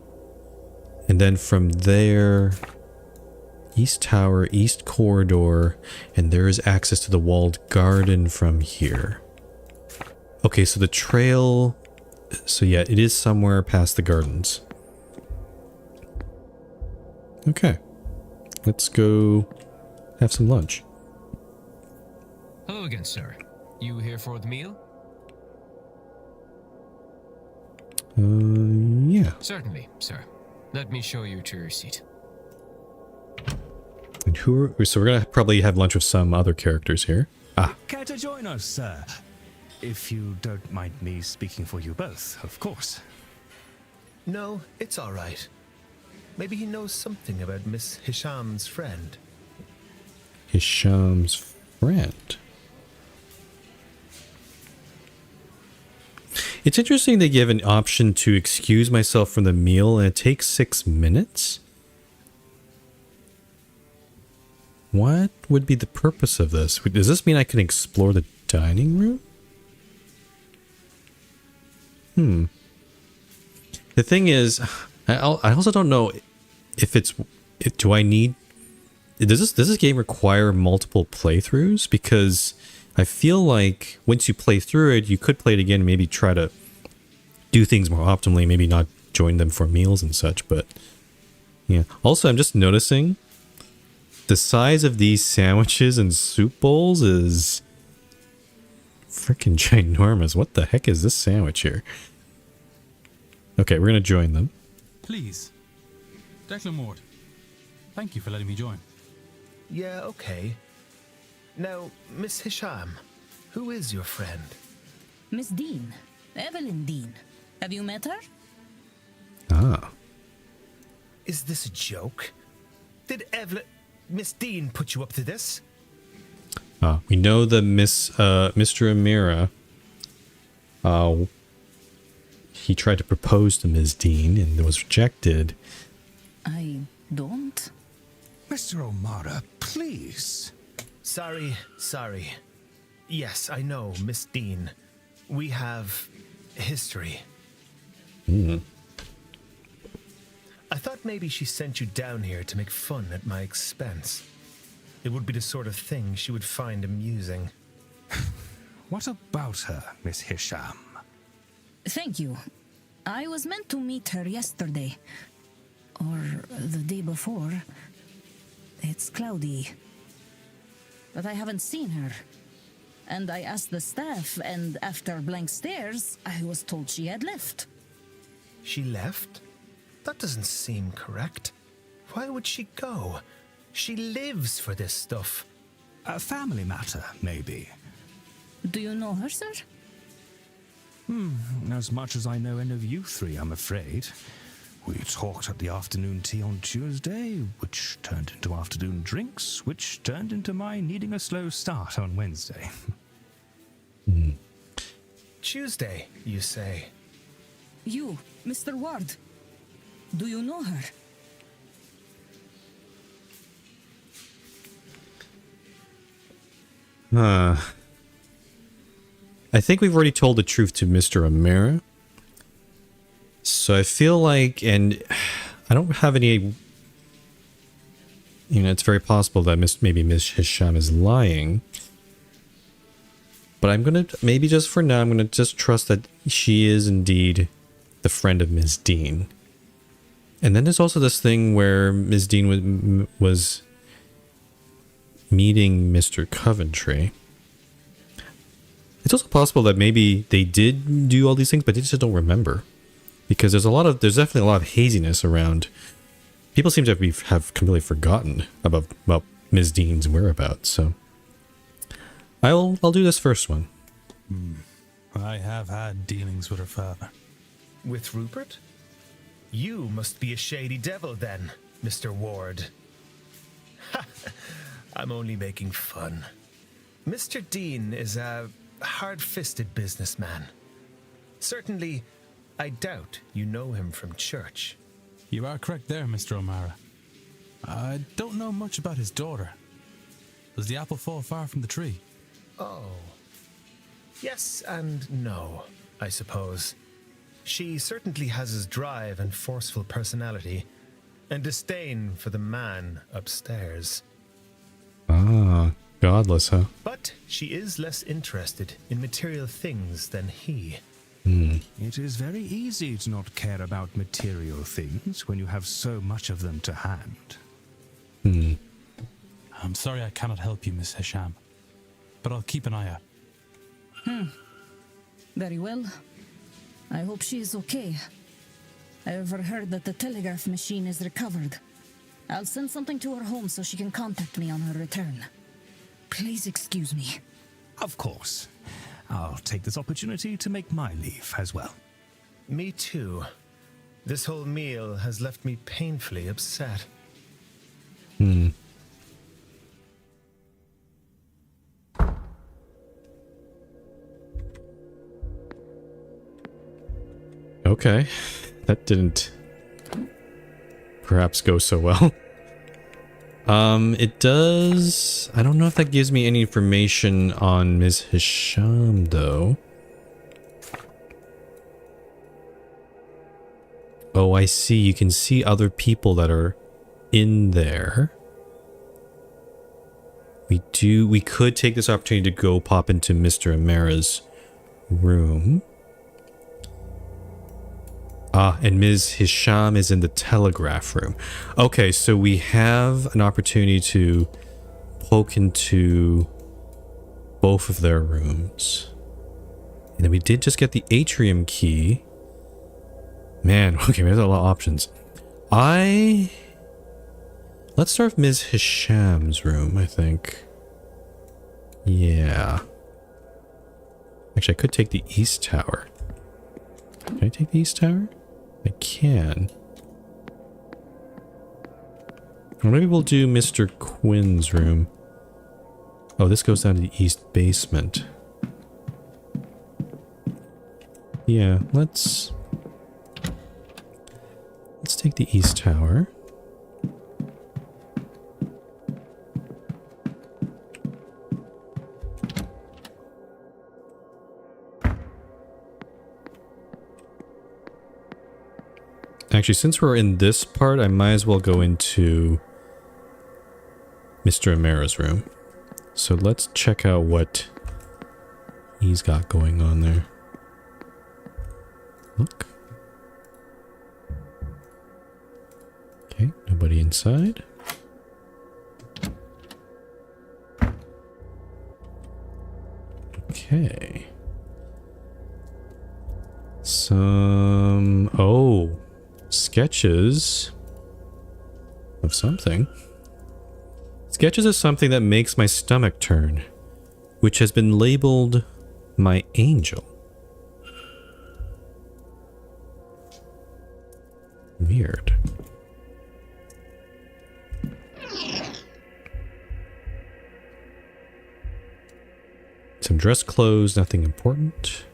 A: And then from there... East tower, east corridor. And there is access to the walled garden from here. Okay, so the trail... So yeah, it is somewhere past the gardens. Okay. Let's go have some lunch.
J: Hello again, sir. You here for the meal?
A: Yeah.
J: Certainly, sir. Let me show you to your seat.
A: And so we're gonna probably have lunch with some other characters here. Ah.
H: Care to join us, sir? If you don't mind me speaking for you both, of course.
E: No, it's all right. Maybe he knows something about Miss Hisham's friend.
A: Hisham's friend? It's interesting they give an option to excuse myself from the meal, and it takes 6 minutes? What would be the purpose of this? Does this mean I can explore the dining room? The thing is, I also don't know if do I need... Does this game require multiple playthroughs? Because I feel like once you play through it, you could play it again and maybe try to do things more optimally, maybe not join them for meals and such, but yeah. Also, I'm just noticing the size of these sandwiches and soup bowls is freaking ginormous. What the heck is this sandwich here? Okay, we're gonna join them.
K: Please. Declan Ward. Thank you for letting me join.
E: Yeah, okay. Now, Miss Hisham, who is your friend?
G: Miss Dean. Evelyn Dean. Have you met her?
A: Ah.
E: Is this a joke? Did Miss Dean put you up to this?
A: We know that Mr. Amira, he tried to propose to Ms. Dean and was rejected.
G: I don't.
H: Mr. O'Mara, please.
E: Sorry. Yes, I know, Miss Dean. We have history. I thought maybe she sent you down here to make fun at my expense. It would be the sort of thing she would find amusing.
H: What about her, Miss Hisham?
G: Thank you. I was meant to meet her yesterday. Or the day before. It's cloudy. But I haven't seen her. And I asked the staff, and after blank stares, I was told she had left.
E: She left? That doesn't seem correct. Why would she go? She lives for this stuff.
H: A family matter, maybe.
G: Do you know her, sir?
H: As much as I know any of you three, I'm afraid. We talked at the afternoon tea on Tuesday, which turned into afternoon drinks, which turned into my needing a slow start on Wednesday.
E: Tuesday, you say?
G: You, Mr. Ward. Do you know her?
A: I think we've already told the truth to Mr. Amira. So I feel like, and I don't have any, it's very possible that maybe Miss Hisham is lying. But I'm going to, maybe just for now, I'm going to just trust that she is indeed the friend of Ms. Dean. And then there's also this thing where Ms. Dean was meeting Mr. Coventry. It's also possible that maybe they did do all these things, but they just don't remember. Because there's definitely a lot of haziness around. People seem to have completely forgotten about Ms. Dean's whereabouts, so I'll do this first one.
K: I have had dealings with her father.
E: With Rupert? You must be a shady devil then, Mr. Ward. Ha! I'm only making fun. Mr. Dean is a hard-fisted businessman. Certainly, I doubt you know him from church.
K: You are correct there, Mr. O'Mara. I don't know much about his daughter. Does the apple fall far from the tree?
E: Oh. Yes and no, I suppose. She certainly has his drive and forceful personality, and disdain for the man upstairs.
A: Ah, godless, huh?
E: But she is less interested in material things than he.
H: It is very easy to not care about material things when you have so much of them to hand.
K: I'm sorry I cannot help you, Miss Hisham, but I'll keep an eye out.
G: Very well. I hope she is okay. I overheard that the telegraph machine is recovered. I'll send something to her home so she can contact me on her return. Please excuse me.
H: Of course. I'll take this opportunity to make my leave as well.
E: Me too. This whole meal has left me painfully upset.
A: Okay. That didn't perhaps go so well. It does... I don't know if that gives me any information on Ms. Hisham, though. Oh, I see. You can see other people that are in there. We could take this opportunity to go pop into Mr. Amara's room. Ah, and Ms. Hisham is in the telegraph room. Okay, so we have an opportunity to poke into both of their rooms. And then we did just get the atrium key. Man, okay, there's a lot of options. Let's start with Ms. Hisham's room, I think. Yeah. Actually, I could take the East Tower. Can I take the East Tower? I can. Or maybe we'll do Mr. Quinn's room. Oh, this goes down to the East Basement. Yeah, let's take the East Tower. Actually, since we're in this part, I might as well go into Mr. Amara's room. So let's check out what he's got going on there. Look. Okay, nobody inside. Okay. Oh. Sketches of something. Sketches of something that makes my stomach turn, which has been labeled my angel. Weird. Some dress clothes, nothing important.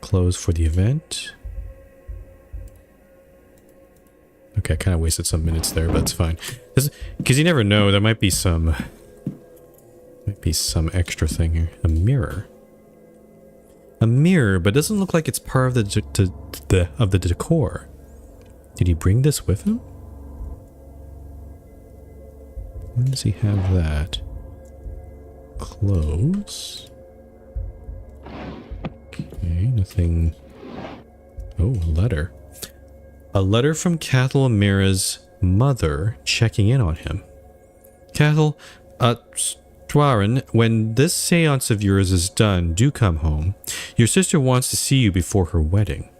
A: Clothes for the event. Okay, I kind of wasted some minutes there, but that's fine. Because you never know, there might be some extra thing here. A mirror. A mirror, but it doesn't look like it's part of the decor. Did he bring this with him? When does he have that? Clothes. Okay, nothing. Oh, a letter. A letter from Cathal Amira's mother checking in on him. Cathal, Dwaran, when this seance of yours is done, do come home. Your sister wants to see you before her wedding.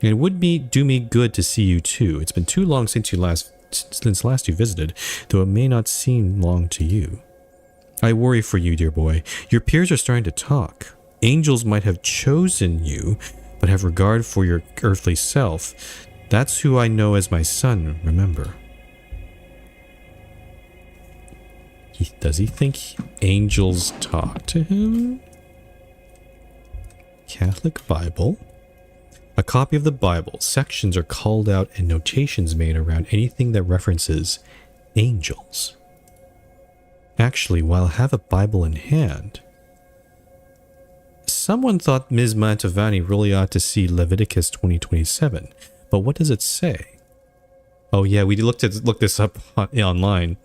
A: And it would do me good to see you too. It's been too long since last you visited, though it may not seem long to you. I worry for you, dear boy. Your peers are starting to talk. Angels might have chosen you, but have regard for your earthly self. That's who I know as my son, remember. Does he think angels talk to him? Catholic Bible. A copy of the Bible. Sections are called out and notations made around anything that references angels. Actually, while I have a Bible in hand, someone thought Ms. Mantovani really ought to see Leviticus 20:27. But what does it say? Oh yeah, we looked this up online.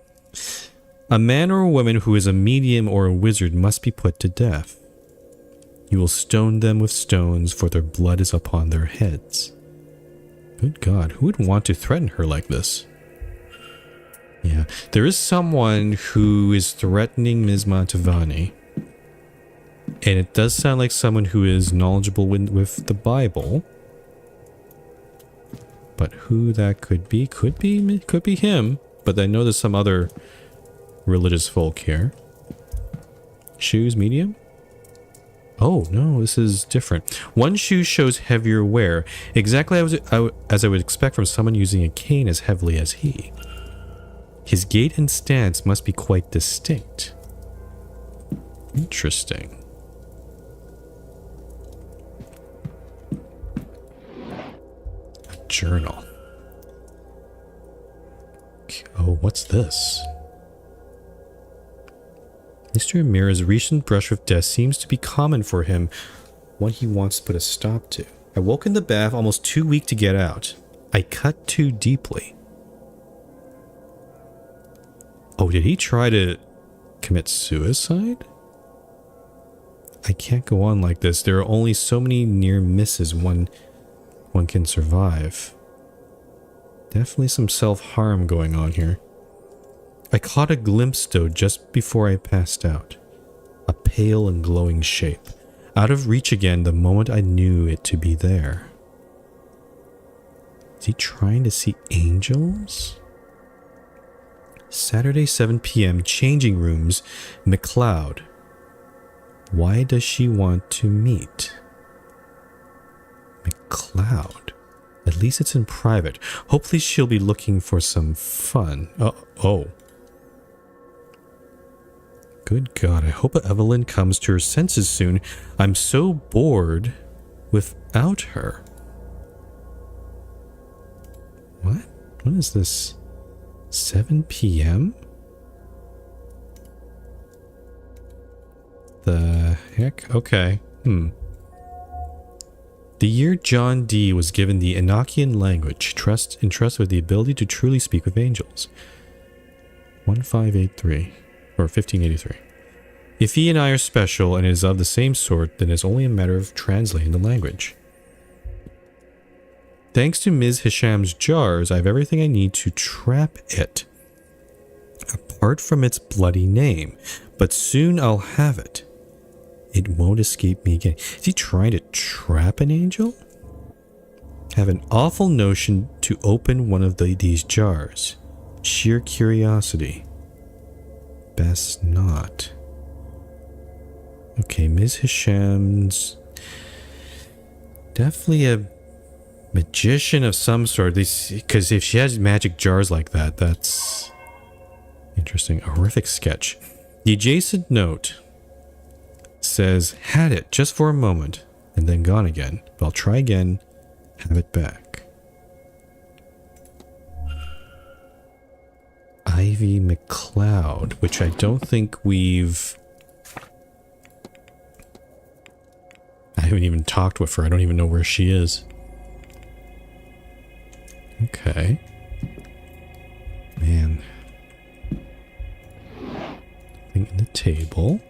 A: A man or a woman who is a medium or a wizard must be put to death. You will stone them with stones, for their blood is upon their heads. Good God, who would want to threaten her like this? Yeah, there is someone who is threatening Ms. Mantovani. And it does sound like someone who is knowledgeable with the Bible. But who that could be him. But I know there's some other religious folk here. Shoes, medium? Oh, no, this is different. One shoe shows heavier wear, exactly as I would expect from someone using a cane as heavily as he. His gait and stance must be quite distinct. Interesting. journal. Oh, what's this? Mr. Amira's recent brush with death seems to be common for him, one he wants to put a stop to. I woke in the bath almost too weak to get out. I cut too deeply. Oh, did he try to commit suicide? I can't go on like this. There are only so many near misses one can survive. Definitely some self-harm going on here. I caught a glimpse though just before I passed out. A pale and glowing shape. Out of reach again the moment I knew it to be there. Is he trying to see angels? Saturday 7 p.m. Changing rooms. McLeod. Why does she want to meet? McLeod. At least it's in private. Hopefully she'll be looking for some fun. Oh. Good God, I hope Evelyn comes to her senses soon. I'm so bored without her. What? What is this? 7 p.m.? The heck? Okay. The year John Dee was given the Enochian language, entrusted with the ability to truly speak with angels. 1583. Or 1583. If he and I are special and is of the same sort, then it's only a matter of translating the language. Thanks to Ms. Hisham's jars, I have everything I need to trap it. Apart from its bloody name. But soon I'll have it. It won't escape me again. Is he trying to trap an angel? Have an awful notion to open one of these jars. Sheer curiosity. Best not. Okay, Ms. Hisham's definitely a magician of some sort. Because if she has magic jars like that, that's interesting. A horrific sketch. The adjacent note says, had it just for a moment and then gone again. But I'll try again, have it back. Ivy McLeod, which I don't think I haven't even talked with her. I don't even know where she is. Okay. Man. Thing in the table.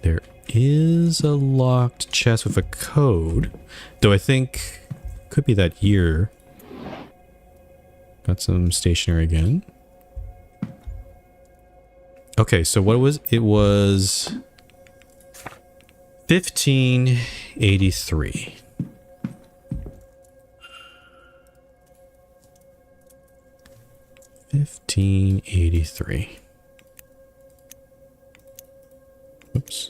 A: There is a locked chest with a code. Though I think could be that year. Got some stationery again. Okay, so what was it? Was 1583. Oops.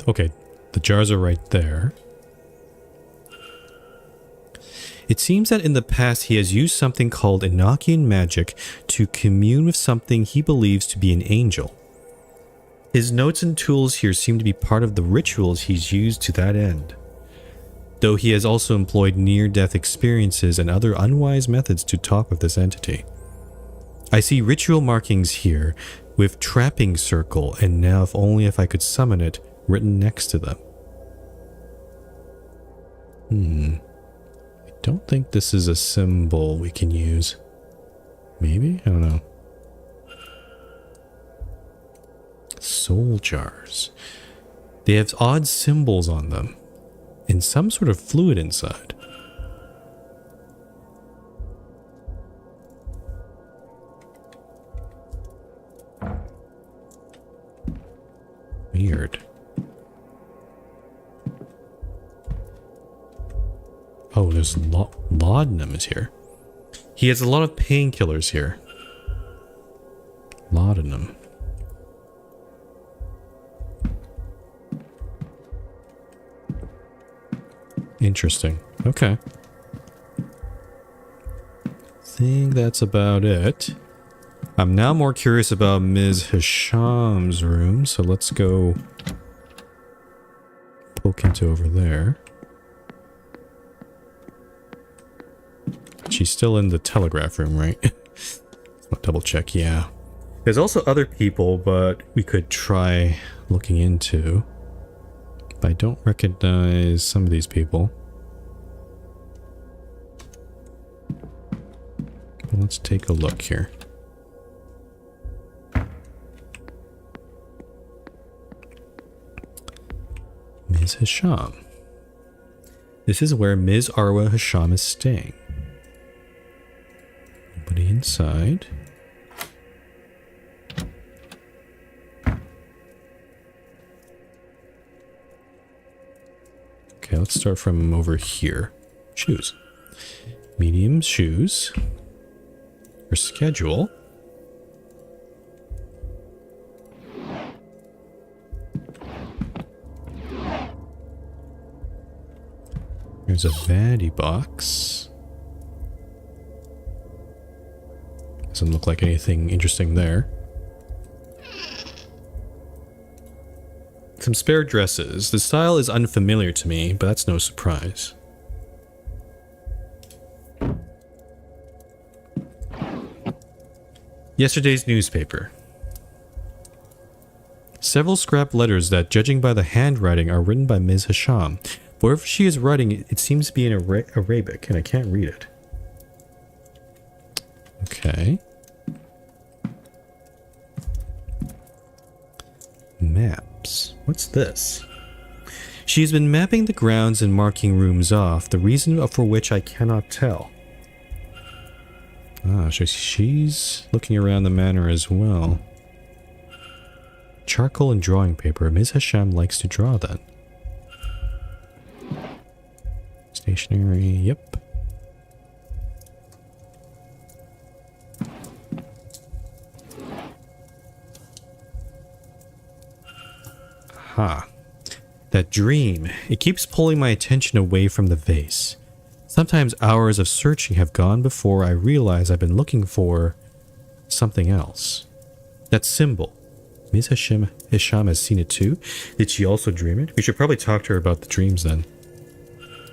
A: Okay, the jars are right there. It seems that in the past he has used something called Enochian magic to commune with something he believes to be an angel. His notes and tools here seem to be part of the rituals he's used to that end. Though he has also employed near-death experiences and other unwise methods to talk with this entity. I see ritual markings here with trapping circle and now if only if I could summon it written next to them. I don't think this is a symbol we can use. Maybe? I don't know. Soul jars. They have odd symbols on them and some sort of fluid inside. Weird. Oh, there's laudanum is here. He has a lot of painkillers here. Laudanum. Interesting. Okay. Think that's about it. I'm now more curious about Ms. Hisham's room, so let's go poke into over there. She's still in the telegraph room, right? I'll double check, yeah. There's also other people, but we could try looking into. But I don't recognize some of these people. But let's take a look here. Ms. Hisham. This is where Ms. Arwa Hisham is staying. Nobody inside. Okay, let's start from over here. Shoes. Medium shoes. Her schedule. There's a vanity box. Doesn't look like anything interesting there. Some spare dresses. The style is unfamiliar to me, but that's no surprise. Yesterday's newspaper. Several scrap letters that, judging by the handwriting, are written by Ms. Hisham. Whatever she is writing, it seems to be in Arabic, and I can't read it. Okay. Maps. What's this? She's been mapping the grounds and marking rooms off, the reason for which I cannot tell. Ah, so she's looking around the manor as well. Charcoal and drawing paper. Ms. Hisham likes to draw then. Stationery, yep. Aha. That dream. It keeps pulling my attention away from the vase. Sometimes hours of searching have gone before I realize I've been looking for something else. That symbol. Ms. Hisham has seen it too. Did she also dream it? We should probably talk to her about the dreams then.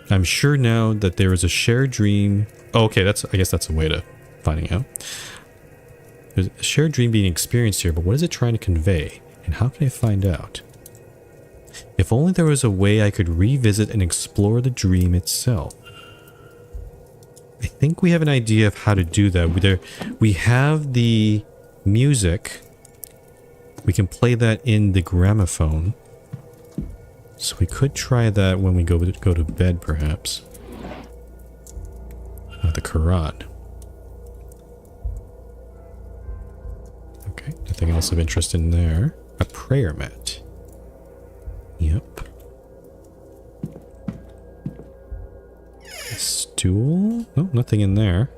A: I'm sure now that there is a shared dream. Oh, okay, I guess that's a way to finding out. There's a shared dream being experienced here, but what is it trying to convey? And how can I find out? If only there was a way I could revisit and explore the dream itself. I think we have an idea of how to do that. We have the music. We can play that in the gramophone. So we could try that when we go to bed, perhaps. The Quran. Okay, nothing else of interest in there. A prayer mat. Yep. A stool? Oh, nothing in there.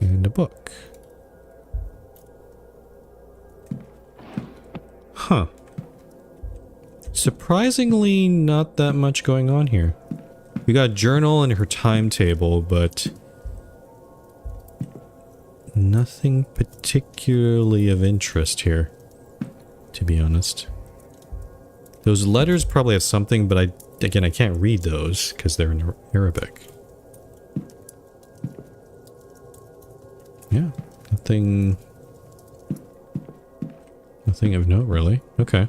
A: And a book. Huh. Surprisingly, not that much going on here. We got a journal and her timetable, but nothing particularly of interest here, to be honest. Those letters probably have something, but I can't read those because they're in Arabic. Yeah, nothing of note, really. Okay.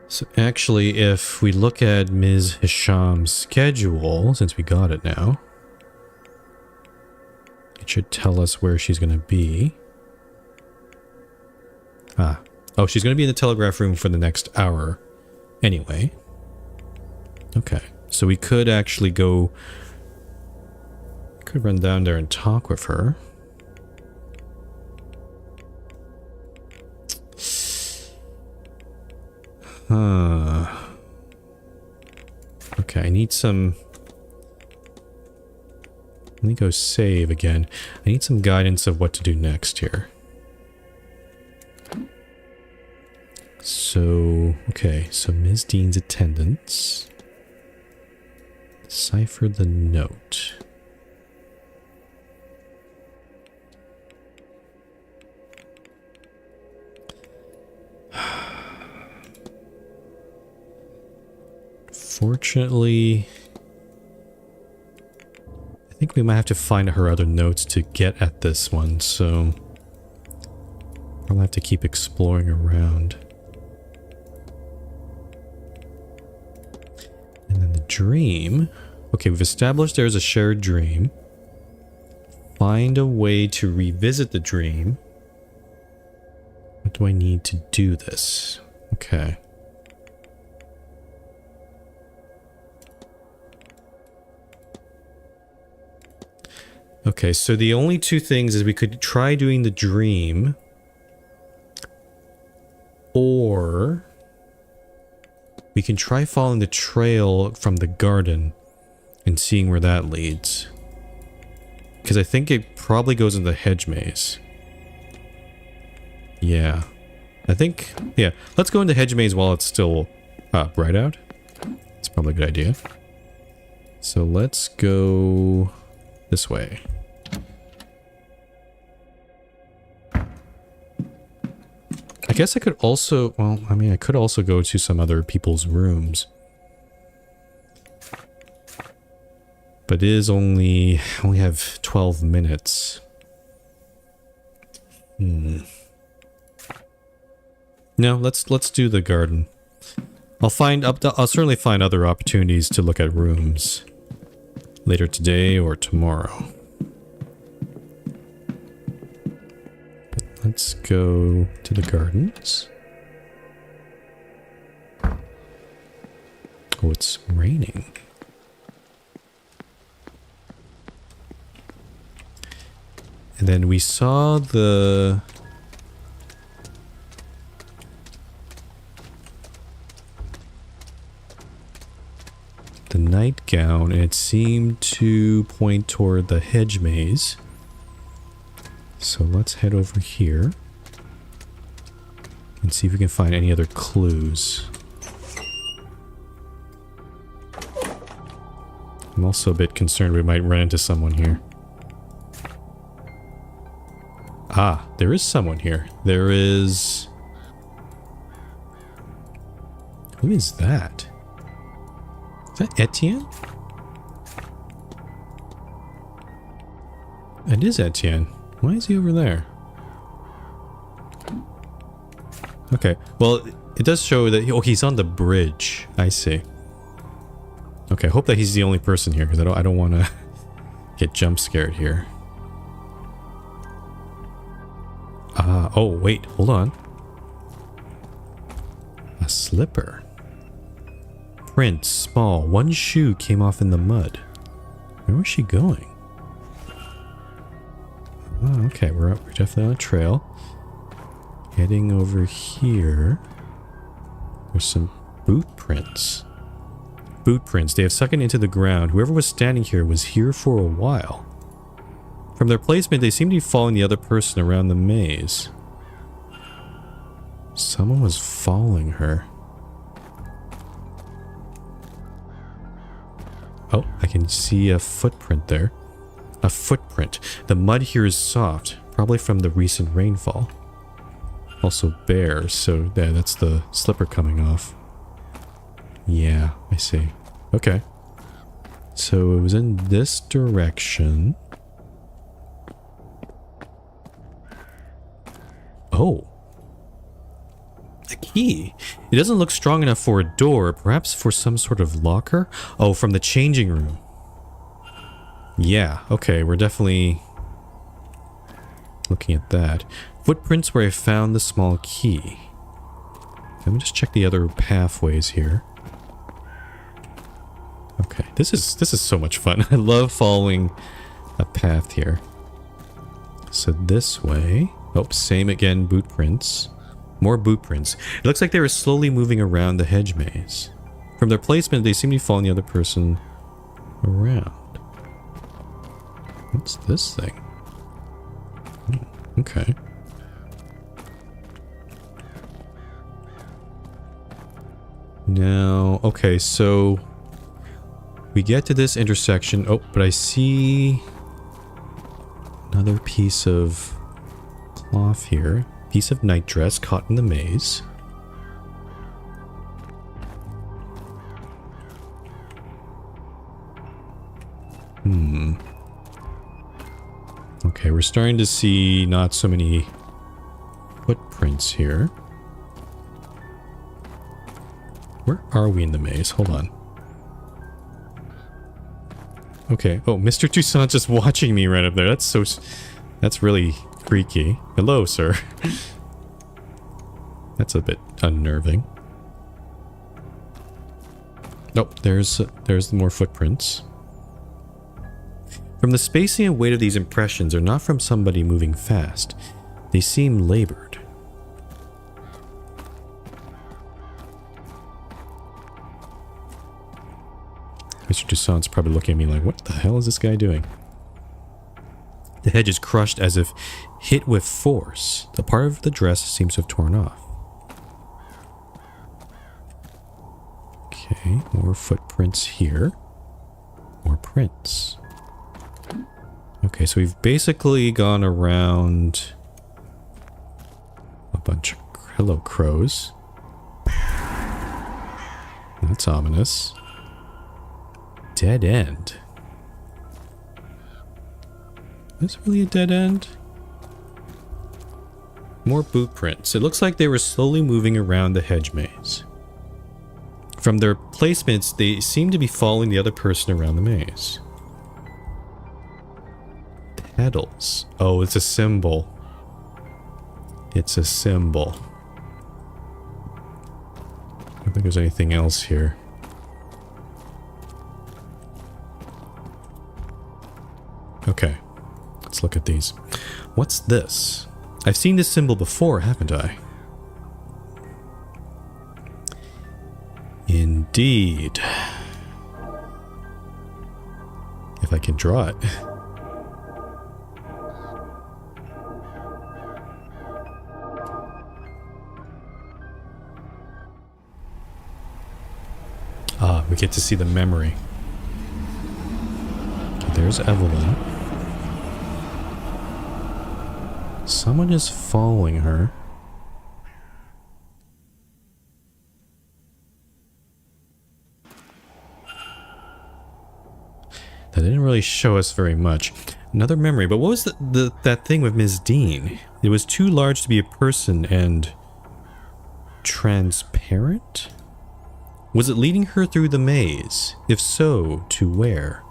A: So actually, if we look at Ms. Hisham's schedule, since we got it now, it should tell us where she's going to be. Ah. Oh, she's going to be in the telegraph room for the next hour anyway. Okay. So we could actually go... Could run down there and talk with her. Okay, I need some me go save again. I need some guidance of what to do next here. So, okay, so Ms. Dean's attendance. Decipher the note. Fortunately, I think we might have to find her other notes to get at this one, so I'll have to keep exploring around. And then the dream. Okay, we've established there's a shared dream. Find a way to revisit the dream. What do I need to do this? Okay. Okay, so the only two things is we could try doing the dream, or we can try following the trail from the garden and seeing where that leads. Because I think it probably goes in the hedge maze. Yeah. I think, yeah, let's go into hedge maze while it's still bright out. It's probably a good idea. So let's go this way. I guess I could also, well, I mean, I could also go to some other people's rooms. But it is only have 12 minutes. No, let's do the garden. I'll certainly find other opportunities to look at rooms later today or tomorrow. Let's go to the gardens. Oh, it's raining. And then we saw the nightgown, and it seemed to point toward the hedge maze. So let's head over here and see if we can find any other clues. I'm also a bit concerned we might run into someone here. Ah, there is someone here. There is... Who is that? Is that Etienne? It is Etienne. Why is he over there? Okay, well, it does show that... Oh, he's on the bridge. I see. Okay, I hope that he's the only person here, because I don't want to get jump scared here. Ah, oh, wait, hold on. A slipper. Print, small. One shoe came off in the mud. Where was she going? Oh, okay, we're definitely on a trail. Heading over here. There's some boot prints. Boot prints. They have sunken into the ground. Whoever was standing here was here for a while. From their placement, they seem to be following the other person around the maze. Someone was following her. Oh, I can see a footprint there. A footprint. The mud here is soft, probably from the recent rainfall. Also bare, so yeah, that's the slipper coming off. Yeah, I see. Okay. So it was in this direction. Oh. A key. It doesn't look strong enough for a door, perhaps for some sort of locker? Oh, from the changing room. Yeah, okay, we're definitely looking at that. Footprints where I found the small key. Let me just check the other pathways here. Okay, this is so much fun. I love following a path here. So this way. Oh, same again, boot prints. More boot prints. It looks like they were slowly moving around the hedge maze. From their placement, they seem to be following the other person around. What's this thing? Okay. Now, okay, so we get to this intersection. Oh, but I see another piece of cloth here. Piece of nightdress caught in the maze. Okay, we're starting to see not so many footprints here. Where are we in the maze? Hold on. Okay. Oh, Mr. Toussaint's just watching me right up there. That's really freaky. Hello, sir. That's a bit unnerving. Nope, there's more footprints. From the spacing and weight of these impressions are not from somebody moving fast. They seem labored. Mr. Toussaint's probably looking at me like, what the hell is this guy doing? The hedge is crushed as if hit with force. The part of the dress seems to have torn off. Okay, more footprints here. More prints. Okay, so we've basically gone around a bunch of hello crows. That's ominous. Dead end. Is this really a dead end? More boot prints. It looks like they were slowly moving around the hedge maze. From their placements, they seem to be following the other person around the maze. Petals. Oh, it's a symbol. It's a symbol. I don't think there's anything else here. Okay, let's look at these. What's this? I've seen this symbol before, haven't I? Indeed. If I can draw it. Ah, we get to see the memory. Okay, there's Evelyn. Someone is following her. That didn't really show us very much. Another memory, but what was that thing with Ms. Dean? It was too large to be a person and transparent? Was it leading her through the maze? If so, to where?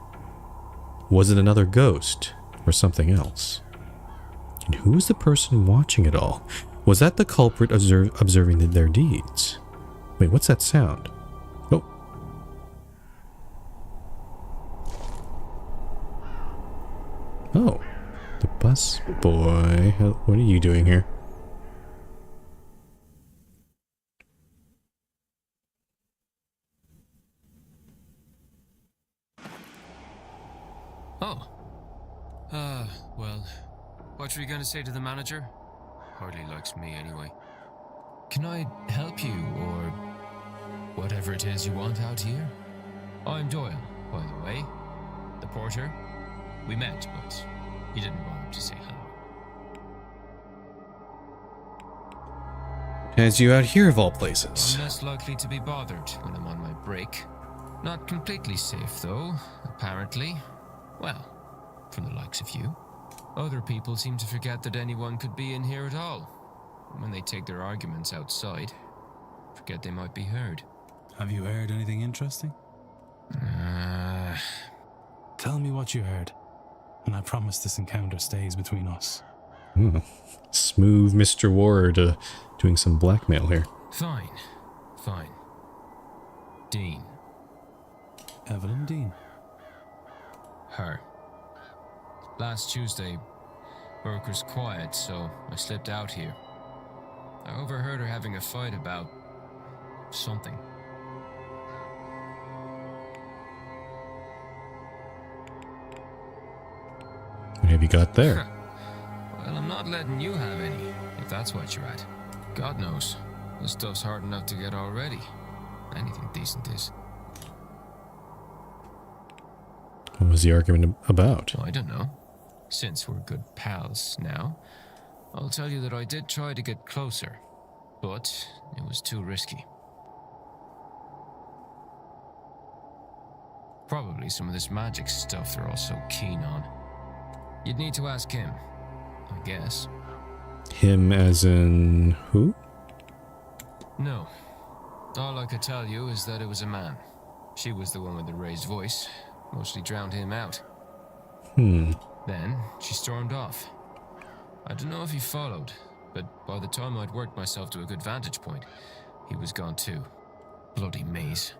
A: Was it another ghost or something else? And who was the person watching it all? Was that the culprit observing their deeds? Wait, what's that sound? Oh. Oh. The bus boy. What are you doing here?
J: Oh. Well, what were you going to say to the manager? Hardly likes me anyway. Can I help you, or whatever it is you want out here? I'm Doyle, by the way. The porter. We met, but you didn't bother to say hello.
A: As you out here of all places.
J: I'm less likely to be bothered when I'm on my break. Not completely safe, though, apparently. Well, from the likes of you. Other people seem to forget that anyone could be in here at all. When they take their arguments outside, forget they might be heard.
K: Have you heard anything interesting? Tell me what you heard, and I promise this encounter stays between us.
A: Smooth Mr. Ward doing some blackmail here.
J: Fine. Dean.
K: Evelyn Dean.
J: Her. Last Tuesday, work was quiet, so I slipped out here. I overheard her having a fight about something.
A: have you got there?
J: Well, I'm not letting you have any, if that's what you're at. God knows, this stuff's hard enough to get already. Anything decent is.
A: What was the argument about?
J: I don't know. Since we're good pals now, I'll tell you that I did try to get closer, but it was too risky. Probably some of this magic stuff they're all so keen on. You'd need to ask him, I guess.
A: Him as in who?
J: No. All I could tell you is that it was a man. She was the one with the raised voice. Mostly drowned him out. Then she stormed off. I don't know if he followed, but by the time I'd worked myself to a good vantage point, he was gone too. Bloody maze.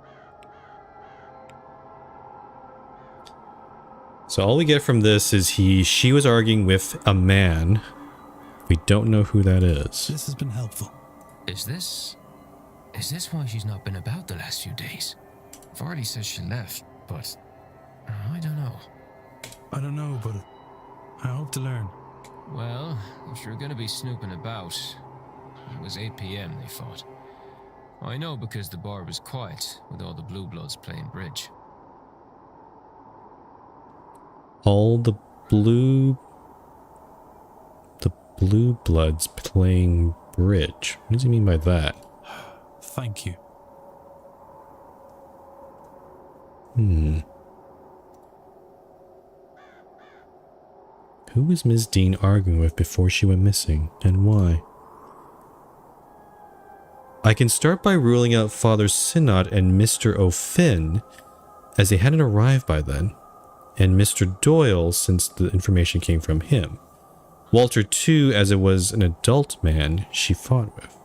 A: So all we get from this is she was arguing with a man. We don't know who that is.
K: This has been helpful.
J: Is this why she's not been about the last few days? Varley says she left, but I don't know.
K: I don't know, but I hope to learn.
J: Well, if you're gonna be snooping about, it was 8 p.m. they fought. I know because the bar was quiet, with all the Blue Bloods playing bridge.
A: All the blue bloods playing bridge. What does he mean by that?
K: Thank you.
A: Who was Ms. Dean arguing with before she went missing, and why? I can start by ruling out Father Synod and Mr. O'Finn, as they hadn't arrived by then, and Mr. Doyle, since the information came from him. Walter, too, as it was an adult man she fought with.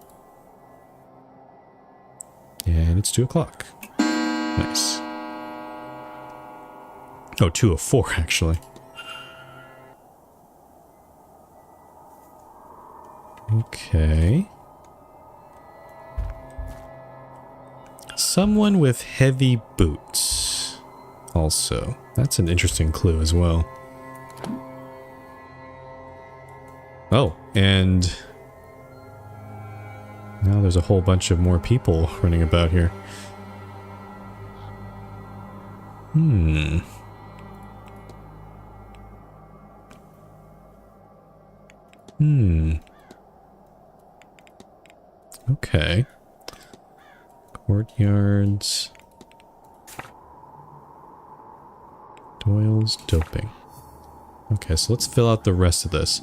A: And it's 2 o'clock. Nice. Oh, 2:04 actually. Okay. Someone with heavy boots. Also, that's an interesting clue as well. Oh, and now there's a whole bunch of more people running about here. Okay. Courtyards. Doyle's doping. Okay, so let's fill out the rest of this.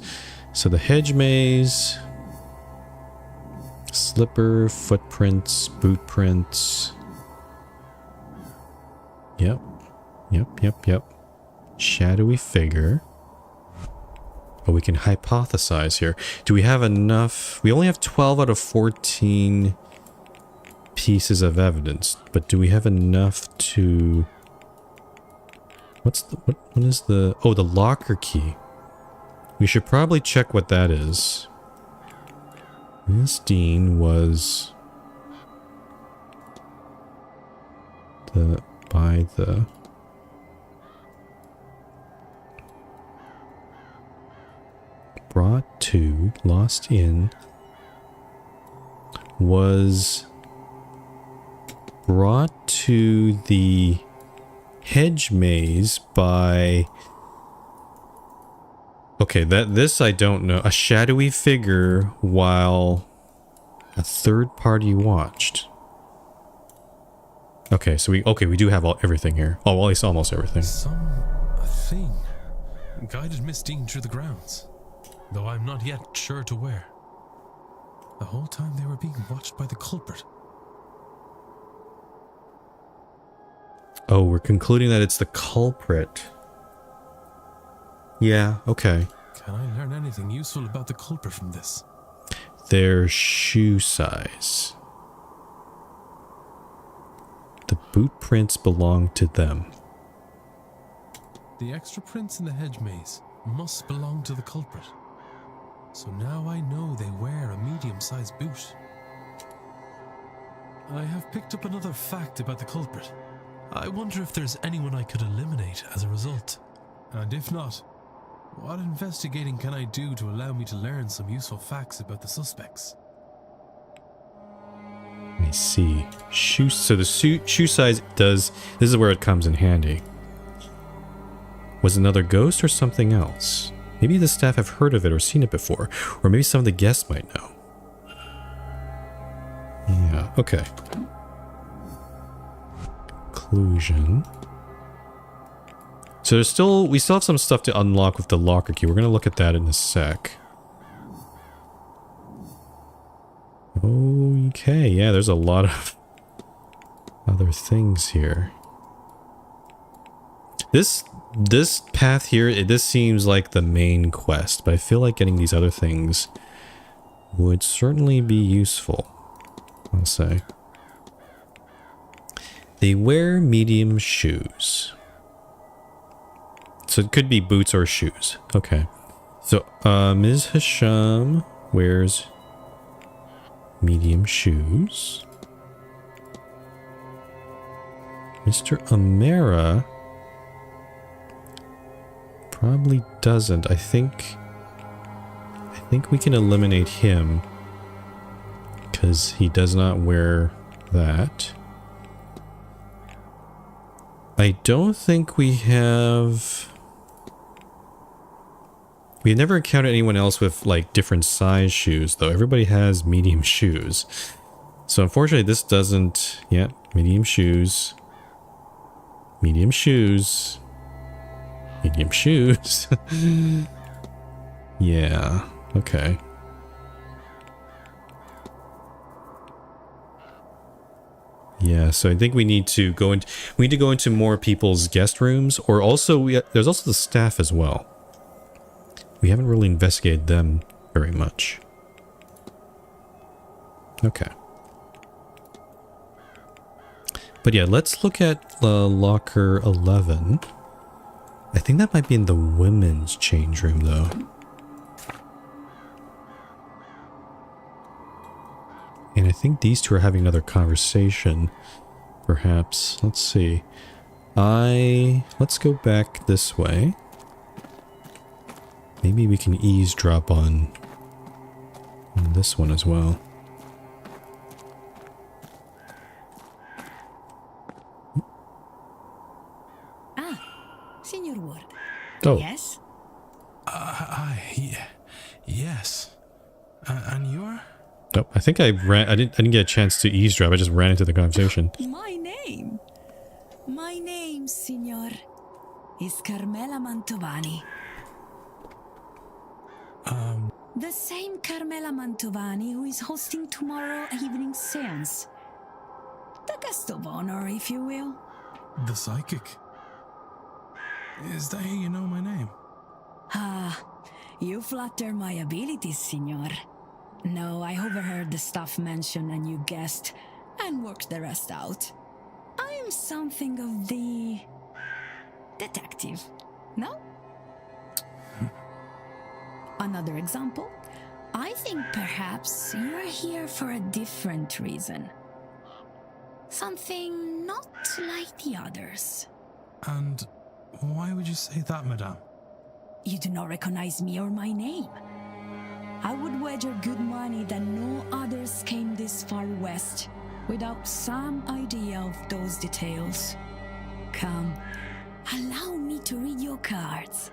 A: So the hedge maze, slipper, footprints, boot prints. Yep. Shadowy figure. Oh, we can hypothesize here. Do we have enough? We only have 12 out of 14 pieces of evidence, but do we have enough to... what is the... oh, the locker key. We should probably check what that is. Miss Dean was... by the... brought to, lost in, was brought to the hedge maze by... okay, this I don't know. A shadowy figure while a third party watched. Okay, so we do have everything here. Oh, well, at least almost everything.
C: A thing guided Miss Dean through the grounds, though I'm not yet sure to where. The whole time they were being watched by the culprit.
A: Oh, we're concluding that it's the culprit. Yeah, okay.
C: Can I learn anything useful about the culprit from this?
A: Their shoe size. The boot prints belong to them.
C: The extra prints in the hedge maze must belong to the culprit. So now I know they wear a medium-sized boot. I have picked up another fact about the culprit. I wonder if there's anyone I could eliminate as a result. And if not, What investigating can I do to allow me to learn some useful facts about the suspects?
A: Let me see. Shoe. So the shoe size does. This is where it comes in handy. Was it another ghost or something else? Maybe the staff have heard of it or seen it before, or maybe some of the guests might know. Yeah. Okay. Conclusion. So we still have some stuff to unlock with the locker key. We're gonna look at that in a sec. Okay, yeah, there's a lot of other things here. This path here, this seems like the main quest, but I feel like getting these other things would certainly be useful, I'll say. They wear medium shoes. So it could be boots or shoes. Okay. So, Ms. Hasham wears medium shoes. Mr. O'Mara probably doesn't. I think we can eliminate him because he does not wear that. I don't think we have... We've never encountered anyone else with like different size shoes though. Everybody has medium shoes. So unfortunately this doesn't... Yeah, medium shoes. Medium shoes. Medium shoes. Yeah, okay. Yeah, so I think we need to go into more people's guest rooms, or also there's also the staff as well. We haven't really investigated them very much. Okay. But yeah, let's look at locker 11. I think that might be in the women's change room though. And I think these two are having another conversation, perhaps. Let's see. Let's go back this way. Maybe we can eavesdrop on this one as well.
L: Signor Ward.
A: Oh.
L: Yes?
C: Yes. And you're?
A: Oh, I think I didn't get a chance to eavesdrop. I just ran into the conversation.
L: My name, Signor, is Carmela Mantovani. The same Carmela Mantovani who is hosting tomorrow evening's séance. The guest of honor, if you will.
C: The psychic. Is that how you know my name?
L: You flatter my abilities, Signor. No, I overheard the staff mention and you guessed, and worked the rest out. I am something of the... detective, no? Another example, I think perhaps you're here for a different reason. Something not like the others.
C: And why would you say that, madame?
L: You do not recognize me or my name. I would wager good money that no others came this far west without some idea of those details. Come, allow me to read your cards.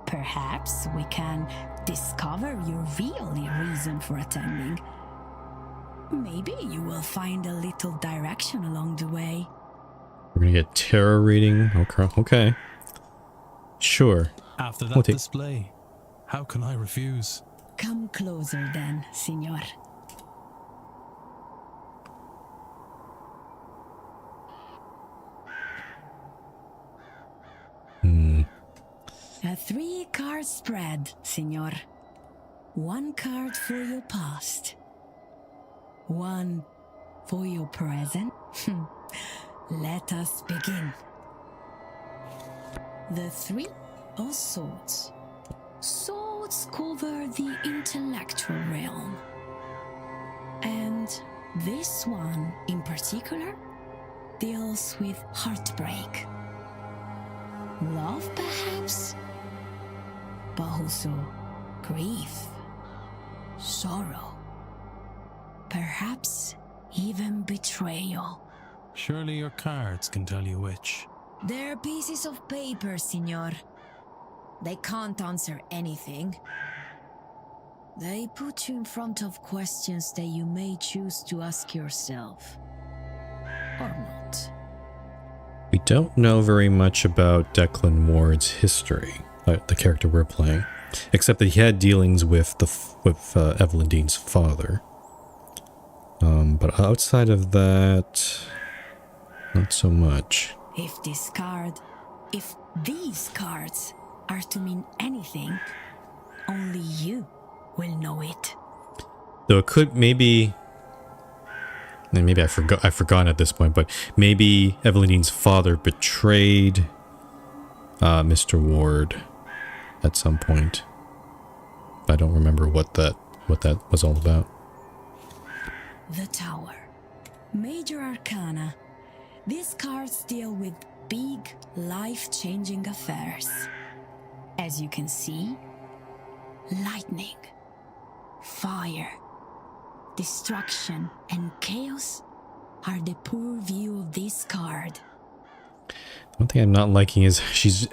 L: Perhaps we can discover your real reason for attending. Maybe you will find a little direction along the way.
A: We're gonna get tarot reading. Okay. Sure.
C: After that display, how can I refuse?
L: Come closer then, Signor. A 3-card spread, Signor. 1 card for your past. 1 for your present. Let us begin. The 3 of swords. Swords cover the intellectual realm. And this one in particular deals with heartbreak. Love, perhaps? but also grief, sorrow, perhaps even betrayal.
K: Surely your cards can tell you which.
L: They're pieces of paper, Signor. They can't answer anything. They put you in front of questions that you may choose to ask yourself. Or not.
A: We don't know very much about Declan Ward's history, the character we're playing, except that he had dealings with Evelyn Dean's father. But outside of that, not so much.
L: If these cards are to mean anything, only you will know it.
A: Though it could maybe I've forgotten at this point, but maybe Evelyn Dean's father betrayed Mr. Ward at some point. I don't remember what that was all about.
L: The Tower. Major Arcana. These cards deal with big, life-changing affairs. As you can see, lightning, fire, destruction, and chaos are the purview of this card.
A: One thing I'm not liking is she's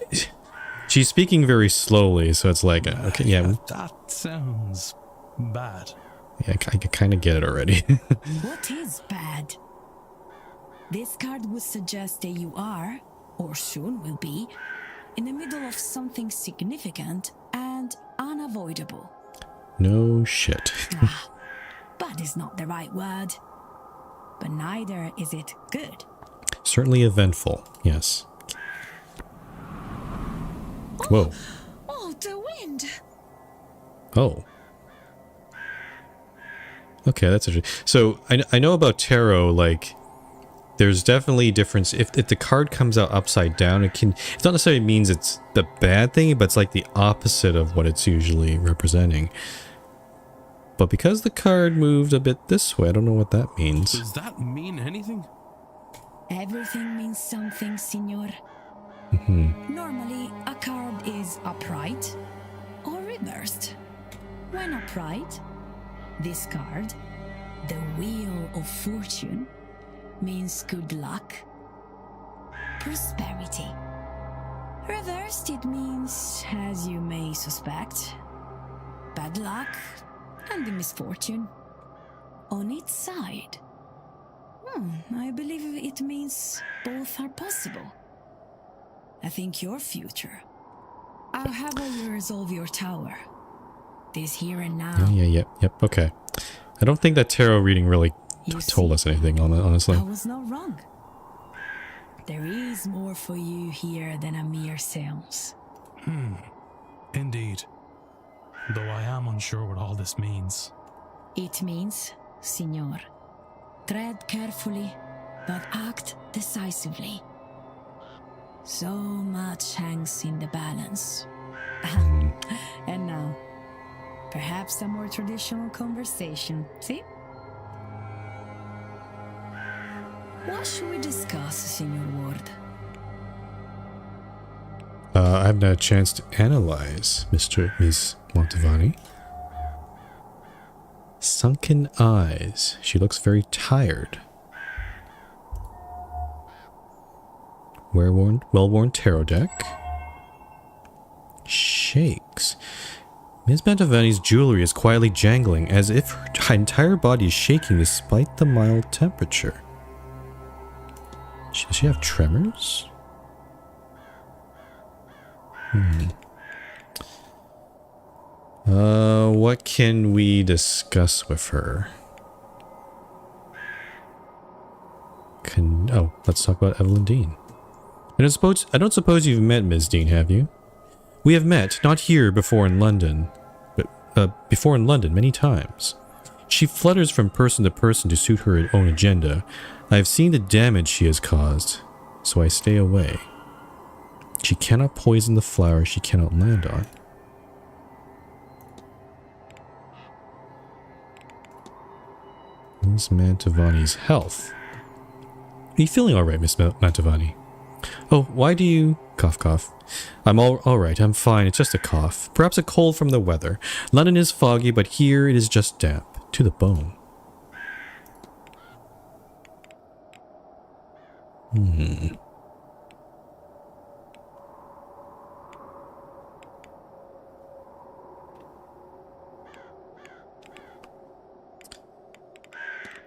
A: speaking very slowly, so it's like, okay, yeah.
K: That sounds bad.
A: Yeah, I kind of get it already.
L: What is bad? This card would suggest that you are, or soon will be, in the middle of something significant and unavoidable.
A: No shit.
L: Bad is not the right word. But neither is it good.
A: Certainly eventful, yes. Whoa.
L: Oh, the wind!
A: Oh. Okay, that's interesting. So, I know about tarot, like, there's definitely a difference. If the card comes out upside down, it's not necessarily means it's the bad thing, but it's like the opposite of what it's usually representing. But because the card moved a bit this way, I don't know what that means.
K: Does that mean anything?
L: Everything means something, Signor. Normally, a card is upright or reversed. When upright, this card, the Wheel of Fortune, means good luck, prosperity. Reversed, it means, as you may suspect, bad luck and the misfortune. On its side, I believe it means both are possible. I think your future. However you resolve your tower, this here and now.
A: Oh, yep, okay. I don't think that tarot reading really told us anything on that, honestly.
L: I was not wrong. There is more for you here than a mere séance.
K: Indeed. Though I am unsure what all this means.
L: It means, Signor, tread carefully, but act decisively. So much hangs in the balance. And now, perhaps a more traditional conversation, see? What should we discuss, Signor Ward?
A: I haven't had a chance to analyze Miss Mantovani. Sunken eyes. She looks very tired. Well-worn tarot deck. Shakes. Ms. Mantovani's jewelry is quietly jangling, as if her entire body is shaking despite the mild temperature. Does she have tremors? What can we discuss with her? Let's talk about Evelyn Dean. I don't suppose you've met Ms. Dean, have you? We have met, not here, before in London, but before in London many times. She flutters from person to person to suit her own agenda. I have seen the damage she has caused, so I stay away. She cannot poison the flower she cannot land on. Miss Mantovani's health. Are you feeling alright, Miss Mantovani? Oh, why do you... Cough, cough. I'm all right, I'm fine, it's just a cough. Perhaps a cold from the weather. London is foggy, but here it is just damp. To the bone.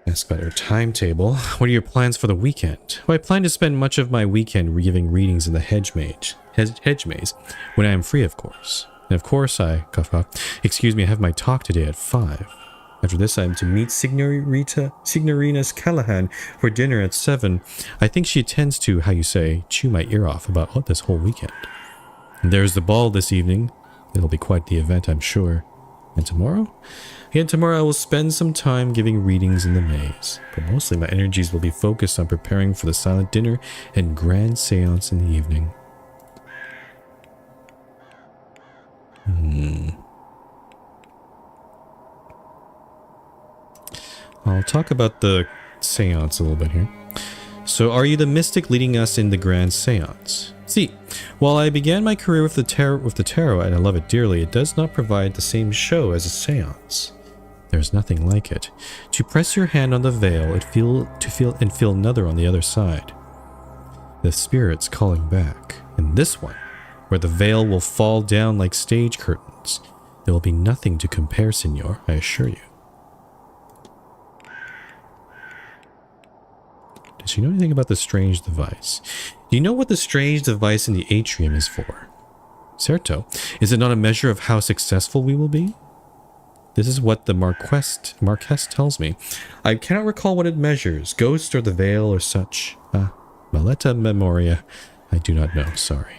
A: Ask about your timetable. What are your plans for the weekend? Well, I plan to spend much of my weekend giving readings in the hedge maze, when I am free, of course. And of course, cough, cough. Excuse me, I have my talk today at 5. After this, I am to meet Signorina Callahan for dinner at 7. I think she intends to, how you say, chew my ear off about this whole weekend. And there's the ball this evening. It'll be quite the event, I'm sure. And tomorrow? Again, tomorrow I will spend some time giving readings in the maze, but mostly my energies will be focused on preparing for the silent dinner and grand séance in the evening. I'll talk about the séance a little bit here. So, are you the mystic leading us in the grand séance? See, while I began my career with the tarot and I love it dearly, it does not provide the same show as a séance. There's nothing like it. To press your hand on the veil, and feel another on the other side. The spirits calling back. And this one, where the veil will fall down like stage curtains, there will be nothing to compare, Signor, I assure you. Does she know anything about the strange device? Do you know what the strange device in the atrium is for? Certo. Is it not a measure of how successful we will be? This is what the Marquess tells me. I cannot recall what it measures, ghost or the veil or such. Maleta memoria. I do not know, sorry.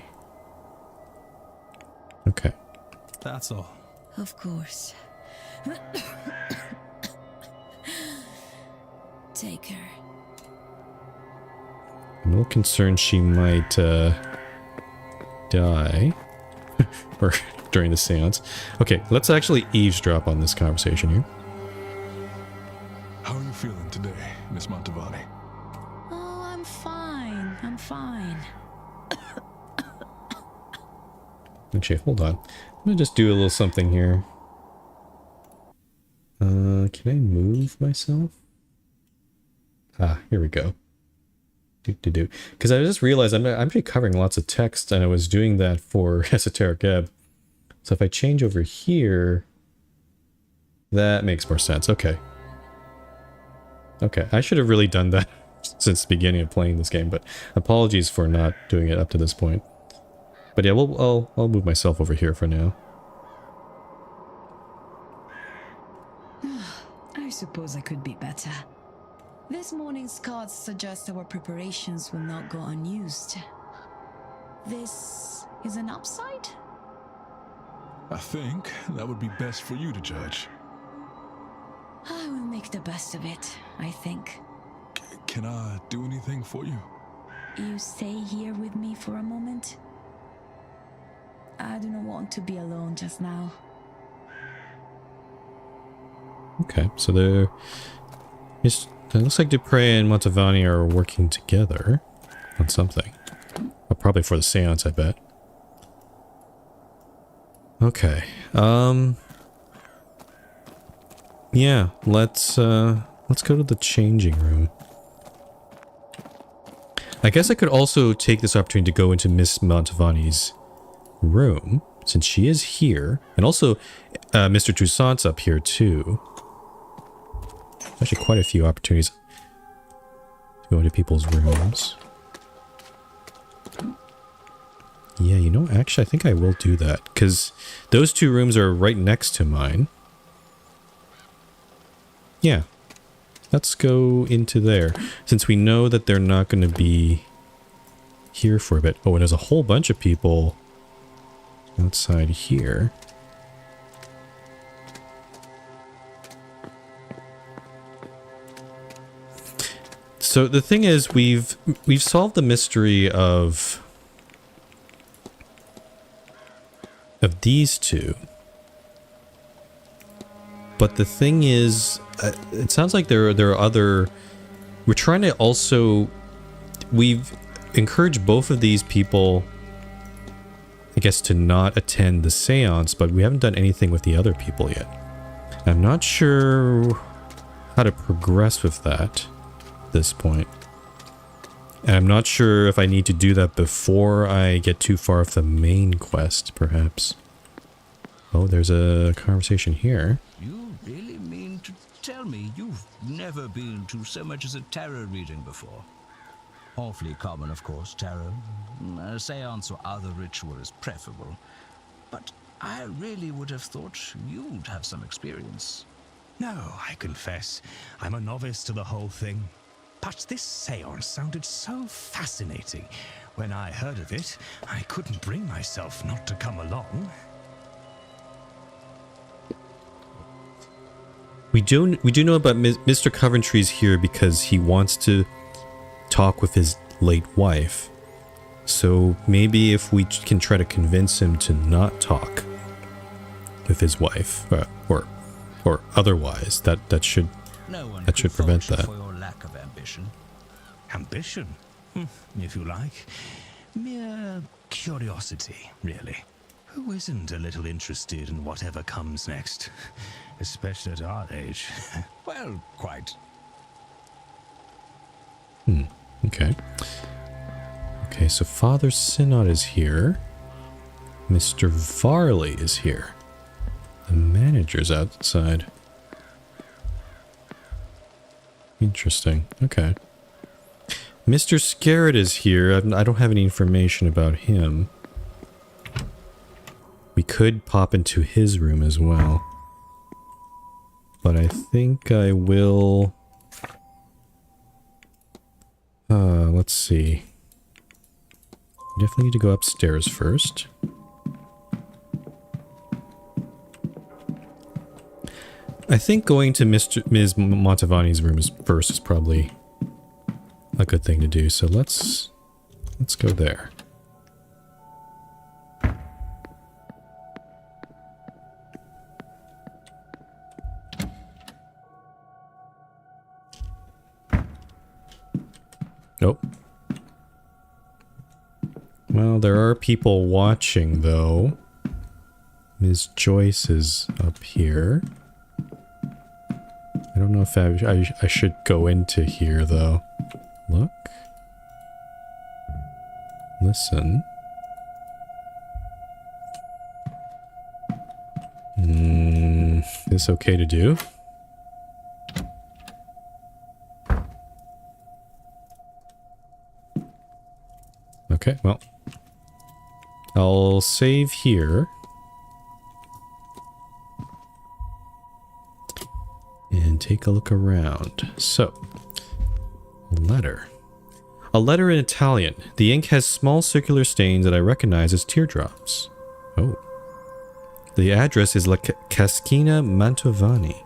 A: Okay.
K: That's all.
L: Of course. Take her.
A: I'm a little concerned she might die or during the seance. Okay, let's actually eavesdrop on this conversation here.
B: How are you feeling today, Miss Mantovani?
L: Oh, I'm fine. I'm fine.
A: Actually, hold on. I'm gonna just do a little something here. Can I move myself? Here we go. Because I just realized I'm actually covering lots of text, and I was doing that for Esoteric Ebb. So if I change over here, that makes more sense. Okay. Okay, I should have really done that since the beginning of playing this game, but apologies for not doing it up to this point. But yeah, I'll move myself over here for now.
L: I suppose I could be better. This morning's cards suggest our preparations will not go unused. This is an upside?
B: I think that would be best for you to judge.
L: I will make the best of it, I think.
B: Can I do anything for you?
L: You stay here with me for a moment? I do not want to be alone just now.
A: Okay, so it looks like Dupre and Mantovani are working together on something. Probably for the seance, I bet. Okay. Yeah, let's go to the changing room. I guess I could also take this opportunity to go into Miss Mantovani's room, since she is here. And also, Mr. Toussaint's up here, too. Actually, quite a few opportunities to go into people's rooms. Yeah, you know, actually, I think I will do that, because those two rooms are right next to mine. Yeah. Let's go into there, since we know that they're not going to be here for a bit. Oh, and there's a whole bunch of people outside here. So the thing is, we've solved the mystery of these two. But the thing is, it sounds like there are other. We're trying to also. encouraged both of these people, I guess, to not attend the seance, but we haven't done anything with the other people yet. I'm not sure how to progress with that at this point. And I'm not sure if I need to do that before I get too far off the main quest, perhaps. Oh, there's a conversation here.
M: You really mean to tell me you've never been to so much as a tarot reading before? Awfully common, of course, tarot. A seance or other ritual is preferable. But I really would have thought you'd have some experience.
H: No, I confess, I'm a novice to the whole thing. But this seance sounded so fascinating. When I heard of it, I couldn't bring myself not to come along.
A: We do know about Mr. Coventry's here because he wants to talk with his late wife. So maybe if we can try to convince him to not talk with his wife, or otherwise, that should prevent that.
M: For your lack of ambition.
H: Ambition? If you like. Mere curiosity, really. Who isn't a little interested in whatever comes next? Especially at our age.
M: Well, quite.
A: Okay. Okay, so Father Synod is here. Mr. Varley is here. The manager's outside. Interesting. Okay. Mr. Scarrett is here. I don't have any information about him. We could pop into his room as well. But I think I will... let's see. Definitely need to go upstairs first. I think going to Ms. Montavani's room first is probably a good thing to do. So let's go there. Nope. Well, there are people watching, though. Ms. Joyce is up here. I don't know if I should go into here, though. Look. Listen. Is this okay to do? Okay, well, I'll save here. And take a look around. So, letter. A letter in Italian. The ink has small circular stains that I recognize as teardrops. Oh. The address is La Caschina Mantovani.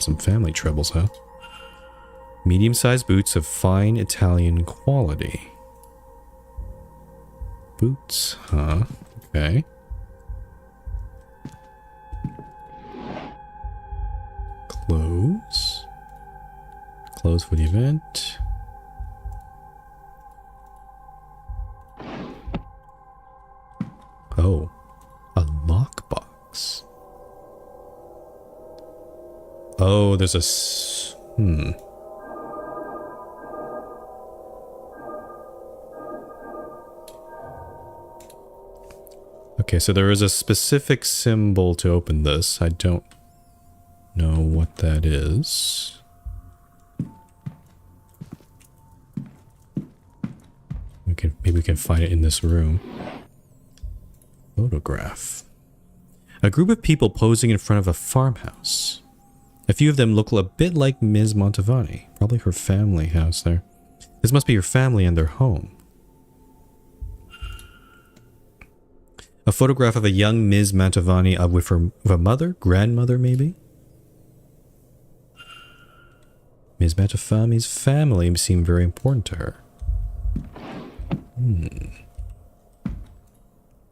A: Some family troubles, huh? Medium-sized boots of fine Italian quality. Boots, huh? Okay. Clothes. Clothes for the event. Oh. A lockbox. Oh, there's a... Okay, so there is a specific symbol to open this. I don't know what that is. Maybe we can find it in this room. Photograph. A group of people posing in front of a farmhouse. A few of them look a bit like Ms. Montavani. Probably her family house there. This must be her family and their home. A photograph of a young Ms. Mantovani with a mother, grandmother maybe? Ms. Mantovani's family seemed very important to her.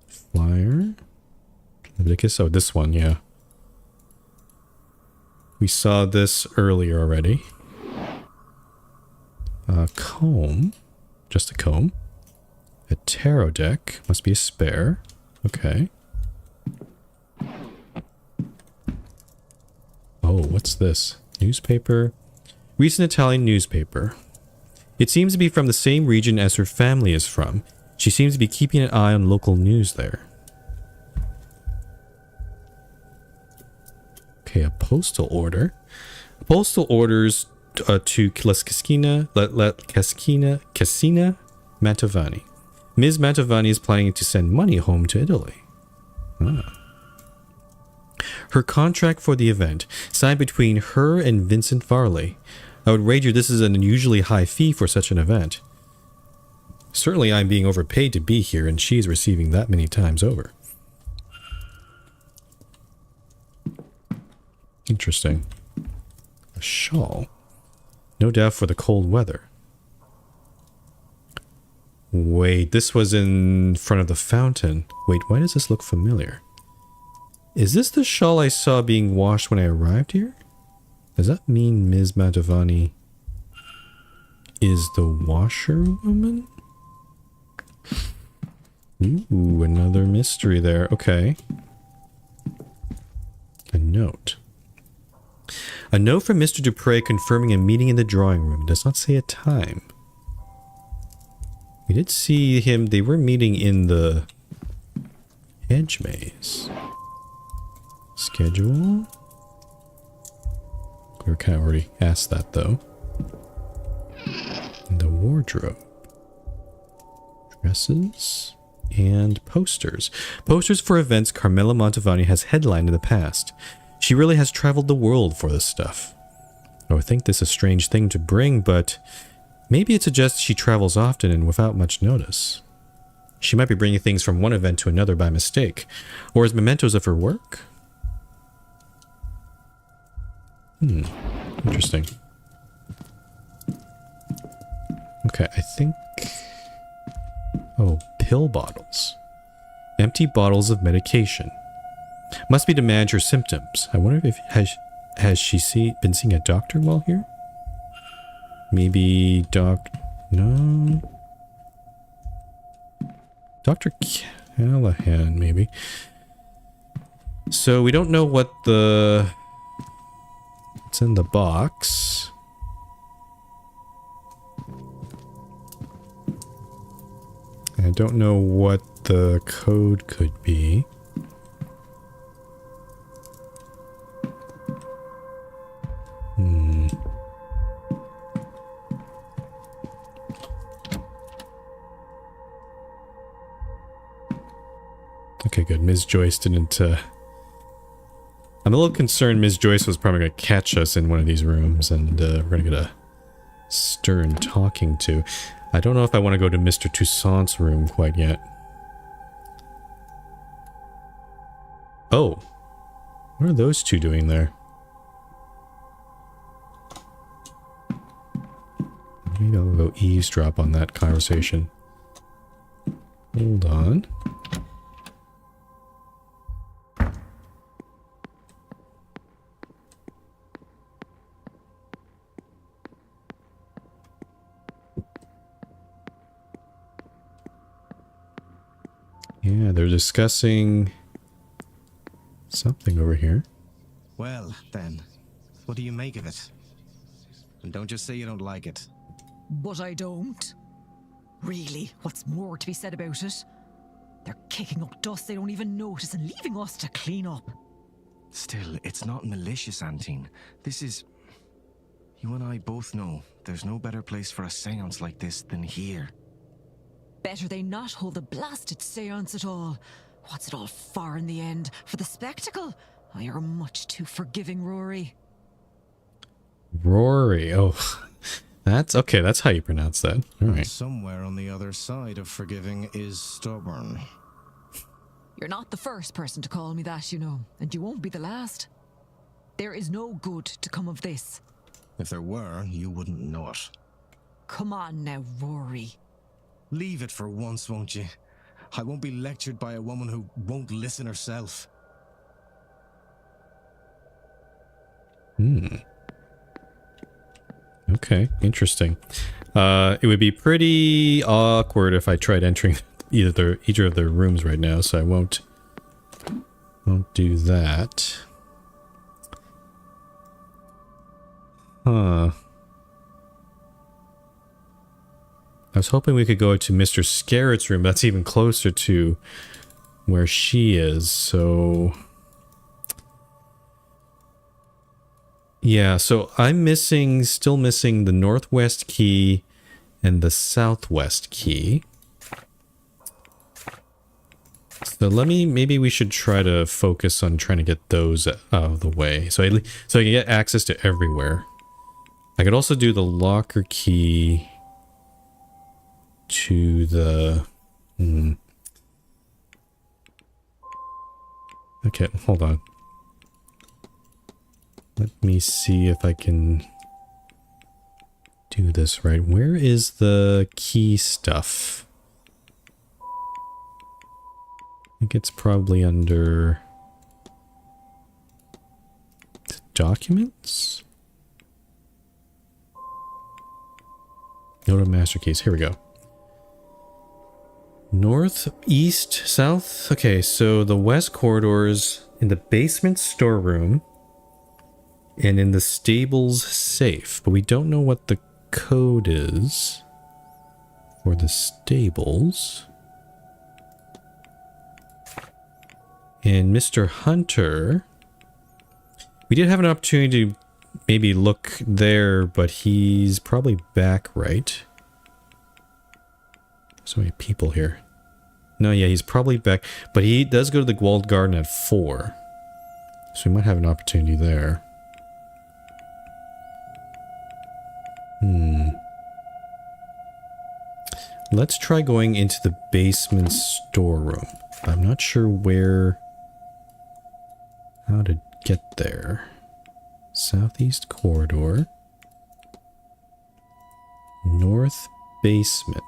A: Flyer? Leviticus? Oh, this one, yeah. We saw this earlier already. A comb. Just a comb. A tarot deck. Must be a spare. Okay. Oh, what's this? Newspaper. Recent Italian newspaper. It seems to be from the same region as her family is from. She seems to be keeping an eye on local news there. Okay, a postal order. Postal orders to Cascina Mantovani. Ms. Mantovani is planning to send money home to Italy. Ah. Her contract for the event, signed between her and Vincent Varley. I would wager this is an unusually high fee for such an event. Certainly I'm being overpaid to be here, and she's receiving that many times over. Interesting. A shawl. No doubt for the cold weather. Wait, this was in front of the fountain. Wait, why does this look familiar? Is this the shawl I saw being washed when I arrived here? Does that mean Ms. Mantovani is the washerwoman? Ooh, another mystery there. Okay. A note. A note from Mr. Dupre confirming a meeting in the drawing room. It does not say a time. We did see him. They were meeting in the hedge maze. Schedule? We were kind of already asked that though. The wardrobe. Dresses. And posters. Posters for events Carmela Mantovani has headlined in the past. She really has traveled the world for this stuff. I would think this is a strange thing to bring, but maybe it suggests she travels often and without much notice. She might be bringing things from one event to another by mistake, or as mementos of her work. Interesting. Okay, I think... Oh, pill bottles. Empty bottles of medication. Must be to manage her symptoms. I wonder if has she been seeing a doctor while here? Maybe no. Dr. Callahan, maybe. So we don't know what's in the box. I don't know what the code could be. Okay, good. Ms. Joyce didn't, I'm a little concerned Ms. Joyce was probably going to catch us in one of these rooms, and we're going to get a stern talking to. I don't know if I want to go to Mr. Toussaint's room quite yet. Oh. What are those two doing there? Maybe I'll go eavesdrop on that conversation. Hold on. Yeah, they're discussing something over here.
N: Well, then, what do you make of it? And don't just say you don't like it.
O: But I don't. Really, what's more to be said about it? They're kicking up dust they don't even notice and leaving us to clean up.
N: Still, it's not malicious, Antine. This is... You and I both know there's no better place for a seance like this than here.
O: Better they not hold a blasted seance at all. What's it all for in the end? For the spectacle? Oh, you're much too forgiving, Rory.
A: Rory, oh. That's okay, that's how you pronounce that. Alright.
N: Somewhere on the other side of forgiving is stubborn.
O: You're not the first person to call me that, you know, and you won't be the last. There is no good to come of this.
N: If there were, you wouldn't know it.
O: Come on now, Rory.
N: Leave it for once, won't you? I won't be lectured by a woman who won't listen herself.
A: Okay, interesting. It would be pretty awkward if I tried entering either of their rooms right now, so I won't do that. Huh. I was hoping we could go to Mr. Scarrett's room. That's even closer to where she is, so... Yeah, so I'm still missing the northwest key and the southwest key. So maybe we should try to focus on trying to get those out of the way. So I can get access to everywhere. I could also do the locker key to the... Okay, hold on. Let me see if I can do this right. Where is the key stuff? I think it's probably under documents? Note of master keys. Here we go. North, east, south. Okay, so the west corridors in the basement storeroom and in the stables safe, but we don't know what the code is for the stables. And Mr. Hunter, we did have an opportunity to maybe look there, but he's probably back, right? So many people here. No, yeah, he's probably back, but he does go to the walled garden at 4. So we might have an opportunity there. Let's try going into the basement storeroom. I'm not sure how to get there. Southeast corridor. North basement.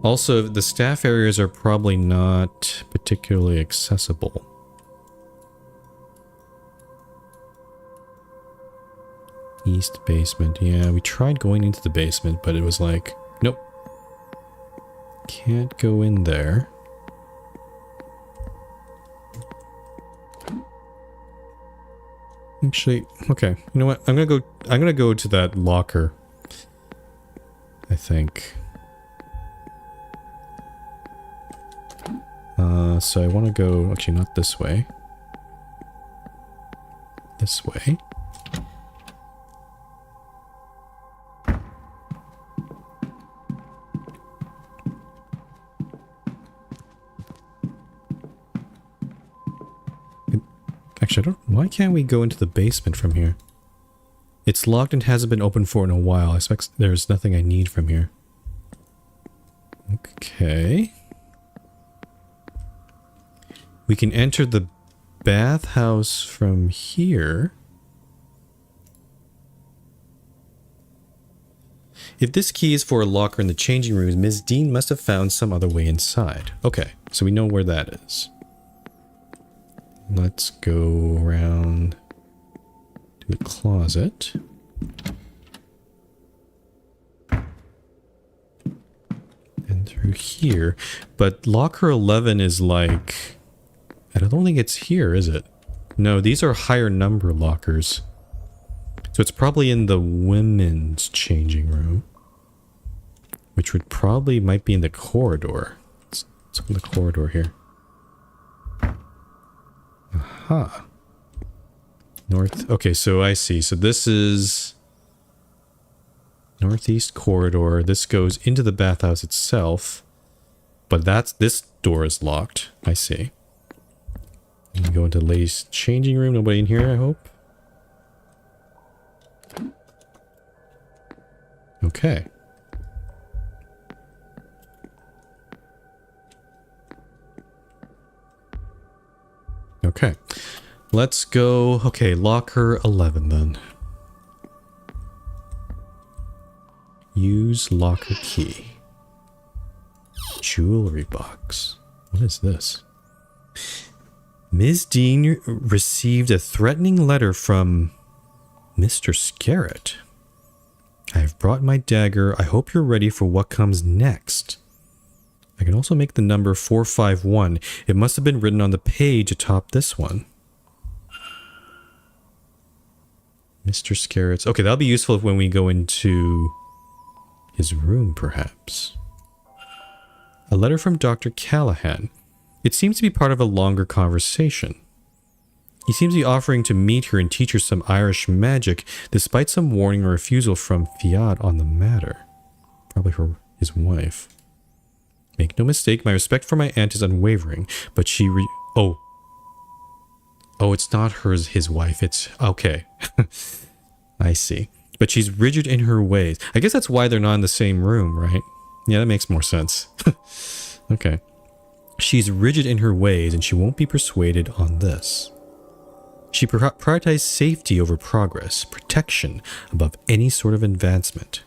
A: Also, the staff areas are probably not particularly accessible. East basement. Yeah, we tried going into the basement, but it was like, nope. Can't go in there. Actually, okay. You know what? I'm gonna go to that locker. I think. So I want to go, actually not this way. This way. Actually, why can't we go into the basement from here? It's locked and hasn't been opened for in a while. I expect there's nothing I need from here. Okay. We can enter the bathhouse from here. If this key is for a locker in the changing rooms, Ms. Dean must have found some other way inside. Okay, so we know where that is. Let's go around to the closet. And through here. But locker 11 is like... I don't think it's here, is it? No, these are higher number lockers. So it's probably in the women's changing room. Which would probably might be in the corridor. Let's open the corridor here. Aha. North. Okay, so I see. So this is northeast corridor. This goes into the bathhouse itself. But this door is locked. I see. And go into the ladies' changing room. Nobody in here, I hope. Okay. Okay. Let's go. Okay, locker 11 then. Use locker key. Jewelry box. What is this? Ms. Dean received a threatening letter from Mr. Scarrett. I have brought my dagger. I hope you're ready for what comes next. I can also make the number 451. It must have been written on the page atop this one. Mr. Scarrett's. Okay, that'll be useful when we go into his room, perhaps. A letter from Dr. Callahan. It seems to be part of a longer conversation. He seems to be offering to meet her and teach her some Irish magic, despite some warning or refusal from Fiat on the matter. Probably his wife. Make no mistake, my respect for my aunt is unwavering, but she Oh, it's not his wife, it's... Okay. I see. But she's rigid in her ways. I guess that's why they're not in the same room, right? Yeah, that makes more sense. Okay. She's rigid in her ways, and she won't be persuaded on this. She prioritizes safety over progress, protection above any sort of advancement.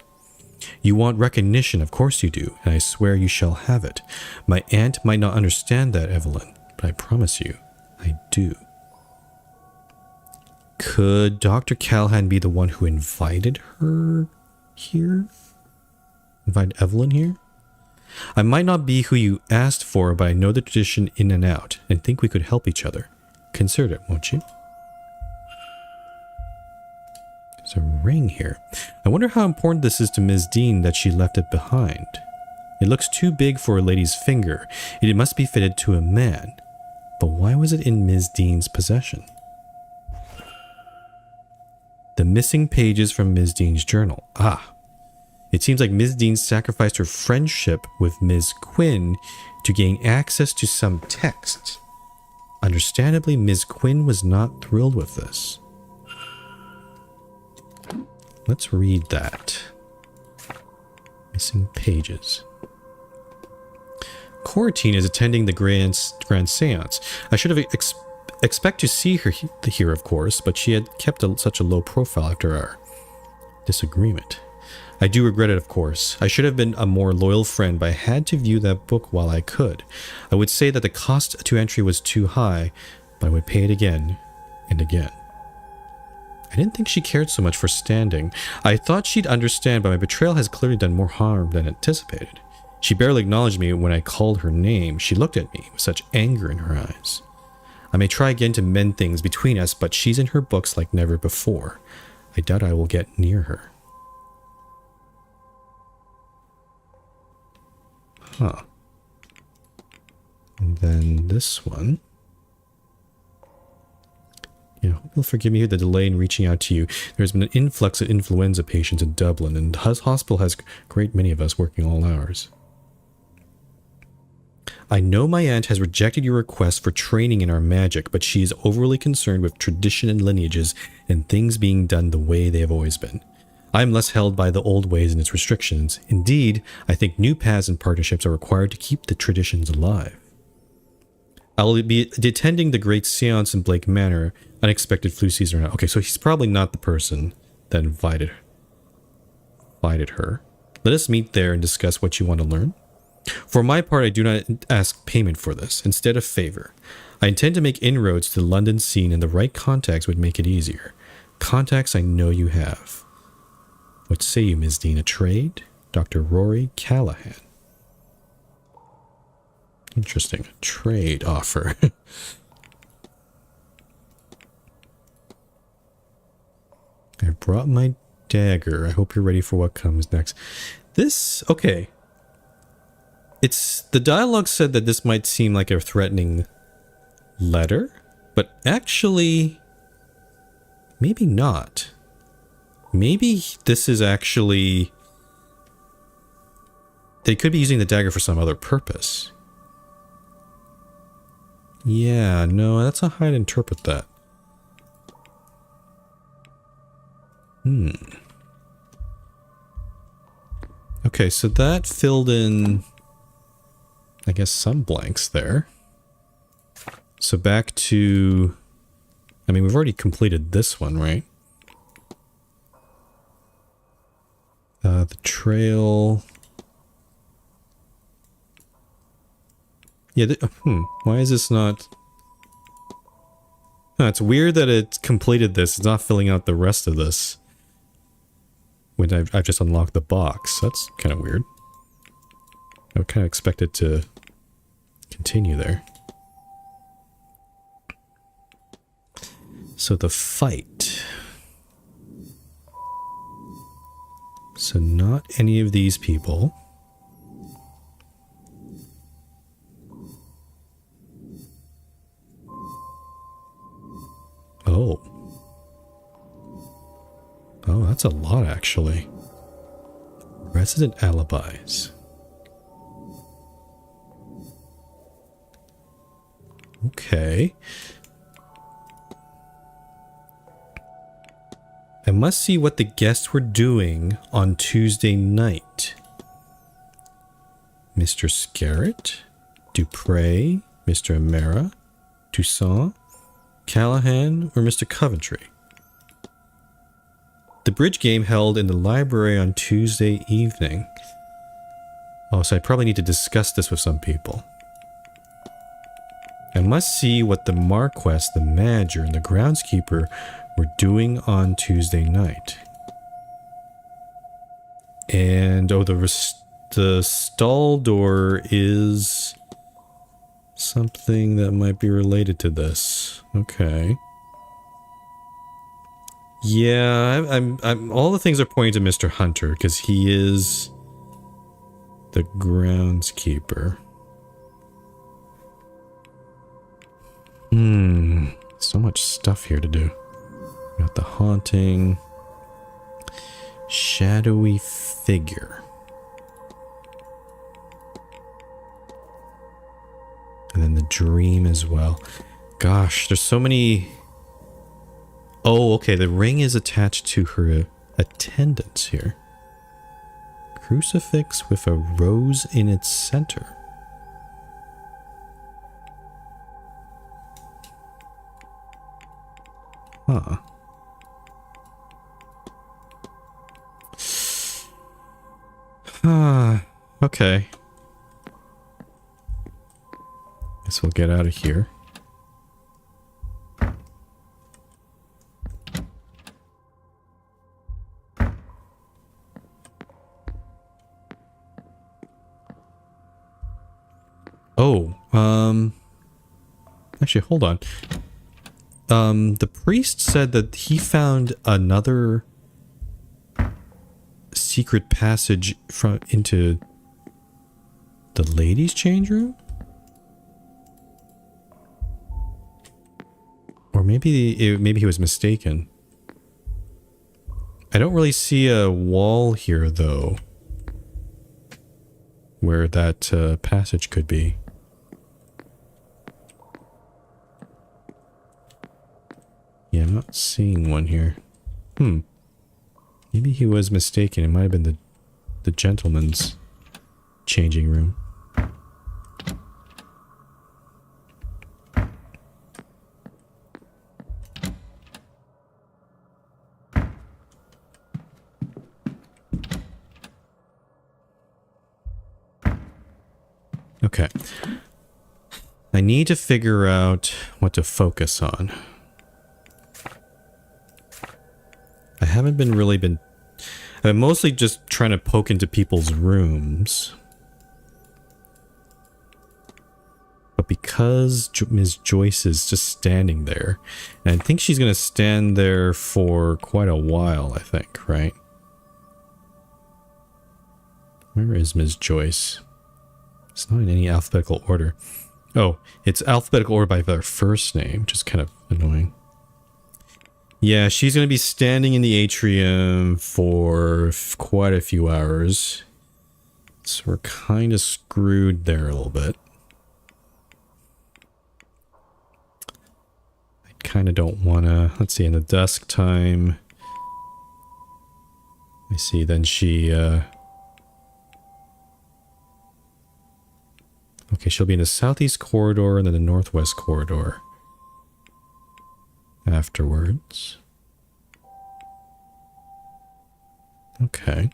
A: You want recognition, of course you do, and I swear you shall have it. My aunt might not understand that, Evelyn, but I promise you, I do. Could Dr. Callahan be the one who invited her here? Invite Evelyn here? I might not be who you asked for, but I know the tradition in and out, and think we could help each other. Consider it, won't you? There's a ring here. I wonder how important this is to Ms. Dean that she left it behind. It looks too big for a lady's finger. It must be fitted to a man. But why was it in Ms. Dean's possession? The missing pages from Ms. Dean's journal. Ah. It seems like Ms. Dean sacrificed her friendship with Ms. Quinn to gain access to some text. Understandably, Ms. Quinn was not thrilled with this. Let's read that. Missing pages. Coratine is attending the grand seance. I should have expect to see her here, of course, but she had kept such a low profile after our disagreement. I do regret it, of course. I should have been a more loyal friend, but I had to view that book while I could. I would say that the cost to entry was too high, but I would pay it again and again. I didn't think she cared so much for standing. I thought she'd understand, but my betrayal has clearly done more harm than anticipated. She barely acknowledged me when I called her name. She looked at me with such anger in her eyes. I may try again to mend things between us, but she's in her books like never before. I doubt I will get near her. Huh. And then this one. I hope you'll forgive me the delay in reaching out to you. There's been an influx of influenza patients in Dublin, and the hospital has a great many of us working all hours. I know my aunt has rejected your request for training in our magic, but she is overly concerned with tradition and lineages and things being done the way they have always been. I am less held by the old ways and its restrictions. Indeed, I think new paths and partnerships are required to keep the traditions alive. I will be attending the great seance in Blake Manor. Unexpected flu season or not. Okay, so he's probably not the person that invited her. Let us meet there and discuss what you want to learn. For my part, I do not ask payment for this, instead a favor. I intend to make inroads to the London scene, and the right contacts would make it easier. Contacts I know you have. What say you, Ms. Dean? A trade? Dr. Rory Callahan. Interesting. A trade offer. I brought my dagger. I hope you're ready for what comes next. This... Okay. The dialogue said that this might seem like a threatening letter, but actually... maybe not. Maybe this is actually... They could be using the dagger for some other purpose. Yeah, no, that's not how I'd interpret that. Okay, so that filled in, I guess, some blanks there. So back to... I mean, we've already completed this one, right? The trail... Yeah, why is this not... No, it's weird that it's completed this. It's not filling out the rest of this. When I've just unlocked the box. That's kind of weird. I would kind of expect it to continue there. So the fight. So not any of these people. Oh. Oh, that's a lot actually. Resident alibis. Okay. I must see what the guests were doing on Tuesday night. Mr. Scarrett, Dupre, Mr. O'Mara, Toussaint, Callahan, or Mr. Coventry. The bridge game held in the library on Tuesday evening. Oh, so I probably need to discuss this with some people. I must see what the Marquess, the manager, and the groundskeeper were doing on Tuesday night. And, oh, the stall door is something that might be related to this. Okay. Yeah, I'm all the things are pointing to Mr. Hunter, because he is the groundskeeper. So much stuff here to do. Got the haunting. Shadowy figure. And then the dream as well. Gosh, there's so many... Oh, okay, the ring is attached to her attendants here. Crucifix with a rose in its center. Huh. Okay. Guess we'll get out of here. Oh, actually, hold on. The priest said that he found another secret passage into the ladies' change room? Or maybe he was mistaken. I don't really see a wall here, though, where that passage could be. Yeah, I'm not seeing one here. Maybe he was mistaken. It might have been the gentleman's changing room. Okay. I need to figure out what to focus on. I haven't been I'm mostly just trying to poke into people's rooms. But because Ms. Joyce is just standing there, and I think she's going to stand there for quite a while, I think, right? Where is Ms. Joyce? It's not in any alphabetical order. Oh, it's alphabetical order by their first name, which is kind of annoying. Yeah, she's going to be standing in the atrium for quite a few hours. So we're kind of screwed there a little bit. I kind of don't want to... Let's see, in the dusk time... I see, then she... Okay, she'll be in the southeast corridor and then the northwest corridor. Afterwards. Okay.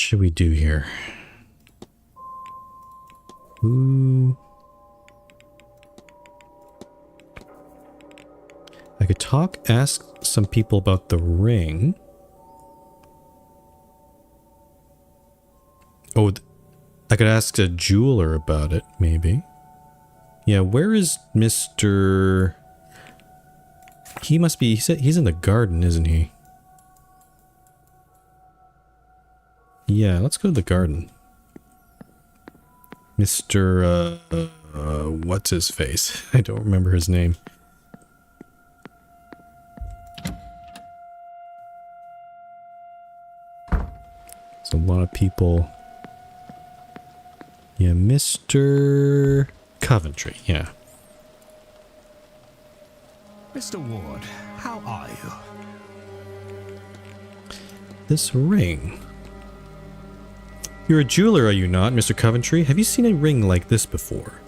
A: should we do here? Ooh. I could ask some people about the ring. Oh, I could ask a jeweler about it, maybe. Yeah, where is Mr... He must be... He's in the garden, isn't he? Yeah, let's go to the garden. Mr... what's his face? I don't remember his name. There's a lot of people... Yeah, Mr. Coventry, yeah.
H: Mr. Ward, how are you?
A: This ring. You're a jeweler, are you not, Mr. Coventry? Have you seen a ring like this before?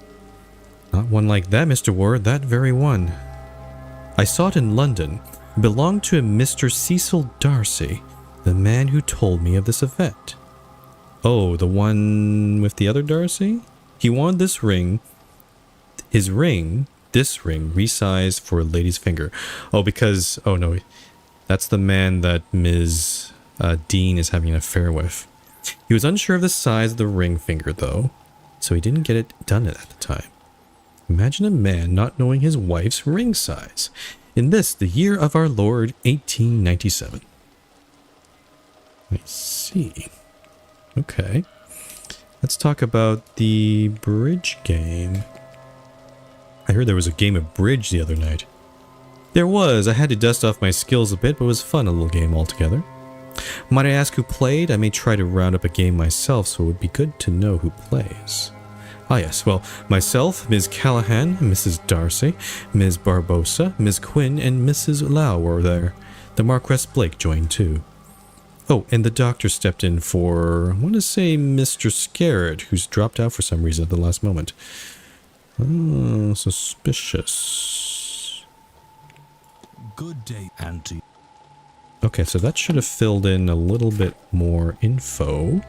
A: Not one like that, Mr. Ward, that very one. I saw it in London. It belonged to a Mr. Cecil Darcy, the man who told me of this event. Oh, the one with the other Darcy? He wanted this ring, this ring, resized for a lady's finger. Oh, because, oh no, that's the man that Ms. Dean is having an affair with. He was unsure of the size of the ring finger, though, so he didn't get it done at the time. Imagine a man not knowing his wife's ring size. In this, the year of our Lord, 1897. I see. Okay. Let's talk about the bridge game. I heard there was a game of bridge the other night. There was. I had to dust off my skills a bit, but it was fun, a little game altogether. Might I ask who played? I may try to round up a game myself, so it would be good to know who plays. Ah yes, well, myself, Ms. Callahan, Mrs. Darcy, Ms. Barbosa, Ms. Quinn, and Mrs. Lau were there. The Marquess Blake joined too. Oh, and the doctor stepped in for, I want to say, Mr. Scarrett, who's dropped out for some reason at the last moment. Oh, suspicious.
K: Good day, Auntie.
A: Okay, so that should have filled in a little bit more info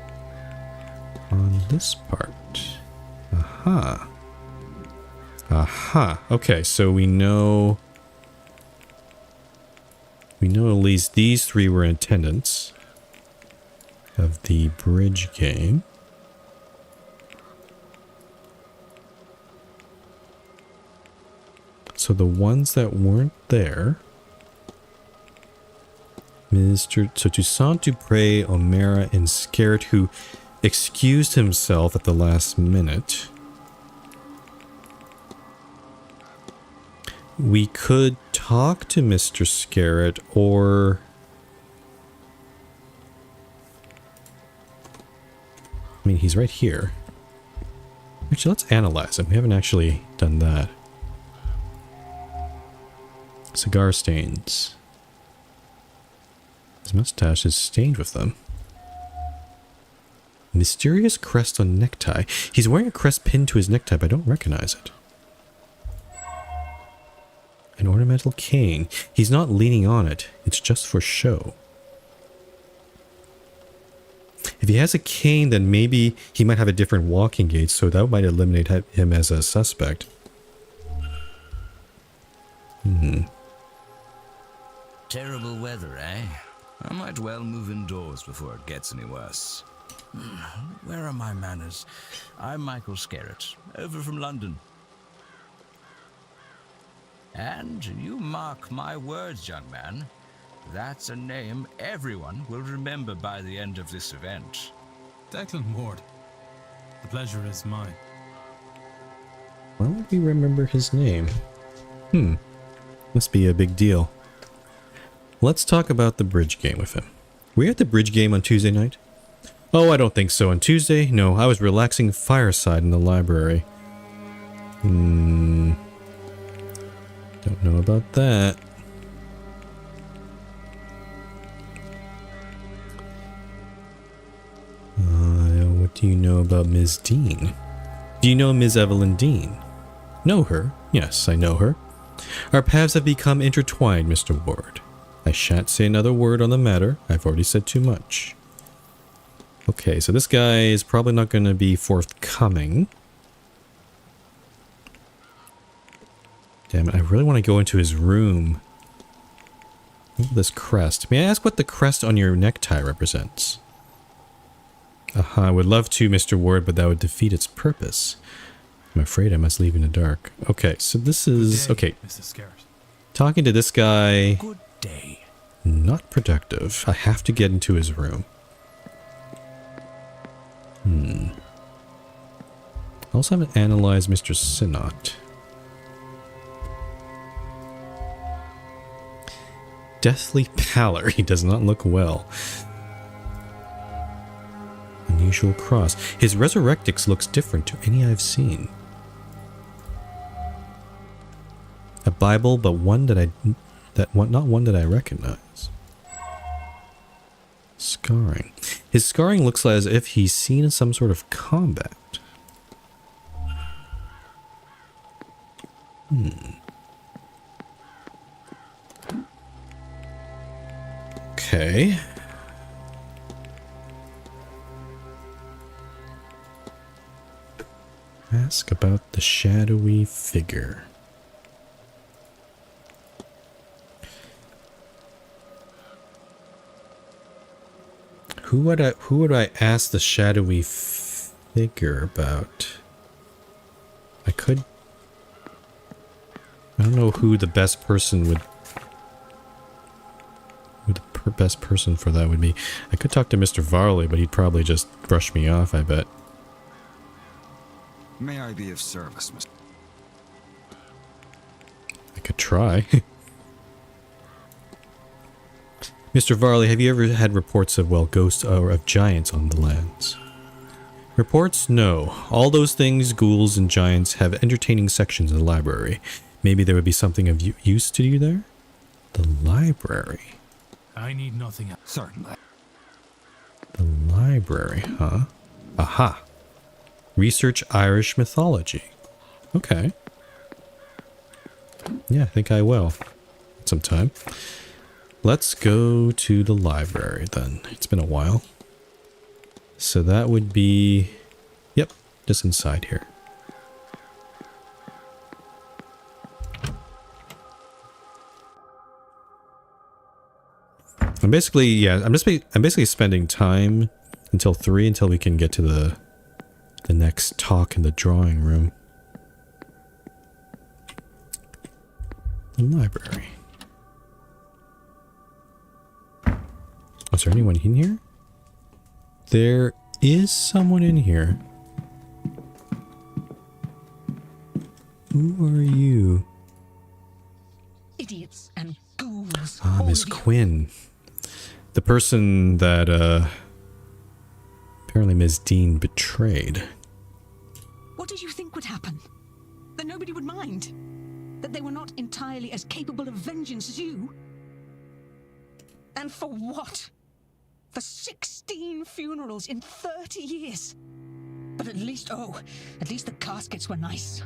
A: on this part. Aha. Aha. Okay, so we know at least these three were in attendance of the bridge game. So the ones that weren't there, Toussaint Dupre, O'Mara, and Scarrett, who excused himself at the last minute. We could talk to Mr. Scarrett, or I mean, he's right here. Actually, let's analyze him. We haven't actually done that. Cigar stains. His mustache is stained with them. Mysterious crest on necktie. He's wearing a crest pinned to his necktie, but I don't recognize it. An ornamental cane. He's not leaning on it. It's just for show. If he has a cane, then maybe he might have a different walking gait, so that might eliminate him as a suspect.
M: Terrible weather, eh? I might well move indoors before it gets any worse. Where are my manners? I'm Michael Scarrett, over from London. And you mark my words, young man, that's a name everyone will remember by the end of this event.
K: Declan Ward, the pleasure is mine.
A: Why would we remember his name? Must be a big deal. Let's talk about the bridge game with him. Were you at the bridge game on Tuesday night? Oh, I don't think so. On Tuesday? No, I was relaxing fireside in the library. Don't know about that. What do you know about Ms. Dean? Do you know Ms. Evelyn Dean? Know her? Yes, I know her. Our paths have become intertwined, Mr. Ward. I shan't say another word on the matter. I've already said too much. Okay, so this guy is probably not going to be forthcoming. Damn it, I really want to go into his room. Look at this crest. May I ask what the crest on your necktie represents? I would love to, Mr. Ward, but that would defeat its purpose. I'm afraid I must leave in the dark. Okay, so this is... Okay.
K: Mrs. Scarrett.
A: Talking to this guy...
H: Good day.
A: Not productive. I have to get into his room. I also haven't analyzed Mr. Sinnott. Deathly pallor. He does not look well. Unusual cross. His resurrectix looks different to any I've seen. A Bible, but one that not one that I recognize. Scarring. His scarring looks as if he's seen some sort of combat. Okay. Ask about the shadowy figure. Who would I ask the shadowy figure about? I don't know who the best person would... Who the best person for that would be. I could talk to Mr. Varley, but he'd probably just brush me off, I bet.
F: May I be of service, Mr.
A: I could try. Mr. Varley, have you ever had reports of, well, ghosts or of giants on the lands? Reports? No. All those things, ghouls and giants, have entertaining sections in the library. Maybe there would be something of use to you there? The library?
K: I need nothing else.
F: Certainly.
A: The library, huh? Aha. Research Irish mythology. Okay. Yeah, I think I will. Sometime. Let's go to the library then. It's been a while. So that would be... Yep, just inside here. I'm basically spending time until 3 until we can get to the next talk in the drawing room. The library. Oh, is there anyone in here? There is someone in here. Who are you?
P: Idiots and ghouls.
A: Ah, Miss Quinn. The person that, apparently Ms. Dean betrayed.
P: What did you think would happen? That nobody would mind? That they were not entirely as capable of vengeance as you? And for what? For 16 funerals in 30 years. But at least the caskets were nice.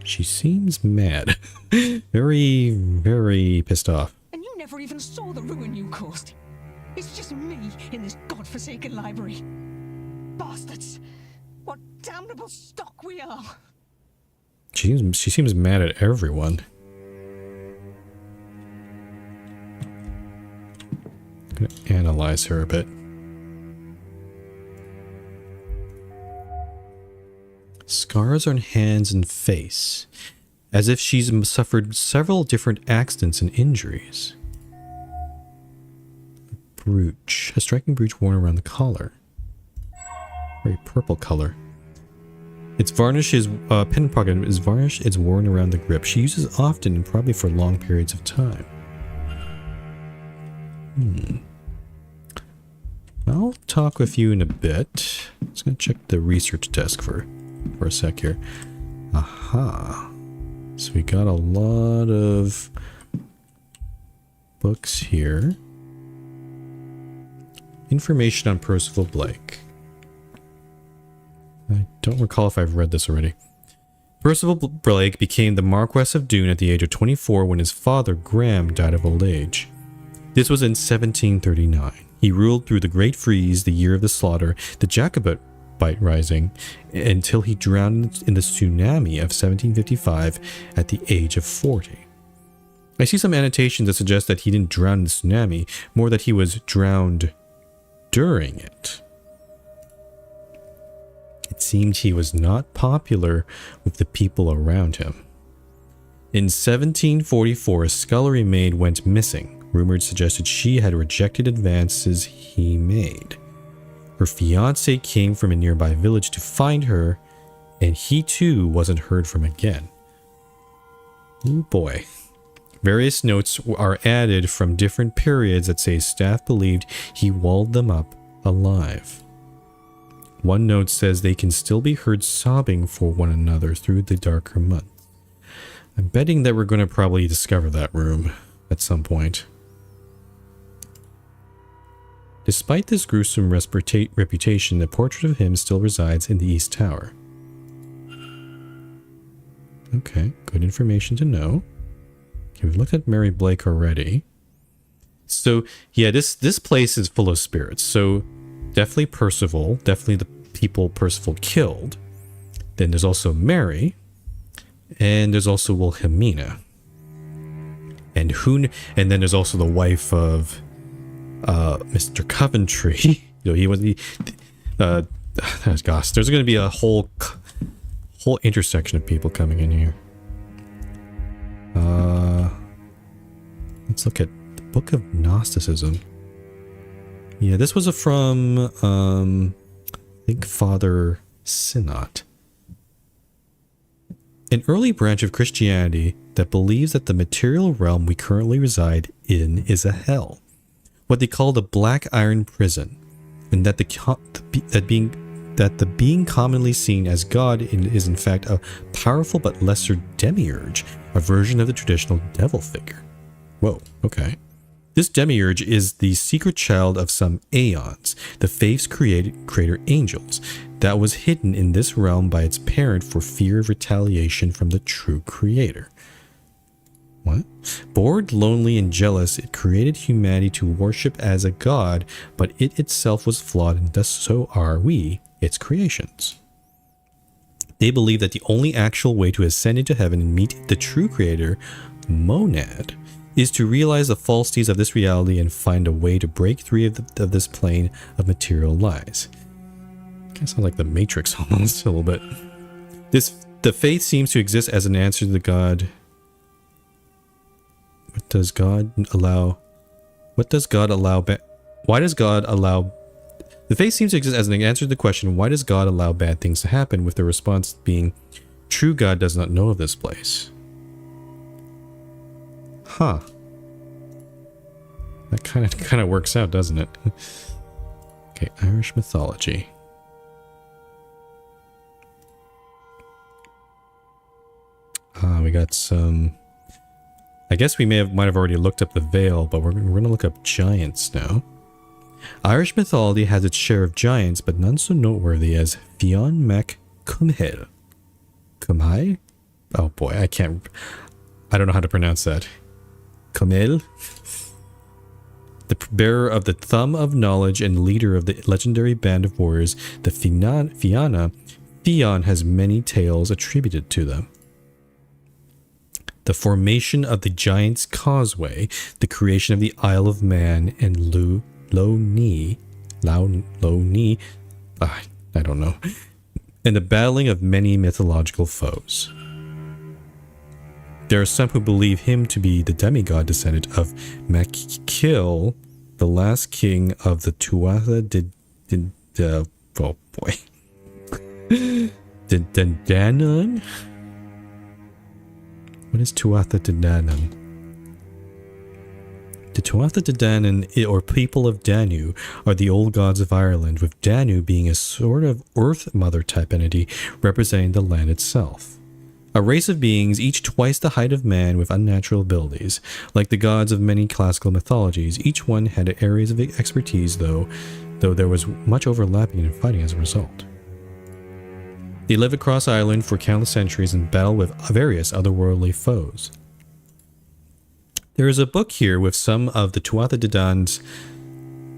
A: She seems mad. Very, very pissed off.
P: And you never even saw the ruin you caused. It's just me in this godforsaken library. Bastards. What damnable stock we are.
A: She seems mad at everyone. I'm gonna analyze her a bit. Scars on hands and face, as if she's suffered several different accidents and injuries. Brooch, a striking brooch worn around the collar. Very purple color. Its varnish is pen pocket is varnish. It's worn around the grip. She uses it often and probably for long periods of time. I'll talk with you in a bit. Just gonna check the research desk for a sec here. Aha. So we got a lot of books here. Information on Percival Blake. I don't recall if I've read this already. Percival Blake became the Marquess of Doon at the age of 24 when his father, Graham, died of old age. This was in 1739. He ruled through the Great Freeze, the year of the slaughter, the Jacobite rising, until he drowned in the tsunami of 1755 at the age of 40. I see some annotations that suggest that he didn't drown in the tsunami, more that he was drowned during it. It seemed he was not popular with the people around him. In 1744, a scullery maid went missing. Rumors suggested she had rejected advances he made. Her fiancé came from a nearby village to find her, and he too wasn't heard from again. Oh boy. Various notes are added from different periods that say staff believed he walled them up alive. One note says they can still be heard sobbing for one another through the darker months. I'm betting that we're going to probably discover that room at some point. Despite this gruesome reputation, the portrait of him still resides in the East Tower. Okay, good information to know. Okay, we've looked at Mary Blake already. So, yeah, this place is full of spirits. So, definitely Percival, definitely the people Percival killed. Then there's also Mary, and there's also Wilhelmina. And then there's also the wife of Mr. Coventry. You know, he was gosh, there's going to be a whole intersection of people coming in here. Let's look at the Book of Gnosticism. Yeah, this was from I think Father Synod. An early branch of Christianity that believes that the material realm we currently reside in is a hell, what they call the black iron prison, and that the being commonly seen as God is in fact a powerful but lesser demiurge, a version of the traditional devil figure. Whoa, okay. This demiurge is the secret child of some aeons, the faith's creator angels, that was hidden in this realm by its parent for fear of retaliation from the true creator. What? Bored, lonely, and jealous, it created humanity to worship as a god, but it itself was flawed, and thus so are we, its creations. They believe that the only actual way to ascend into heaven and meet the true creator, Monad, is to realize the falsities of this reality and find a way to break free of this plane of material lies. Kind of sounds like the Matrix almost a little bit. The faith seems to exist as an answer to the God. What does God allow? Why does God allow? The faith seems to exist as an answer to the question, why does God allow bad things to happen, with the response being, true God does not know of this place. Huh. That kind of works out, doesn't it? Okay, Irish mythology. We got some. I guess we might have already looked up the Vale, but we're gonna look up giants now. Irish mythology has its share of giants, but none so noteworthy as Fionn mac Cumhail. Cumhail? Oh boy, I don't know how to pronounce that. Cumhail? The bearer of the Thumb of Knowledge and leader of the legendary band of warriors, the Fianna, Fionn has many tales attributed to them. The formation of the Giant's Causeway, the creation of the Isle of Man, and Lough Neagh, I don't know, and the battling of many mythological foes. There are some who believe him to be the demigod descendant of Mac-Kill, the last king of the Tuatha De Danann? What is Tuatha De Danann? The Tuatha De Danann, or people of Danu, are the old gods of Ireland, with Danu being a sort of Earth Mother type entity representing the land itself. A race of beings, each twice the height of man, with unnatural abilities. Like the gods of many classical mythologies, each one had areas of expertise, though there was much overlapping and fighting as a result. They live across Ireland for countless centuries and battle with various otherworldly foes. There is a book here with some of the Tuatha De Dann's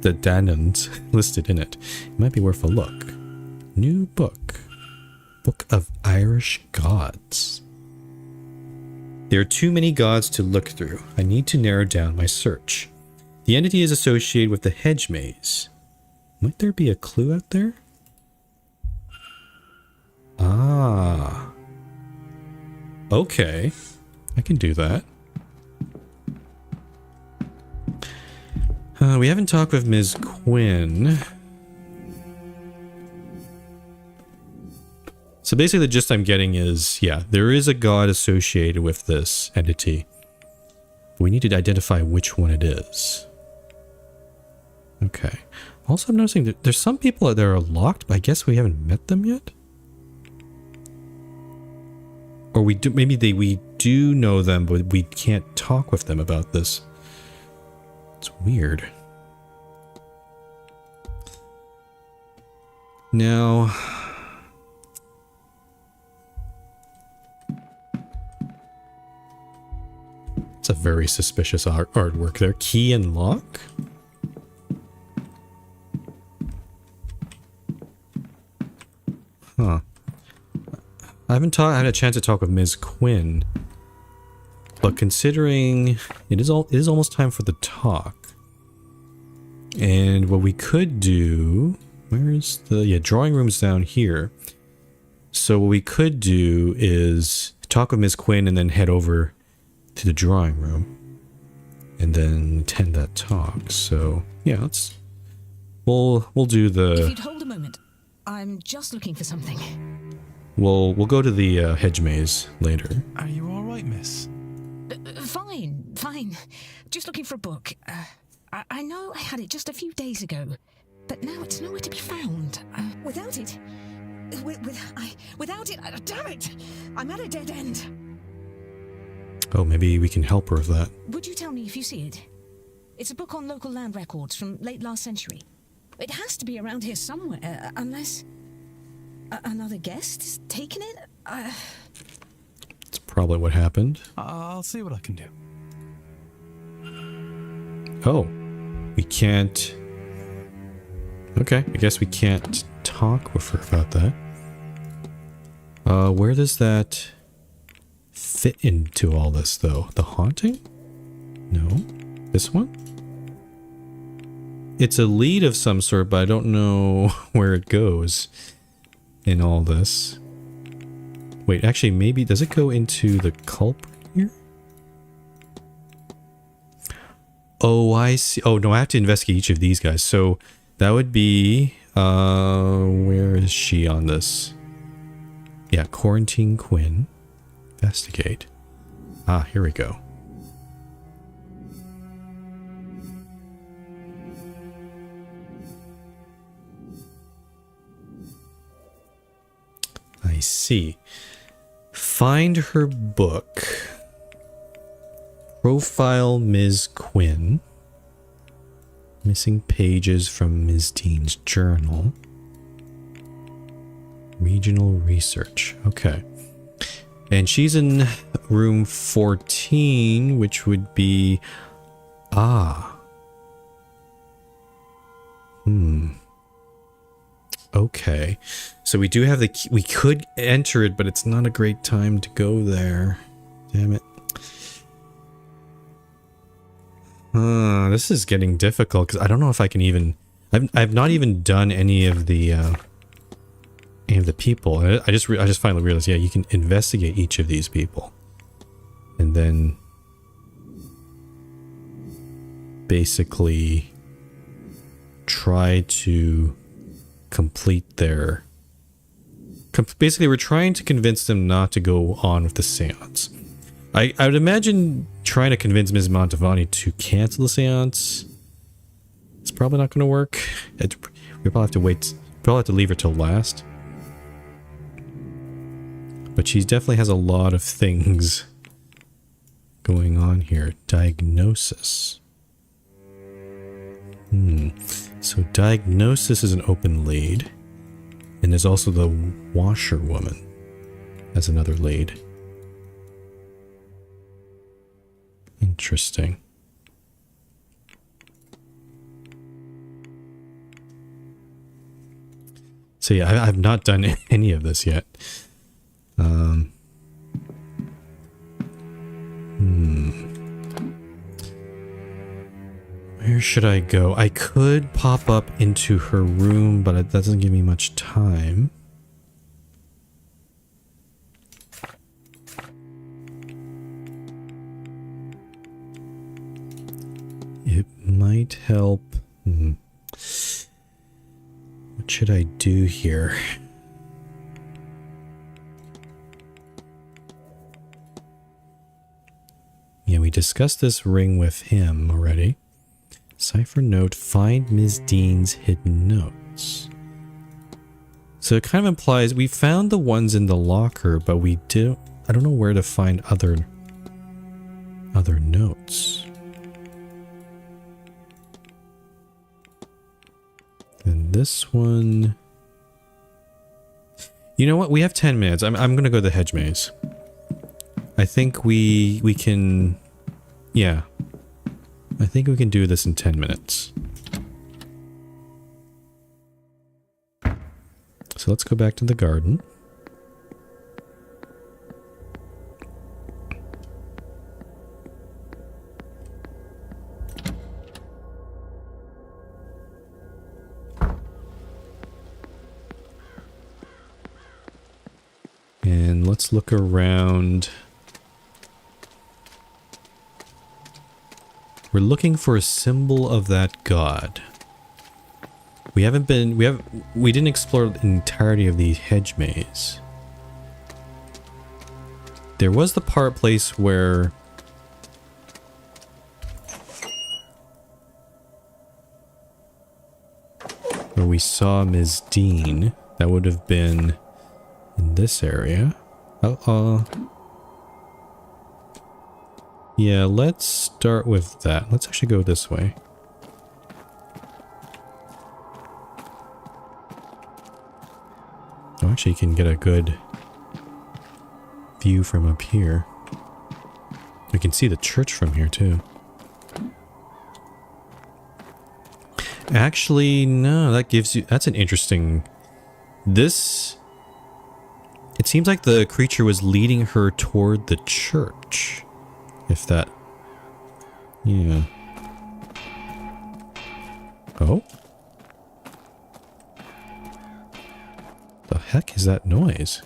A: the Danons listed in it. It might be worth a look. New book. Book of Irish Gods. There are too many gods to look through. I need to narrow down my search. The entity is associated with the hedge maze. Might there be a clue out there? Ah. Okay. I can do that. We haven't talked with Ms. Quinn. So basically the gist I'm getting is, yeah, there is a god associated with this entity. We need to identify which one it is. Okay. Also, I'm noticing that there's some people that are locked, but I guess we haven't met them yet? Or we do, maybe we do know them, but we can't talk with them about this. It's weird. Now... it's a very suspicious artwork there. Key and lock? Huh. I haven't had a chance to talk with Ms. Quinn. But considering it is almost time for the talk. And what we could do, where's the drawing room's down here. So what we could do is talk with Ms. Quinn and then head over to the drawing room and then attend that talk. So yeah, we'll do the.
P: If you'd hold a moment, I'm just looking for something.
A: We'll go to the hedge maze later.
K: Are you all right, miss?
P: Fine. Just looking for a book. I know I had it just a few days ago, but now it's nowhere to be found. Without it, damn it! I'm at a dead end.
A: Oh, maybe we can help her with that.
P: Would you tell me if you see it? It's a book on local land records from late last century. It has to be around here somewhere, unless another guest has taken it.
A: That's probably what happened.
K: I'll see what I can do.
A: Oh, we can't. Okay, I guess we can't talk with her about that. Where does that fit into all this, though? The haunting? No. This one? It's a lead of some sort, but I don't know where it goes in all this. Wait, actually, maybe... does it go into the culprit here? Oh, I see. Oh, no, I have to investigate each of these guys. So, that would be... where is she on this? Yeah, Quarantine Quinn. Investigate. Ah, here we go. I see. Find her book. Profile Ms. Quinn. Missing pages from Ms. Dean's journal. Regional research. Okay. And she's in room 14, which would be... ah. Okay. So we do have the key. We could enter it, but it's not a great time to go there. Damn it. This is getting difficult because I don't know if I can even... I've not even done any of the people. I just finally realized, yeah, you can investigate each of these people. And then basically try to complete their... basically, we're trying to convince them not to go on with the seance. I would imagine trying to convince Ms. Mantovani to cancel the seance. It's probably not going to work. We probably have to wait. Probably have to leave her till last. But she definitely has a lot of things going on here. Diagnosis. So diagnosis is an open lead. And there's also the washerwoman as another lead. Interesting. So yeah, I've not done any of this yet. Where should I go? I could pop up into her room, but it doesn't give me much time. It might help. What should I do here? Yeah, we discussed this ring with him already. Cipher note, find Ms. Dean's hidden notes. So it kind of implies we found the ones in the locker, but I don't know where to find other notes. And this one... You know what? We have 10 minutes. I'm going to go to the hedge maze. I think we can... Yeah. I think we can do this in 10 minutes. So let's go back to the garden. And let's look around. We're looking for a symbol of that god. We didn't explore the entirety of the hedge maze. There was the place where we saw Ms. Dean. That would have been in this area. Yeah, let's start with that. Let's actually go this way. Oh, actually, you can get a good view from up here. You can see the church from here, too. Actually, no, that's an interesting... It seems like the creature was leading her toward the church. If that... Yeah. Oh? The heck is that noise?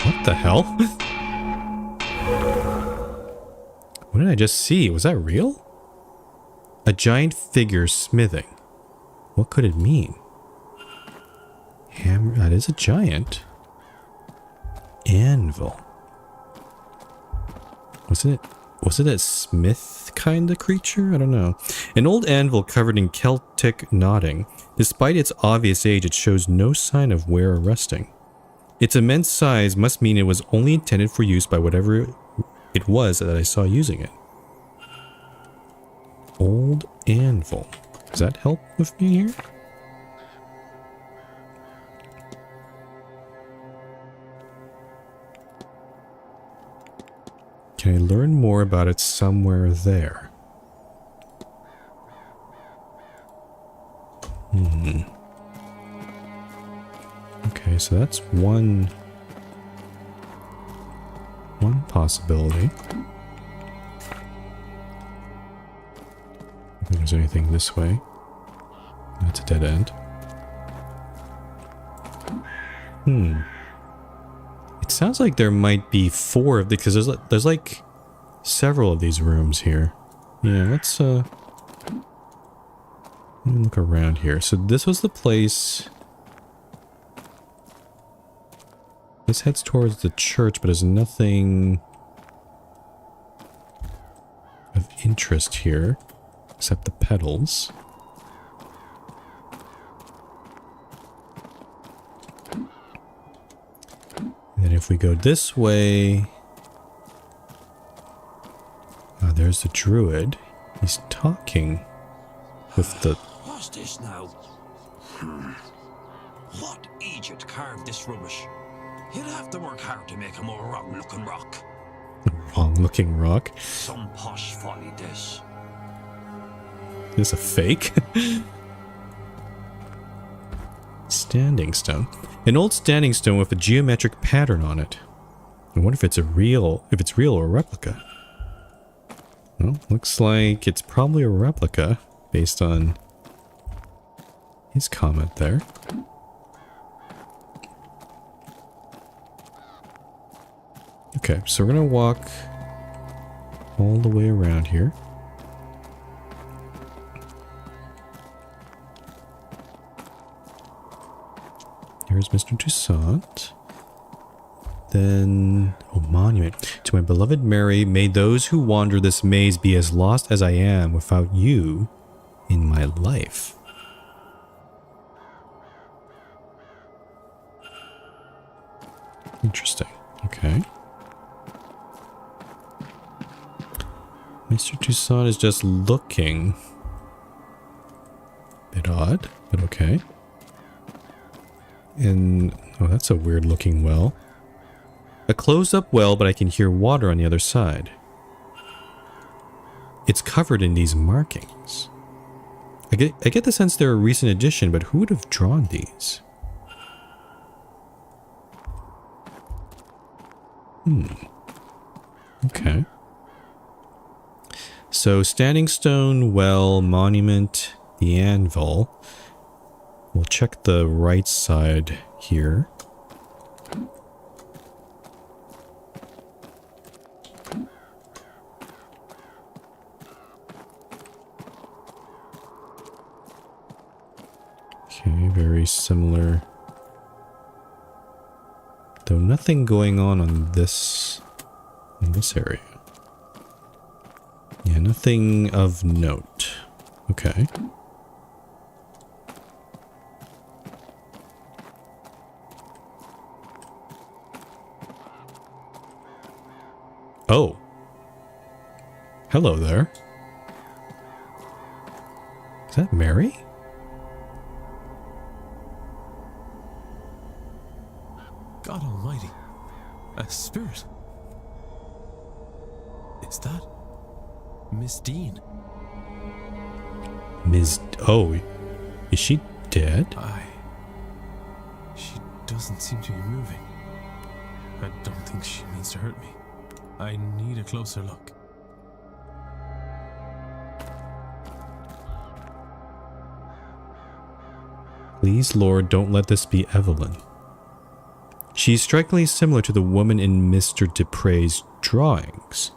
A: What the hell? What did I just see? Was that real? A giant figure smithing. What could it mean? Hammer... That is a giant. Anvil. Was it a smith kind of creature? I don't know. An old anvil covered in Celtic knotting. Despite its obvious age, it shows no sign of wear or rusting. Its immense size must mean it was only intended for use by whatever it was that I saw using it. Old anvil. Does that help with me here? Can I learn more about it somewhere there? Okay, so that's one possibility. I don't think there's anything this way. That's a dead end. It sounds like there might be 4 of because there's like several of these rooms here. Yeah, let's let me look around here. So this was the place. This heads towards the church, but there's nothing of interest here except the petals. And if we go this way, there's the druid. He's talking with the...
Q: What's this now? What Egypt carved this rubbish? You'll have to work hard to make a more wrong-looking rock.
A: Wrong-looking rock?
Q: Some posh folly, this.
A: Is this a fake? Standing stone. An old standing stone with a geometric pattern on it. I wonder if it's real or a replica. Well, looks like it's probably a replica based on his comment there. Okay, so we're gonna walk all the way around here. Here's Mr. Toussaint. Then, oh, monument. To my beloved Mary, may those who wander this maze be as lost as I am without you in my life. Interesting. Okay. Mr. Toussaint is just looking. Bit odd, but okay. And, oh, that's a weird looking well. A closed up well, but I can hear water on the other side. It's covered in these markings. I get the sense they're a recent addition, but who would have drawn these? Okay. So, standing stone, well, monument, the anvil. We'll check the right side here. Okay, very similar. Though nothing going on this area. Yeah, nothing of note. Okay. Oh. Hello there. Is that Mary?
C: God almighty. A spirit. Is that Miss Dean?
A: Oh, is she dead?
C: She doesn't seem to be moving. I don't think she means to hurt me. I need a closer look.
A: Please, Lord, don't let this be Evelyn. She's strikingly similar to the woman in Mr. Dupre's drawings.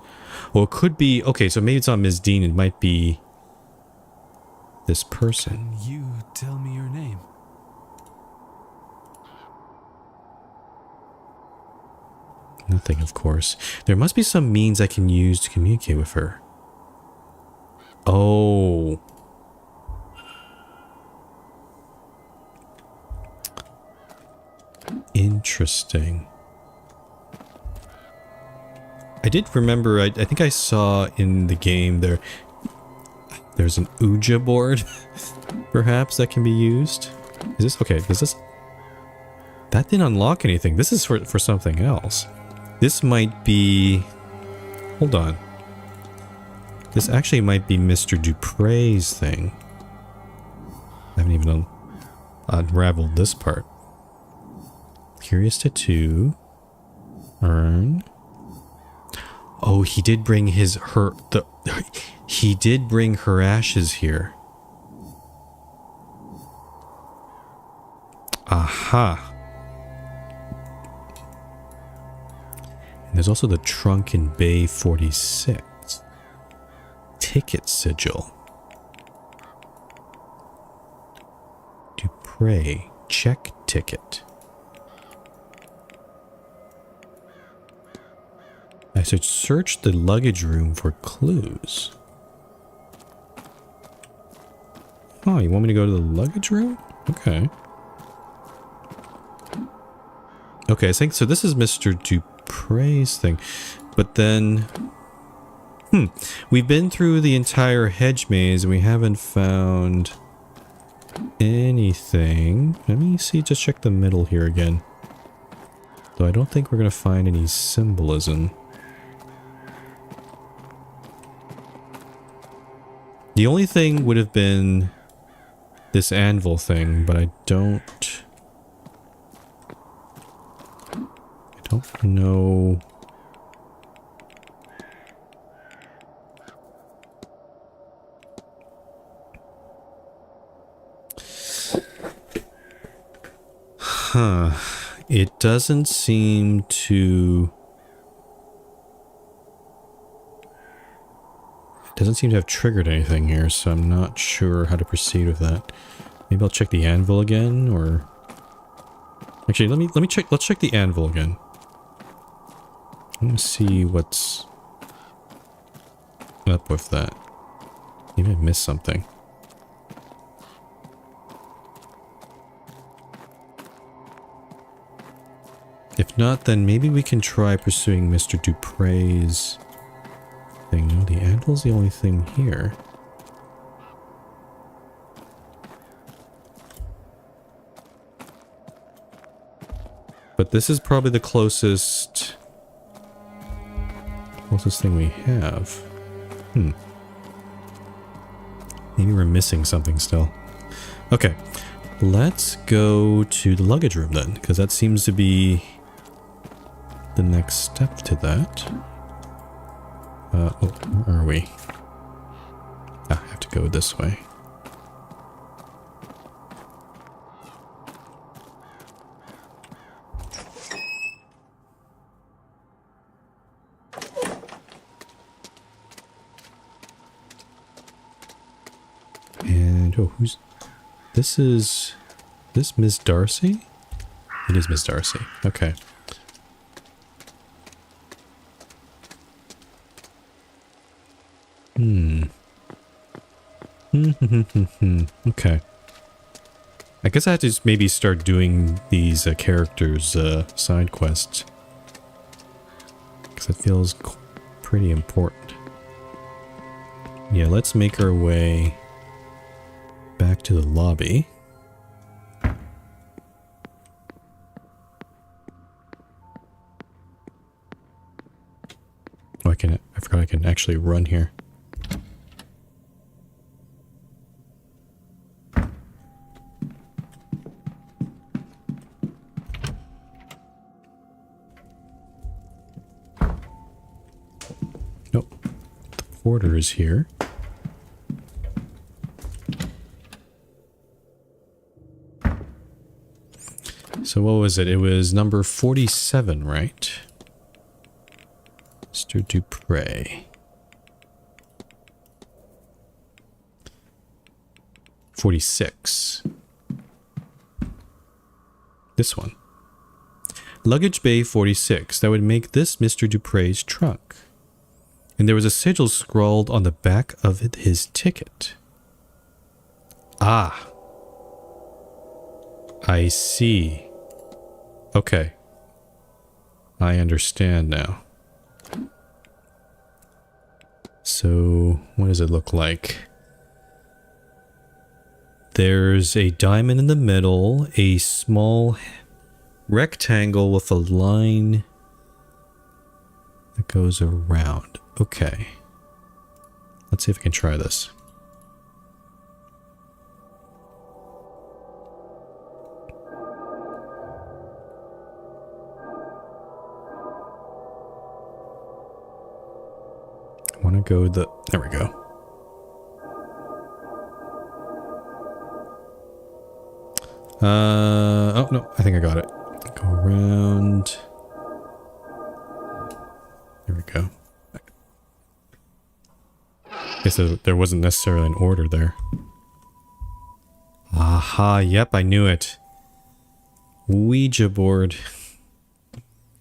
A: Well, it could be... Okay, so maybe it's not Ms. Dean. It might be this person.
C: Can you tell me your name?
A: Nothing, of course. There must be some means I can use to communicate with her. Oh. Interesting. I did remember, I think I saw in the game there's an Ouija board, perhaps, that can be used. Is this, okay, does this, that didn't unlock anything. This is for something else. This might be, hold on. This actually might be Mr. Dupre's thing. I haven't even unraveled this part. Curious tattoo. Urn. Oh, he did bring he did bring her ashes here. Aha. And there's also the trunk in Bay 46. Ticket sigil. Dupre. Check ticket. I should search the luggage room for clues. Oh, you want me to go to the luggage room? Okay. Okay, I think so. This is Mr. Dupre's thing. But then... We've been through the entire hedge maze and we haven't found anything. Let me see, just check the middle here again. Though I don't think we're going to find any symbolism. The only thing would have been this anvil thing, but I don't know. Huh. It doesn't seem to... It doesn't seem to have triggered anything here, so I'm not sure how to proceed with that. Maybe I'll check the anvil again, or... Actually, let me check, let's check the anvil again. Let me see what's up with that. Maybe I missed something. If not, then maybe we can try pursuing Mr. Dupre's thing. No, the anvil's the only thing here. But this is probably the closest thing we have. Maybe we're missing something still. Okay, let's go to the luggage room then, because that seems to be the next step to that. Oh, where are we? Ah, I have to go this way. And, oh, who's... This is Miss Darcy? It is Miss Darcy. Okay. Okay. I guess I have to just maybe start doing these characters' side quests. Because it feels pretty important. Yeah, let's make our way back to the lobby. Oh, I forgot I can actually run here. Nope. The porter is here. So what was it? It was number 47, right? Mr. Dupre. 46. This one. Luggage bay 46. That would make this Mr. Dupre's trunk. And there was a sigil scrawled on the back of his ticket. Ah. I see. Okay. I understand now. So, what does it look like? There's a diamond in the middle, a small rectangle with a line that goes around. Okay. Let's see if I can try this. I want to go there we go. Oh no, I think I got it. Go around. There we go. Guess there wasn't necessarily an order there. Aha, yep, I knew it. Ouija board.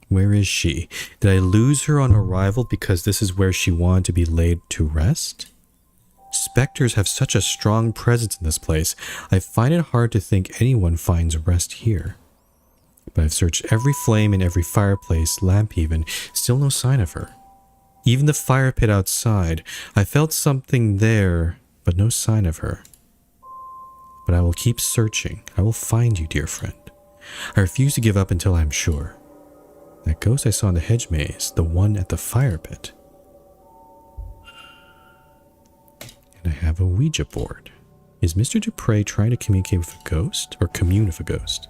A: Where is she? Did I lose her on arrival because this is where she wanted to be laid to rest? Specters have such a strong presence in this place. I find it hard to think anyone finds rest here. But I've searched every flame in every fireplace, lamp even, still no sign of her. Even the fire pit outside, I felt something there, but no sign of her. But I will keep searching. I will find you, dear friend. I refuse to give up until I am sure. That ghost I saw in the hedge maze, the one at the fire pit. And I have a Ouija board. Is Mr. Dupre trying to communicate with a ghost? Or commune with a ghost?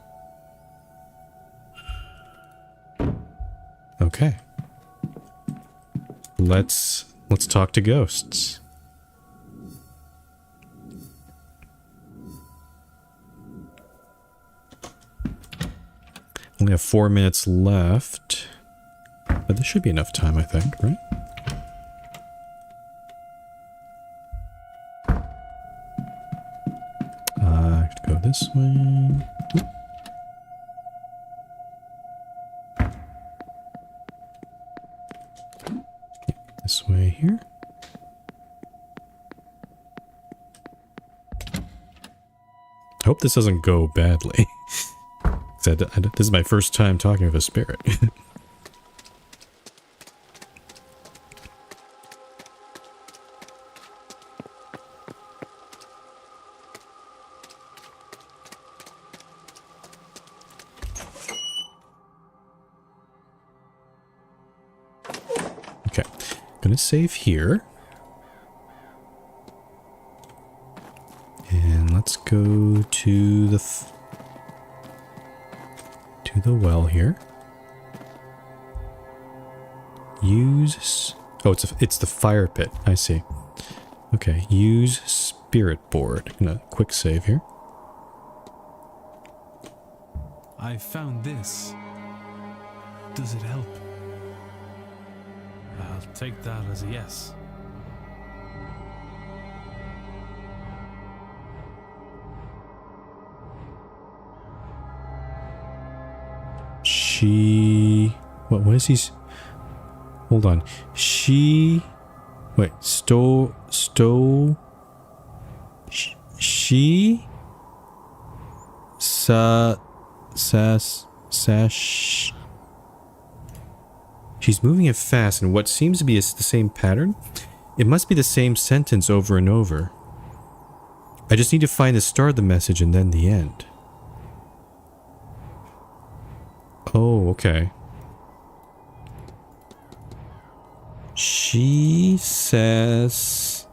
A: Okay. Let's talk to ghosts. Only have 4 minutes left. But there should be enough time, I think, right? I have to go this way. This way here. I hope this doesn't go badly. This is my first time talking with a spirit. Okay, gonna save here. And let's go to the well here. Use... Oh, it's the fire pit. I see. Okay, use spirit board. Gonna quick save here.
K: I found this. Does it help? I'll take that as a yes.
A: What is he? Hold on. Wait, she's moving it fast in what seems to be the same pattern. It must be the same sentence over and over. I just need to find the start of the message and then the end. Oh, okay. She says...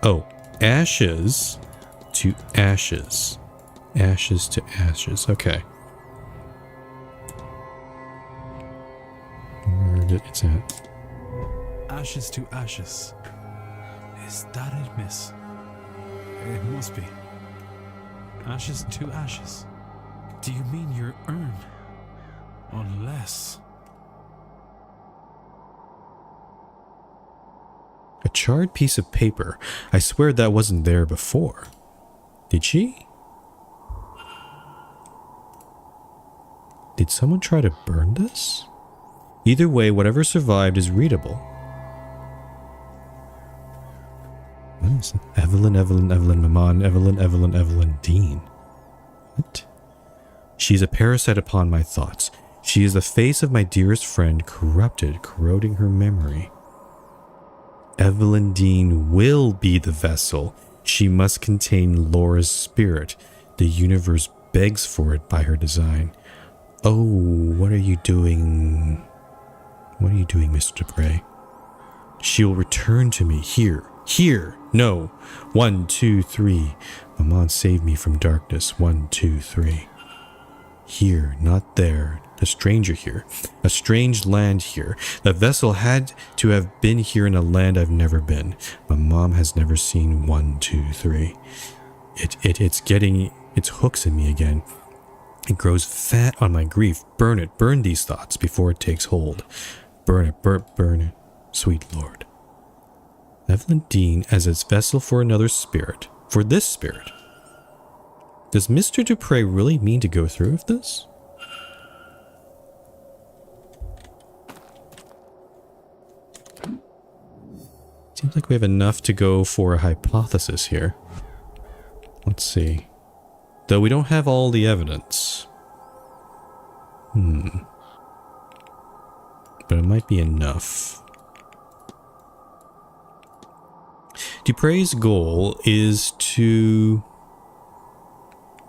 A: Oh, ashes to ashes. Ashes to ashes. Okay. Where did it's at?
K: Ashes to ashes. Is that it, miss? It must be. Ashes to ashes. Do you mean your urn? Unless...
A: A charred piece of paper. I swear that wasn't there before. Did she? Did someone try to burn this? Either way, whatever survived is readable. What is it? Evelyn, Maman, Evelyn, Dean. What? She's a parasite upon my thoughts. She is the face of my dearest friend, corrupted, corroding her memory. Evelyn Dean will be the vessel. She must contain Laura's spirit. The universe begs for it by her design. Oh, what are you doing? What are you doing, Mr. Dupre? She will return to me here. Here! No! 1, 2, 3. Maman, save me from darkness. 1, 2, 3. Here, not there. A stranger here. A strange land here. The vessel had to have been here in a land I've never been. My mom has never seen. 1, 2, 3. It's getting its hooks in me again. It grows fat on my grief. Burn it. Burn these thoughts before it takes hold. Burn it. Burn it. Sweet Lord. Evelyn Dean as its vessel for another spirit. For this spirit. Does Mr. Dupre really mean to go through with this? Seems like we have enough to go for a hypothesis here. Let's see. Though we don't have all the evidence. But it might be enough. Dupre's goal is to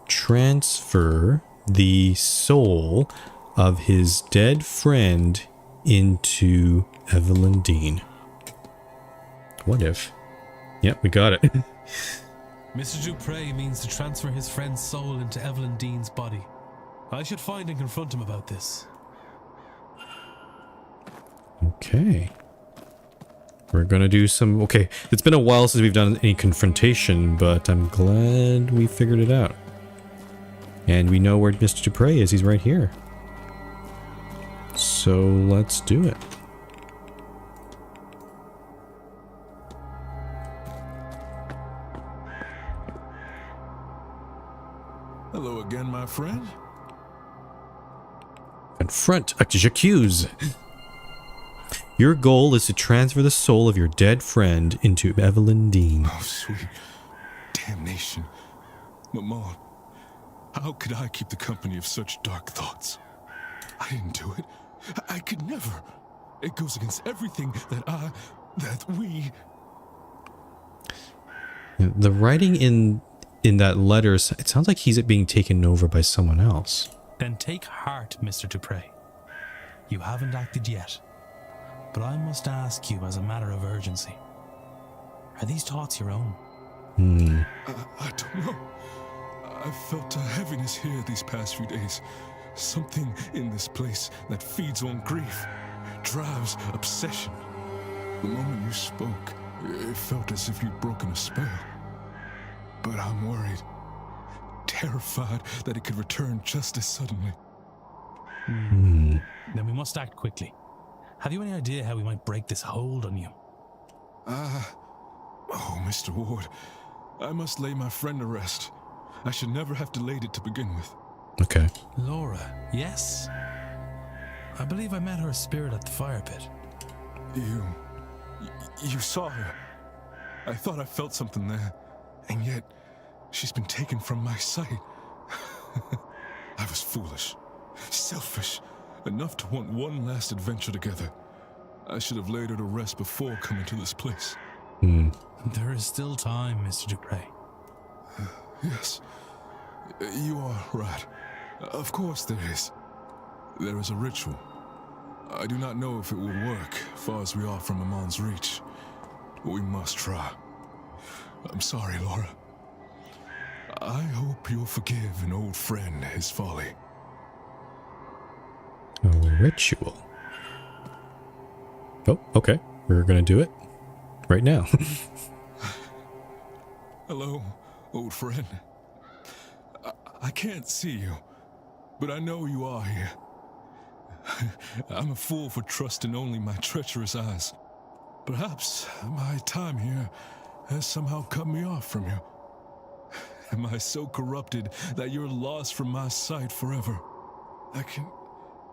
A: transfer the soul of his dead friend into Evelyn Dean. What if? Yep, we got it.
C: Mr. Dupre means to transfer his friend's soul into Evelyn Dean's body. I should find and confront him about this.
A: Okay. We're gonna do some... Okay, it's been a while since we've done any confrontation, but I'm glad we figured it out. And we know where Mr. Dupre is. He's right here. So let's do it.
B: Hello again, my friend.
A: Confront, j'accuse. Your goal is to transfer the soul of your dead friend into Evelyn Dean.
B: Oh, sweet damnation. Maman, how could I keep the company of such dark thoughts? I didn't do it. I could never. It goes against everything that we...
A: The writing in that letter, it sounds like he's being taken over by someone else.
K: Then take heart, Mr. Dupre. You haven't acted yet. But I must ask you as a matter of urgency. Are these thoughts your own?
B: I don't know. I've felt a heaviness here these past few days. Something in this place that feeds on grief, drives obsession. The moment you spoke, it felt as if you'd broken a spell. But I'm worried, terrified that it could return just as suddenly.
K: Then we must act quickly. Have you any idea how we might break this hold on you?
B: Oh, Mr. Ward, I must lay my friend to rest. I should never have delayed it to begin with.
A: Okay.
K: Laura, yes? I believe I met her spirit at the fire pit.
B: You saw her. I thought I felt something there, and yet she's been taken from my sight. I was foolish, selfish, enough to want one last adventure together. I should have laid her to rest before coming to this place.
K: There is still time, Mr. Dupre.
B: Yes, you are right. Of course there is. There is a ritual. I do not know if it will work, far as we are from Maman's reach. But we must try. I'm sorry, Laura. I hope you'll forgive an old friend his folly.
A: A ritual. Oh, okay. We're gonna do it right now.
B: Hello, old friend. I can't see you, but I know you are here. I'm a fool for trusting only my treacherous eyes. Perhaps my time here has somehow cut me off from you. Am I so corrupted that you're lost from my sight forever? I can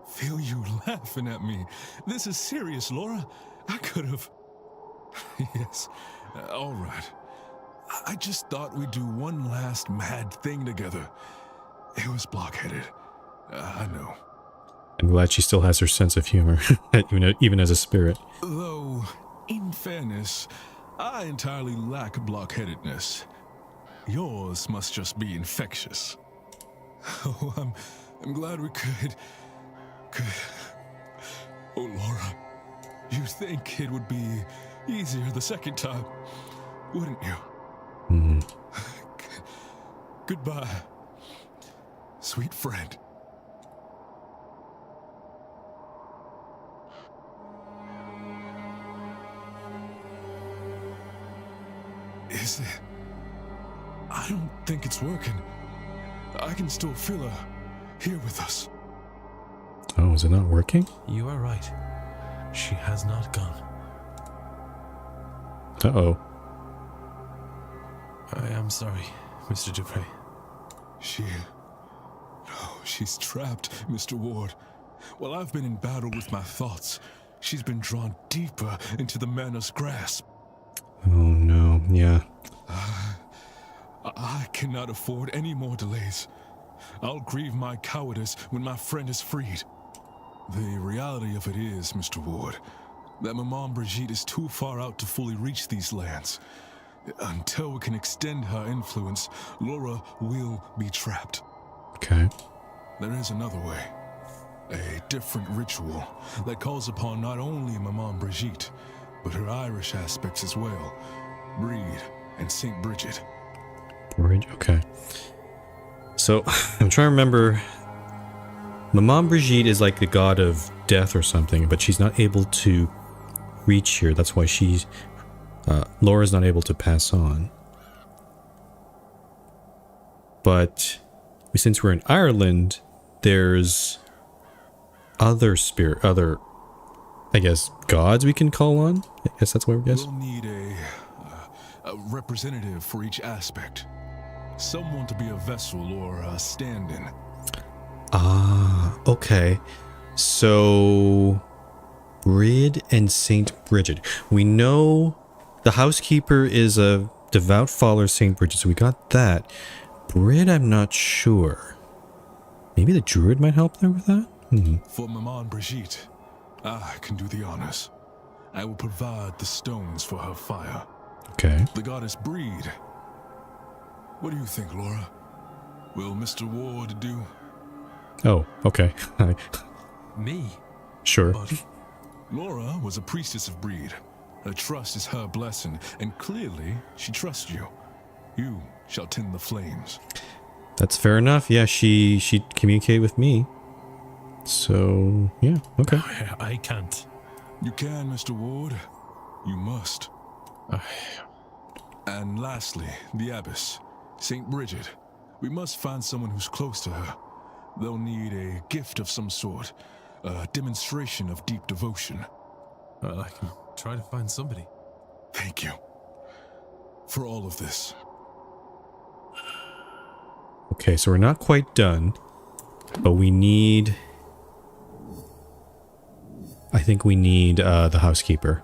B: feel you laughing at me. This is serious, Laura. I could have... Yes, all right. I just thought we'd do one last mad thing together. It was blockheaded. I know.
A: I'm glad she still has her sense of humor, even as a spirit.
B: Though, in fairness, I entirely lack blockheadedness. Yours must just be infectious. Oh, I'm glad we could... Oh, Laura, you think it would be easier the second time, wouldn't you? Goodbye, sweet friend. Is it? I don't think it's working. I can still feel her here with us.
A: Oh, is it not working?
K: You are right. She has not gone.
A: Uh-oh.
K: I am sorry, Mr. Dupre.
B: She's trapped, Mr. Ward. While I've been in battle with my thoughts, she's been drawn deeper into the Manor's grasp.
A: Oh no, yeah.
B: I cannot afford any more delays. I'll grieve my cowardice when my friend is freed. The reality of it is, Mr. Ward, that Maman Brigitte is too far out to fully reach these lands. Until we can extend her influence, Laura will be trapped.
A: Okay.
B: There is another way. A different ritual that calls upon not only Maman Brigitte, but her Irish aspects as well. Breed and St. Bridget.
A: Bridge, okay. So, I'm trying to remember. Maman Brigitte is like the god of death or something, but she's not able to reach here. That's why she's... Laura's not able to pass on. But since we're in Ireland, there's other I guess, gods we can call on? I guess that's what we're guessing.
B: We'll need a representative for each aspect. Someone to be a vessel or a stand-in.
A: Ah, okay. So, Brid and Saint Bridget. We know the housekeeper is a devout follower of Saint Bridget, so we got that. Brid, I'm not sure. Maybe the druid might help there with that?
B: For Maman Brigitte, I can do the honors. I will provide the stones for her fire.
A: Okay.
B: The goddess Breed. What do you think, Laura? Will Mr. Ward do?
A: Oh, okay.
C: Me?
A: Sure.
B: Laura was a priestess of Breed. Her trust is her blessing, and clearly she trusts you. You shall tend the flames.
A: That's fair enough. Yeah, she communicated with me. So, yeah, okay.
C: I can't.
B: You can, Mr. Ward. You must. And lastly, the abbess, St. Bridget. We must find someone who's close to her. They'll need a gift of some sort, a demonstration of deep devotion.
C: Well, I can try to find somebody.
B: Thank you for all of this.
A: Okay, so we're not quite done, but we need... I think we need the housekeeper.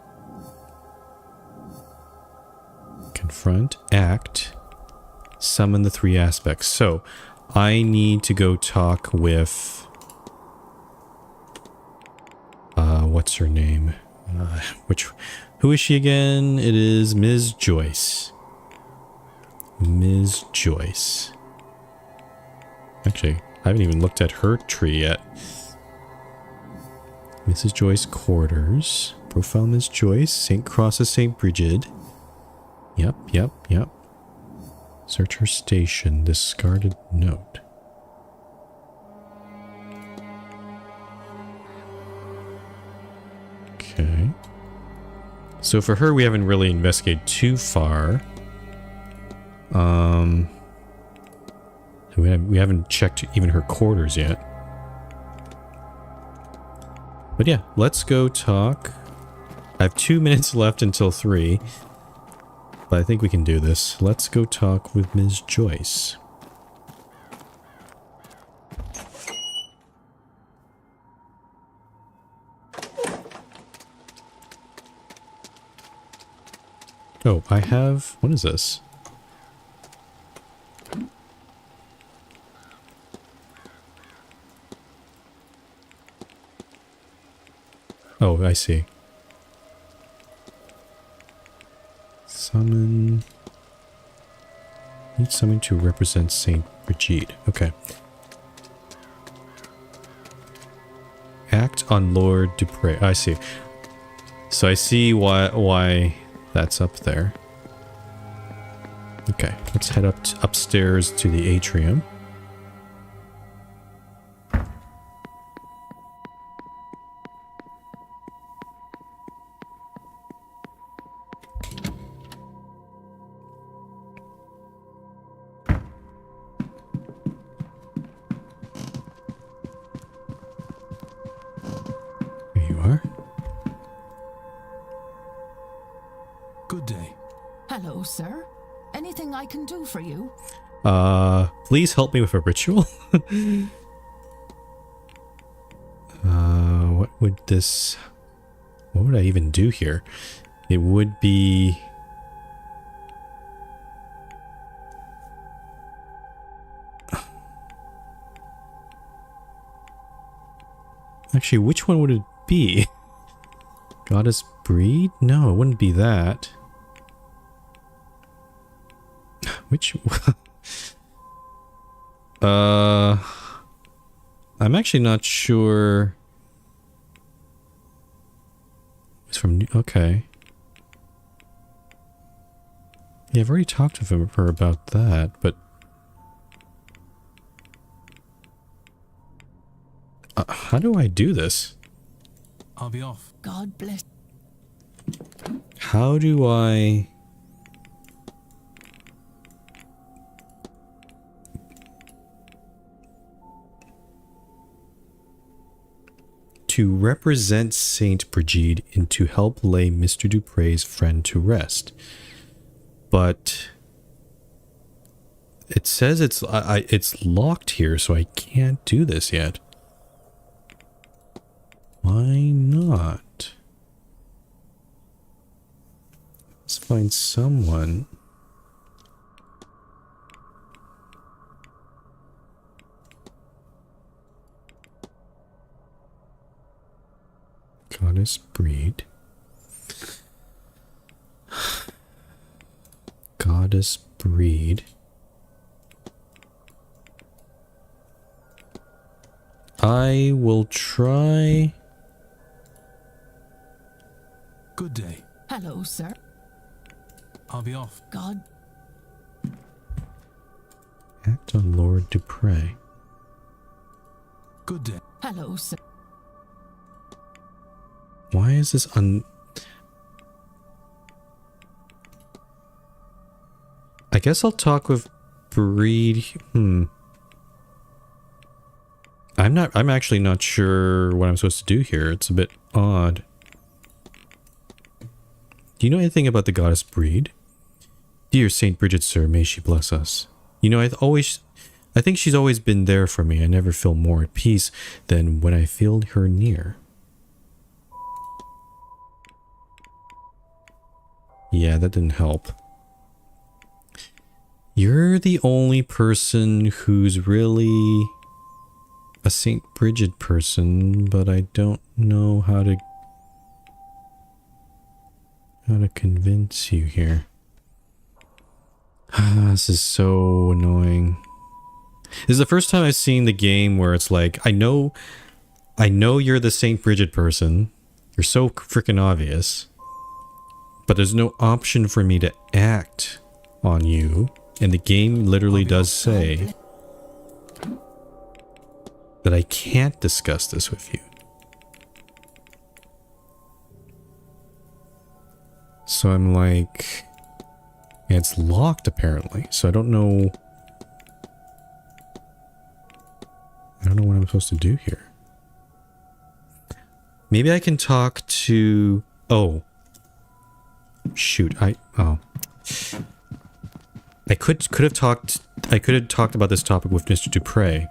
A: Confront, act, summon the three aspects. So, I need to go talk with... what's her name? Who is she again? It is Ms. Joyce. Ms. Joyce. Actually, I haven't even looked at her tree yet. Mrs. Joyce quarters. Profile Ms. Joyce. St. Cross's St. Bridget. Yep. Search her station. Discarded note. Okay. So for her, we haven't really investigated too far. We haven't checked even her quarters yet. But yeah, let's go talk. I have 2 minutes left until 3. But I think we can do this. Let's go talk with Ms. Joyce. Oh, I have... What is this? Oh, I see. Summon... Need someone to represent Saint Brigitte. Okay. Act on Lord Dupre. I see. So I see why that's up there. Okay, let's head upstairs to the atrium. Here you are.
C: Good day.
G: Hello, sir. Anything I can do for you?
A: Please help me with a ritual. What would I even do here? It would be... Actually, which one would it be? Goddess Breed? No, it wouldn't be that. Which... I'm actually not sure... It's from... Okay. Yeah, I've already talked to her about that, but... how do I do this?
K: I'll be off.
G: God bless.
A: How do I... to represent Saint Brigid and to help lay Mr. Dupre's friend to rest. But it says it's locked here, so I can't do this yet. Why not? Let's find someone. Goddess breed. Goddess breed. I will try.
K: Good day.
G: Hello, sir.
K: I'll be off.
G: God.
A: Act on Lord Dupre.
K: Good day.
G: Hello, sir.
A: Why is this I guess I'll talk with Breed. I'm actually not sure what I'm supposed to do here. It's a bit odd. Do you know anything about the goddess Breed? Dear Saint Bridget, sir, may she bless us. You know, I think she's always been there for me. I never feel more at peace than when I feel her near. Yeah, that didn't help. You're the only person who's really a St. Bridget person, but I don't know how to convince you here. This is so annoying. This is the first time I've seen the game where it's like, I know you're the St. Bridget person. You're so freaking obvious. But there's no option for me to act on you. And the game literally does say that I can't discuss this with you. So I'm like... yeah, it's locked apparently. So I don't know... what I'm supposed to do here. Maybe I can talk to... oh. Shoot, I could have talked about this topic with Mr. Dupre,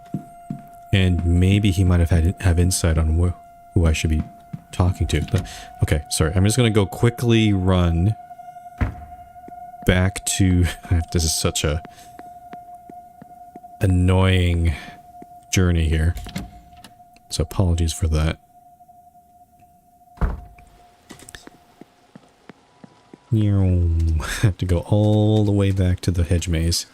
A: and maybe he might have insight on who I should be talking to. But, okay, sorry. I'm just gonna go quickly run back to... this is such a annoying journey here. So apologies for that. I have to go all the way back to the hedge maze.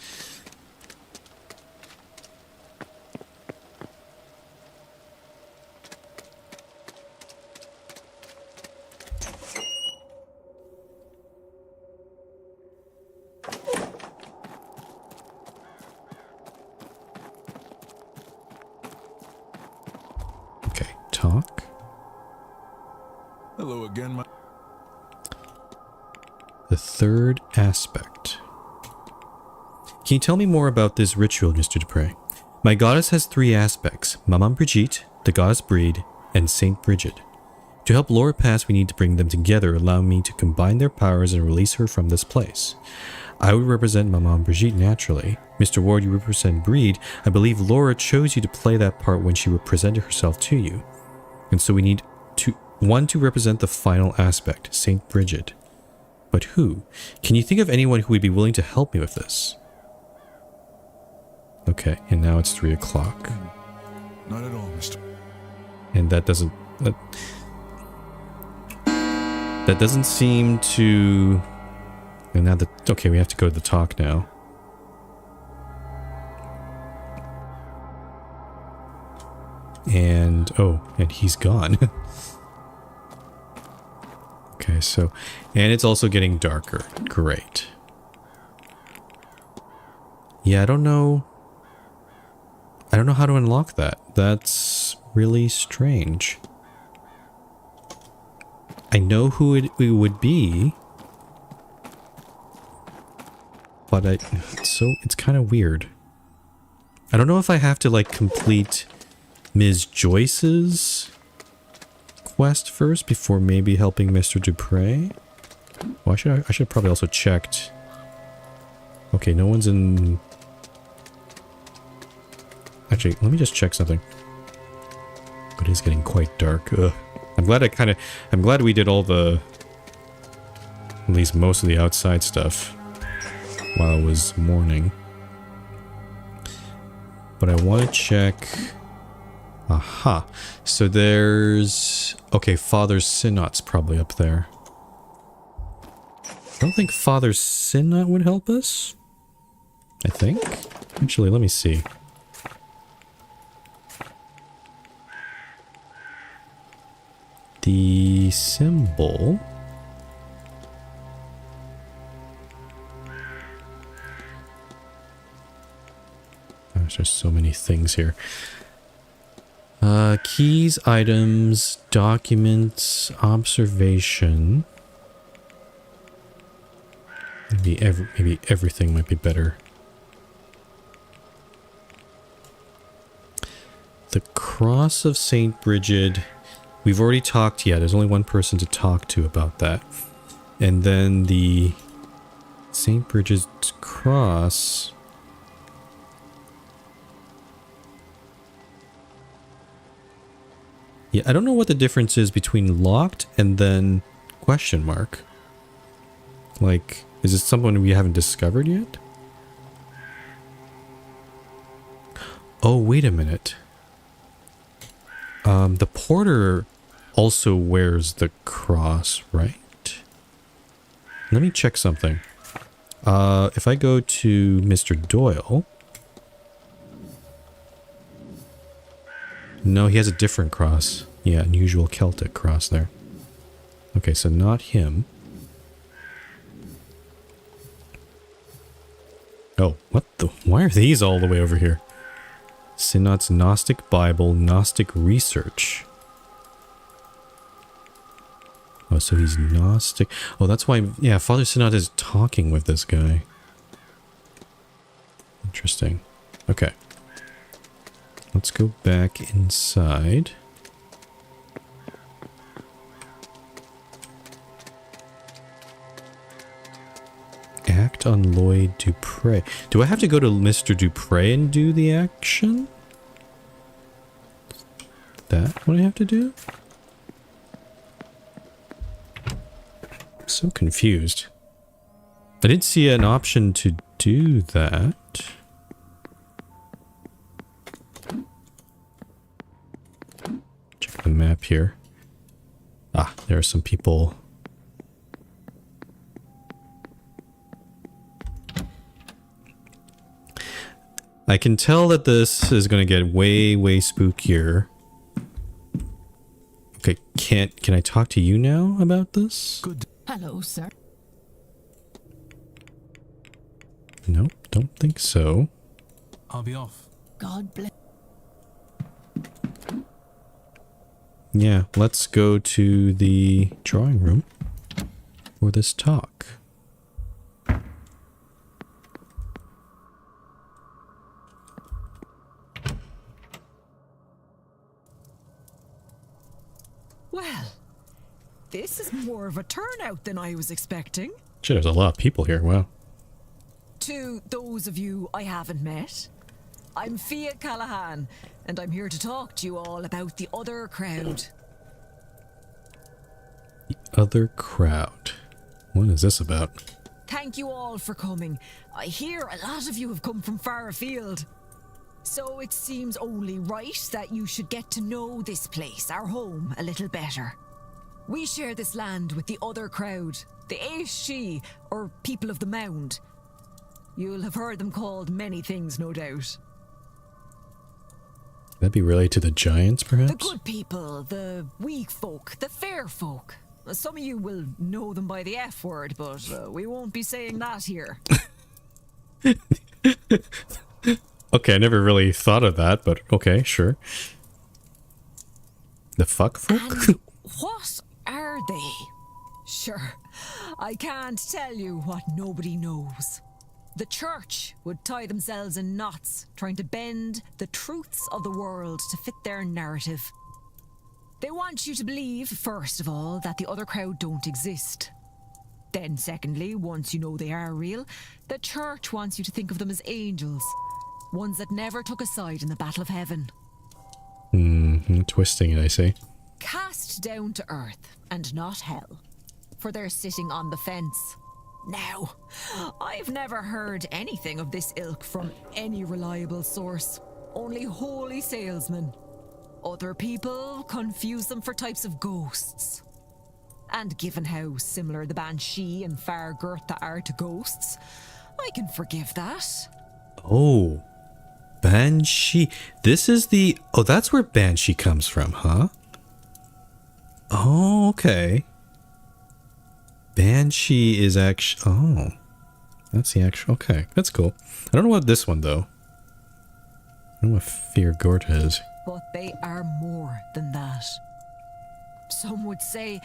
A: Okay, talk.
B: Hello again, my...
A: The third aspect. Can you tell me more about this ritual, Mr. Dupre? My goddess has three aspects: Maman Brigitte, the goddess Breed, and Saint Bridget. To help Laura pass, we need to bring them together, allow me to combine their powers and release her from this place. I would represent Maman Brigitte naturally. Mr. Ward, you represent Breed. I believe Laura chose you to play that part when she presented herself to you. And so we need one to represent the final aspect, Saint Bridget. But who? Can you think of anyone who would be willing to help me with this? Okay, and now it's 3 o'clock.
B: Not at all, Mr.
A: And that doesn't... that doesn't seem to... and now that... okay, we have to go to the talk now. And... oh, and he's gone. Okay, so... and it's also getting darker. Great. Yeah, I don't know. I don't know how to unlock that. That's really strange. I know who it would be, but it's kind of weird. I don't know if I have to like complete Ms. Joyce's quest first before maybe helping Mr. Dupre. Well, I should have probably also checked. Okay, no one's in. Actually, let me just check something. It is getting quite dark. Ugh. I'm glad we did all the, at least most of the outside stuff while it was morning. But I want to check. Aha. So there's, okay, Father Sinot's probably up there. I don't think Father Sinot would help us. I think. Actually, let me see. The symbol. Gosh, there's so many things here. Keys, items, documents, observation. Maybe everything might be better. The Cross of St. Bridget. We've already talked, yeah, there's only one person to talk to about that. And then the St. Bridget's Cross. Yeah, I don't know what the difference is between locked and then question mark. Like, is it someone we haven't discovered yet? Oh, wait a minute. The porter also wears the cross, right? Let me check something. If I go to Mr. Doyle... No, he has a different cross. Yeah, unusual Celtic cross there. Okay, so not him. Oh, what the... Why are these all the way over here? Sinot's Gnostic Bible, Gnostic Research. Oh, so he's Gnostic. Oh, that's why... Yeah, Father Sinot is talking with this guy. Interesting. Okay. Let's go back inside. Act on Lloyd Dupre. Do I have to go to Mr. Dupre and do the action? That what I have to do? I'm so confused. I didn't see an option to do that. Check the map here. Ah, there are some people. I can tell that this is going to get way, way spookier. Okay, can I talk to you now about this?
G: Good. Hello, sir.
A: Nope, don't think so.
C: I'll be off.
G: God bless.
A: Yeah, let's go to the drawing room for this talk.
O: Well, this is more of a turnout than I was expecting.
A: Shit, there's a lot of people here, wow.
O: To those of you I haven't met, I'm Fia Callahan, and I'm here to talk to you all about the other crowd.
A: The other crowd. What is this about?
O: Thank you all for coming. I hear a lot of you have come from far afield. So it seems only right that you should get to know this place, our home, a little better. We share this land with the other crowd, the Aishi, or people of the Mound. You'll have heard them called many things, no doubt.
A: That'd be related to the giants, perhaps?
O: The good people, the weak folk, the fair folk. Some of you will know them by the F word, but we won't be saying that here.
A: Okay, I never really thought of that, but okay, sure. The fuck folk?
O: And what are they? Sure, I can't tell you what nobody knows. The church would tie themselves in knots, trying to bend the truths of the world to fit their narrative. They want you to believe, first of all, that the other crowd don't exist. Then, secondly, once you know they are real, the church wants you to think of them as angels, ones that never took a side in the battle of heaven.
A: Twisting it, I see.
O: Cast down to earth, and not hell, for they're sitting on the fence. Now, I've never heard anything of this ilk from any reliable source, only holy salesmen. Other people confuse them for types of ghosts. And given how similar the Banshee and Fargurtha are to ghosts, I can forgive that.
A: Oh, Banshee. This is the... Oh, that's where Banshee comes from, huh? Oh, okay. Banshee is actually... Oh, that's the actual... Okay, that's cool. I don't know about this one, though. I don't know what Fargurtha is.
O: But they are more than that. Some would say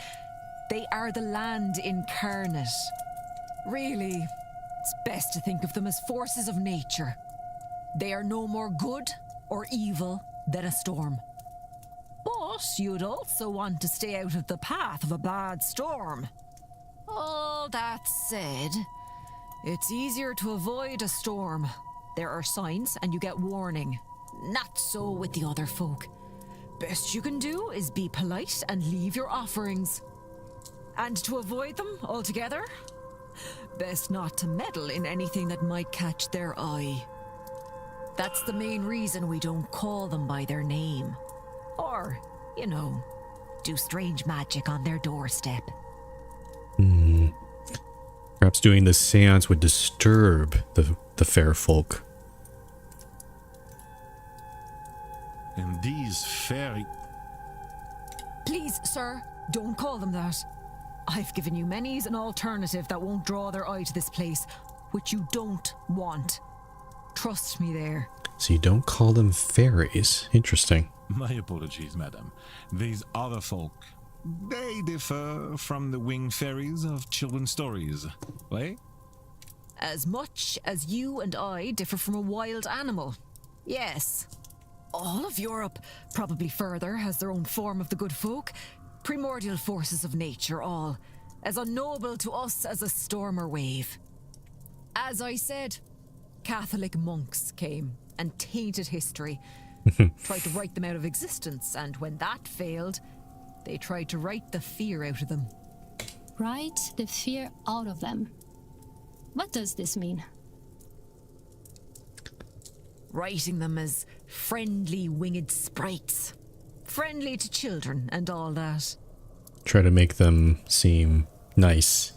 O: they are the land incarnate. Really, it's best to think of them as forces of nature. They are no more good or evil than a storm. But you'd also want to stay out of the path of a bad storm. All that said, it's easier to avoid a storm. There are signs and you get warning. Not so with the other folk. Best you can do is be polite and leave your offerings. And to avoid them altogether, best not to meddle in anything that might catch their eye. That's the main reason we don't call them by their name. Or, you know, do strange magic on their doorstep.
A: Perhaps doing this seance would disturb the fair folk.
Q: And these fairy...
O: Please, sir, don't call them that. I've given you many's an alternative that won't draw their eye to this place, which you don't want. Trust me there.
A: So you don't call them fairies. Interesting.
Q: My apologies, madam. These other folk, they differ from the winged fairies of children's stories, right?
O: As much as you and I differ from a wild animal. Yes. All of Europe, probably further, has their own form of the good folk. Primordial forces of nature, all. As unknowable to us as a storm or wave. As I said, Catholic monks came and tainted history. Tried to write them out of existence, and when that failed, they tried to write the fear out of them.
D: Write the fear out of them. What does this mean?
O: Writing them as friendly winged sprites. Friendly to children and all that.
A: Try to make them seem nice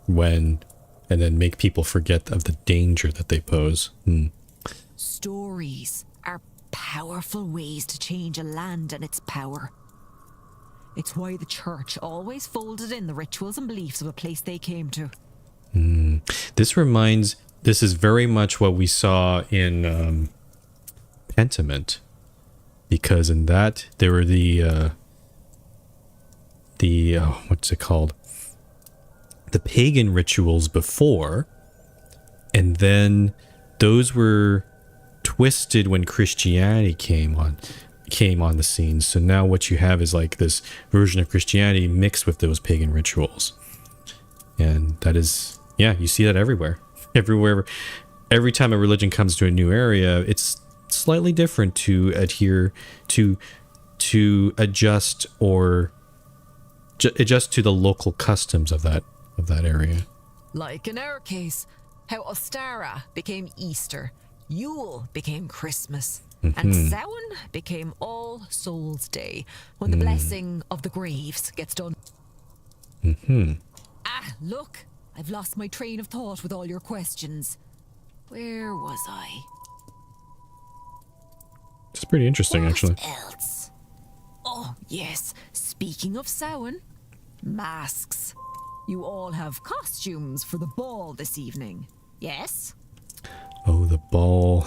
A: and then make people forget of the danger that they pose.
O: Stories are powerful ways to change a land and its power. It's why the church always folded in the rituals and beliefs of a place they came to.
A: This is very much what we saw in Pentiment, because in that there were the what's it called? The pagan rituals before, and then those were twisted when Christianity came on the scene. So now what you have is like this version of Christianity mixed with those pagan rituals. And that is, yeah, you see that everywhere. Every time a religion comes to a new area, it's slightly different to adhere to adjust or adjust to the local customs of that area.
O: Like in our case, how Ostara became Easter, Yule became Christmas, and Samhain became All Souls Day, when the blessing of the graves gets done. Look, I've lost my train of thought with all your questions. Where was I?
A: It's pretty interesting, actually.
O: What else? Oh, yes. Speaking of Samhain, masks. You all have costumes for the ball this evening, yes?
A: Oh, the ball.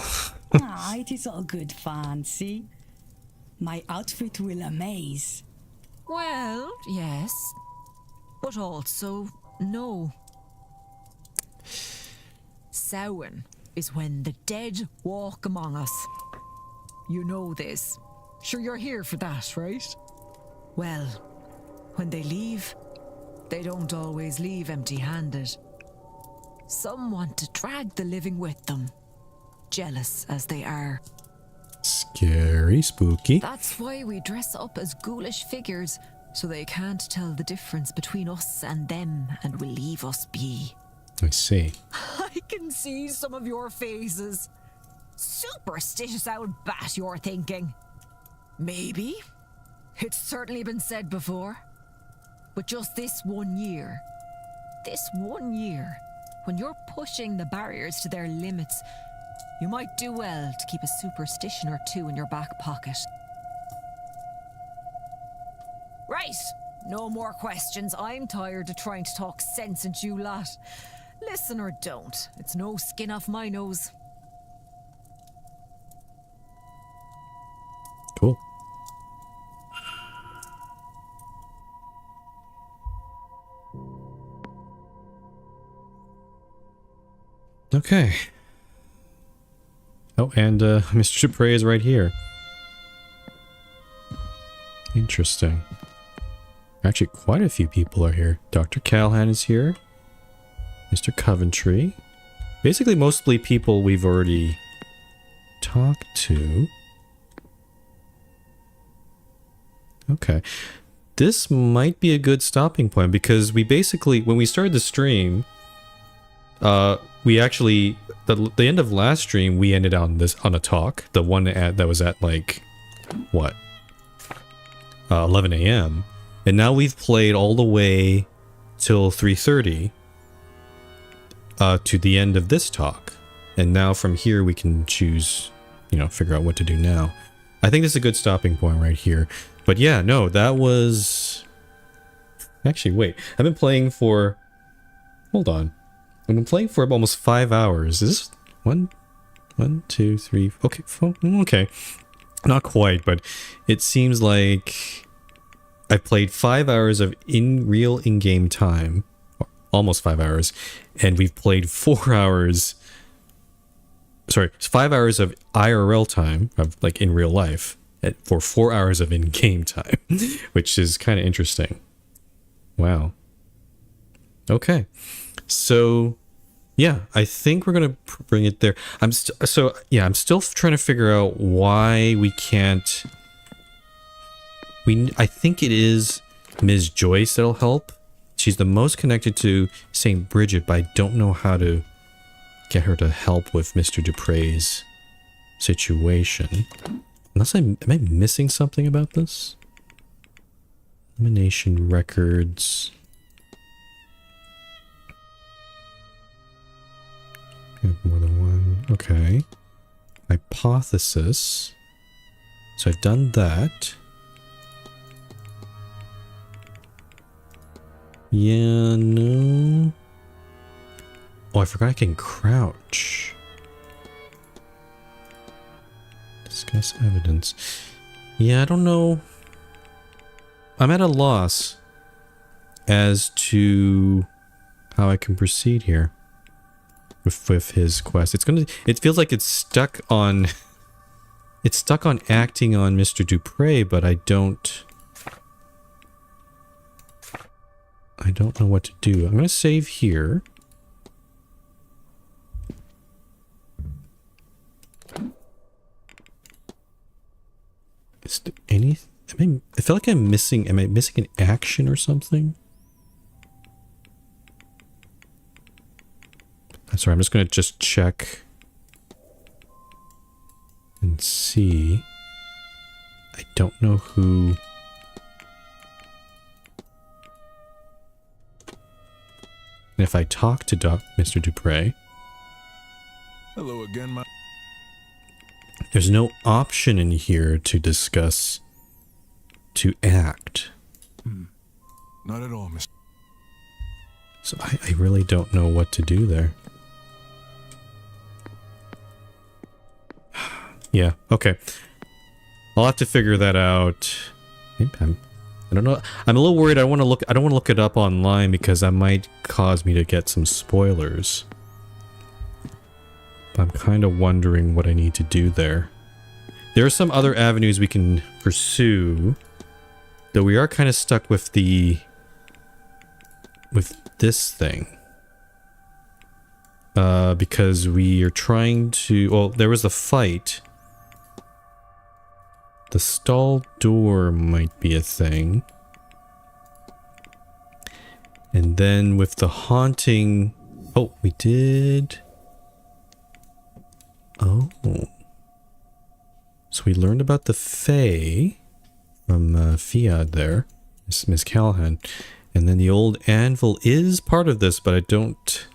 L: Ah, it is all good fancy. My outfit will amaze.
O: Well, yes. But also, no. Samhain is when the dead walk among us. You know this. Sure you're here for that, right? Well, when they leave, they don't always leave empty-handed. Some want to drag the living with them, jealous as they are.
A: Scary, spooky.
O: That's why we dress up as ghoulish figures, so they can't tell the difference between us and them and will leave us be.
A: I see.
O: I can see some of your faces. Superstitious old bat, you're thinking. Maybe. It's certainly been said before. But just this 1 year, when you're pushing the barriers to their limits, you might do well to keep a superstition or two in your back pocket. Right, no more questions. I'm tired of trying to talk sense into you lot. Listen or don't, it's no skin off my nose.
A: Cool. Okay. Oh, and Mr. Dupre is right here. Interesting. Actually, quite a few people are here. Dr. Callahan is here. Mr. Coventry. Basically, mostly people we've already talked to. Okay. This might be a good stopping point because we basically, when we started the stream, we actually, the end of last stream, we ended on a talk. The one that was at like, what? 11 a.m. And now we've played all the way till 3:30 to the end of this talk. And now from here we can choose, figure out what to do now. I think this is a good stopping point right here. But yeah, no, that was... Actually, wait. I've been playing for... Hold on. I've been playing for almost 5 hours. Is this... One, two, three... Okay, okay. Not quite, but it seems like... I've played 5 hours of real in-game time. Almost 5 hours. And we've played 4 hours... Sorry, 5 hours of IRL time, of like in real life, for 4 hours of in-game time, which is kind of interesting. Wow. Okay. So, yeah, I think we're going to bring it there. I'm still trying to figure out why we can't... I think it is Ms. Joyce that'll help. She's the most connected to St. Bridget, but I don't know how to get her to help with Mr. Dupre's situation. Unless am I missing something about this? Elimination records. We have more than one. Okay. Hypothesis. So I've done that. Yeah, no. Oh, I forgot I can crouch. Discuss evidence. Yeah, I don't know. I'm at a loss as to how I can proceed here with his quest. It feels like it's stuck on acting on Mr. Dupre, but I don't know what to do. I'm going to save here. Is there anything? I feel like am I missing an action or something? I'm sorry, I'm just going to check and see. I don't know who... And if I talk to Mr. Dupre...
B: Hello again,
A: There's no option in here to discuss, to act.
B: Not at all, Mr.
A: So I really don't know what to do there. Yeah, okay. I'll have to figure that out. Maybe I don't know. I'm a little worried. I don't want to look it up online because that might cause me to get some spoilers. I'm kind of wondering what I need to do there. There are some other avenues we can pursue, though we are kind of stuck with this thing. Because we are trying to... Well, there was a fight. The stall door might be a thing. And then with the haunting... Oh, we did... Oh. So we learned about the Fae from Fiad there. Miss Callahan. And then the old anvil is part of this, but I don't...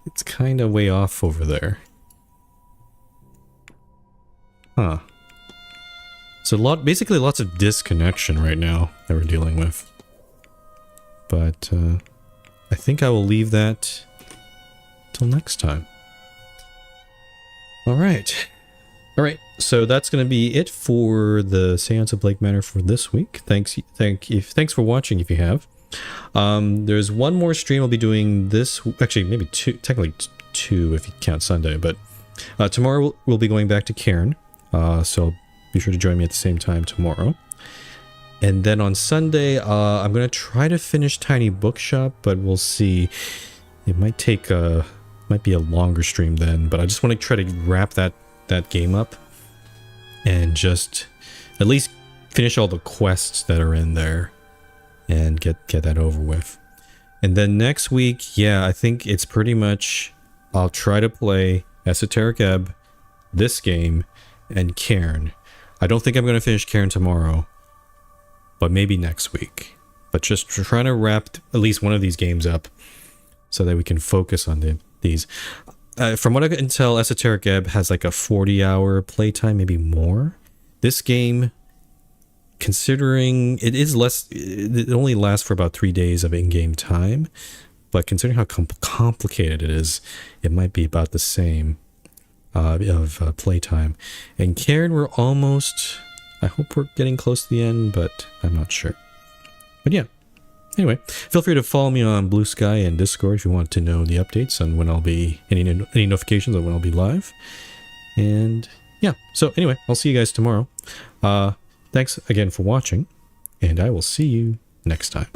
A: It's kind of way off over there. Huh. So basically lots of disconnection right now that we're dealing with. But I think I will leave that till next time. Alright. Alright, so that's going to be it for the Séance of Blake Manor for this week. Thanks for watching if you have. There's one more stream I'll be doing this... Actually, maybe two, technically two if you count Sunday, but tomorrow we'll be going back to Cairn. So be sure to join me at the same time tomorrow. And then on Sunday, I'm going to try to finish Tiny Bookshop, but we'll see. It might take might be a longer stream then, but I just want to try to wrap that game up and just at least finish all the quests that are in there and get that over with. And then next week, yeah, I think it's pretty much I'll try to play Esoteric Ebb, this game, and Cairn. I don't think I'm going to finish Cairn tomorrow, but maybe next week. But just trying to wrap at least one of these games up so that we can focus on these. From what I can tell, Esoteric Ebb has like a 40-hour playtime, maybe more. This game, considering it is less, it only lasts for about 3 days of in-game time, but considering how complicated it is, it might be about the same of playtime. And Cairn, we're almost... I hope we're getting close to the end, but I'm not sure. But yeah. Anyway, feel free to follow me on Blue Sky and Discord if you want to know the updates on when I'll be... any notifications on when I'll be live. And yeah, so anyway, I'll see you guys tomorrow. Thanks again for watching, and I will see you next time.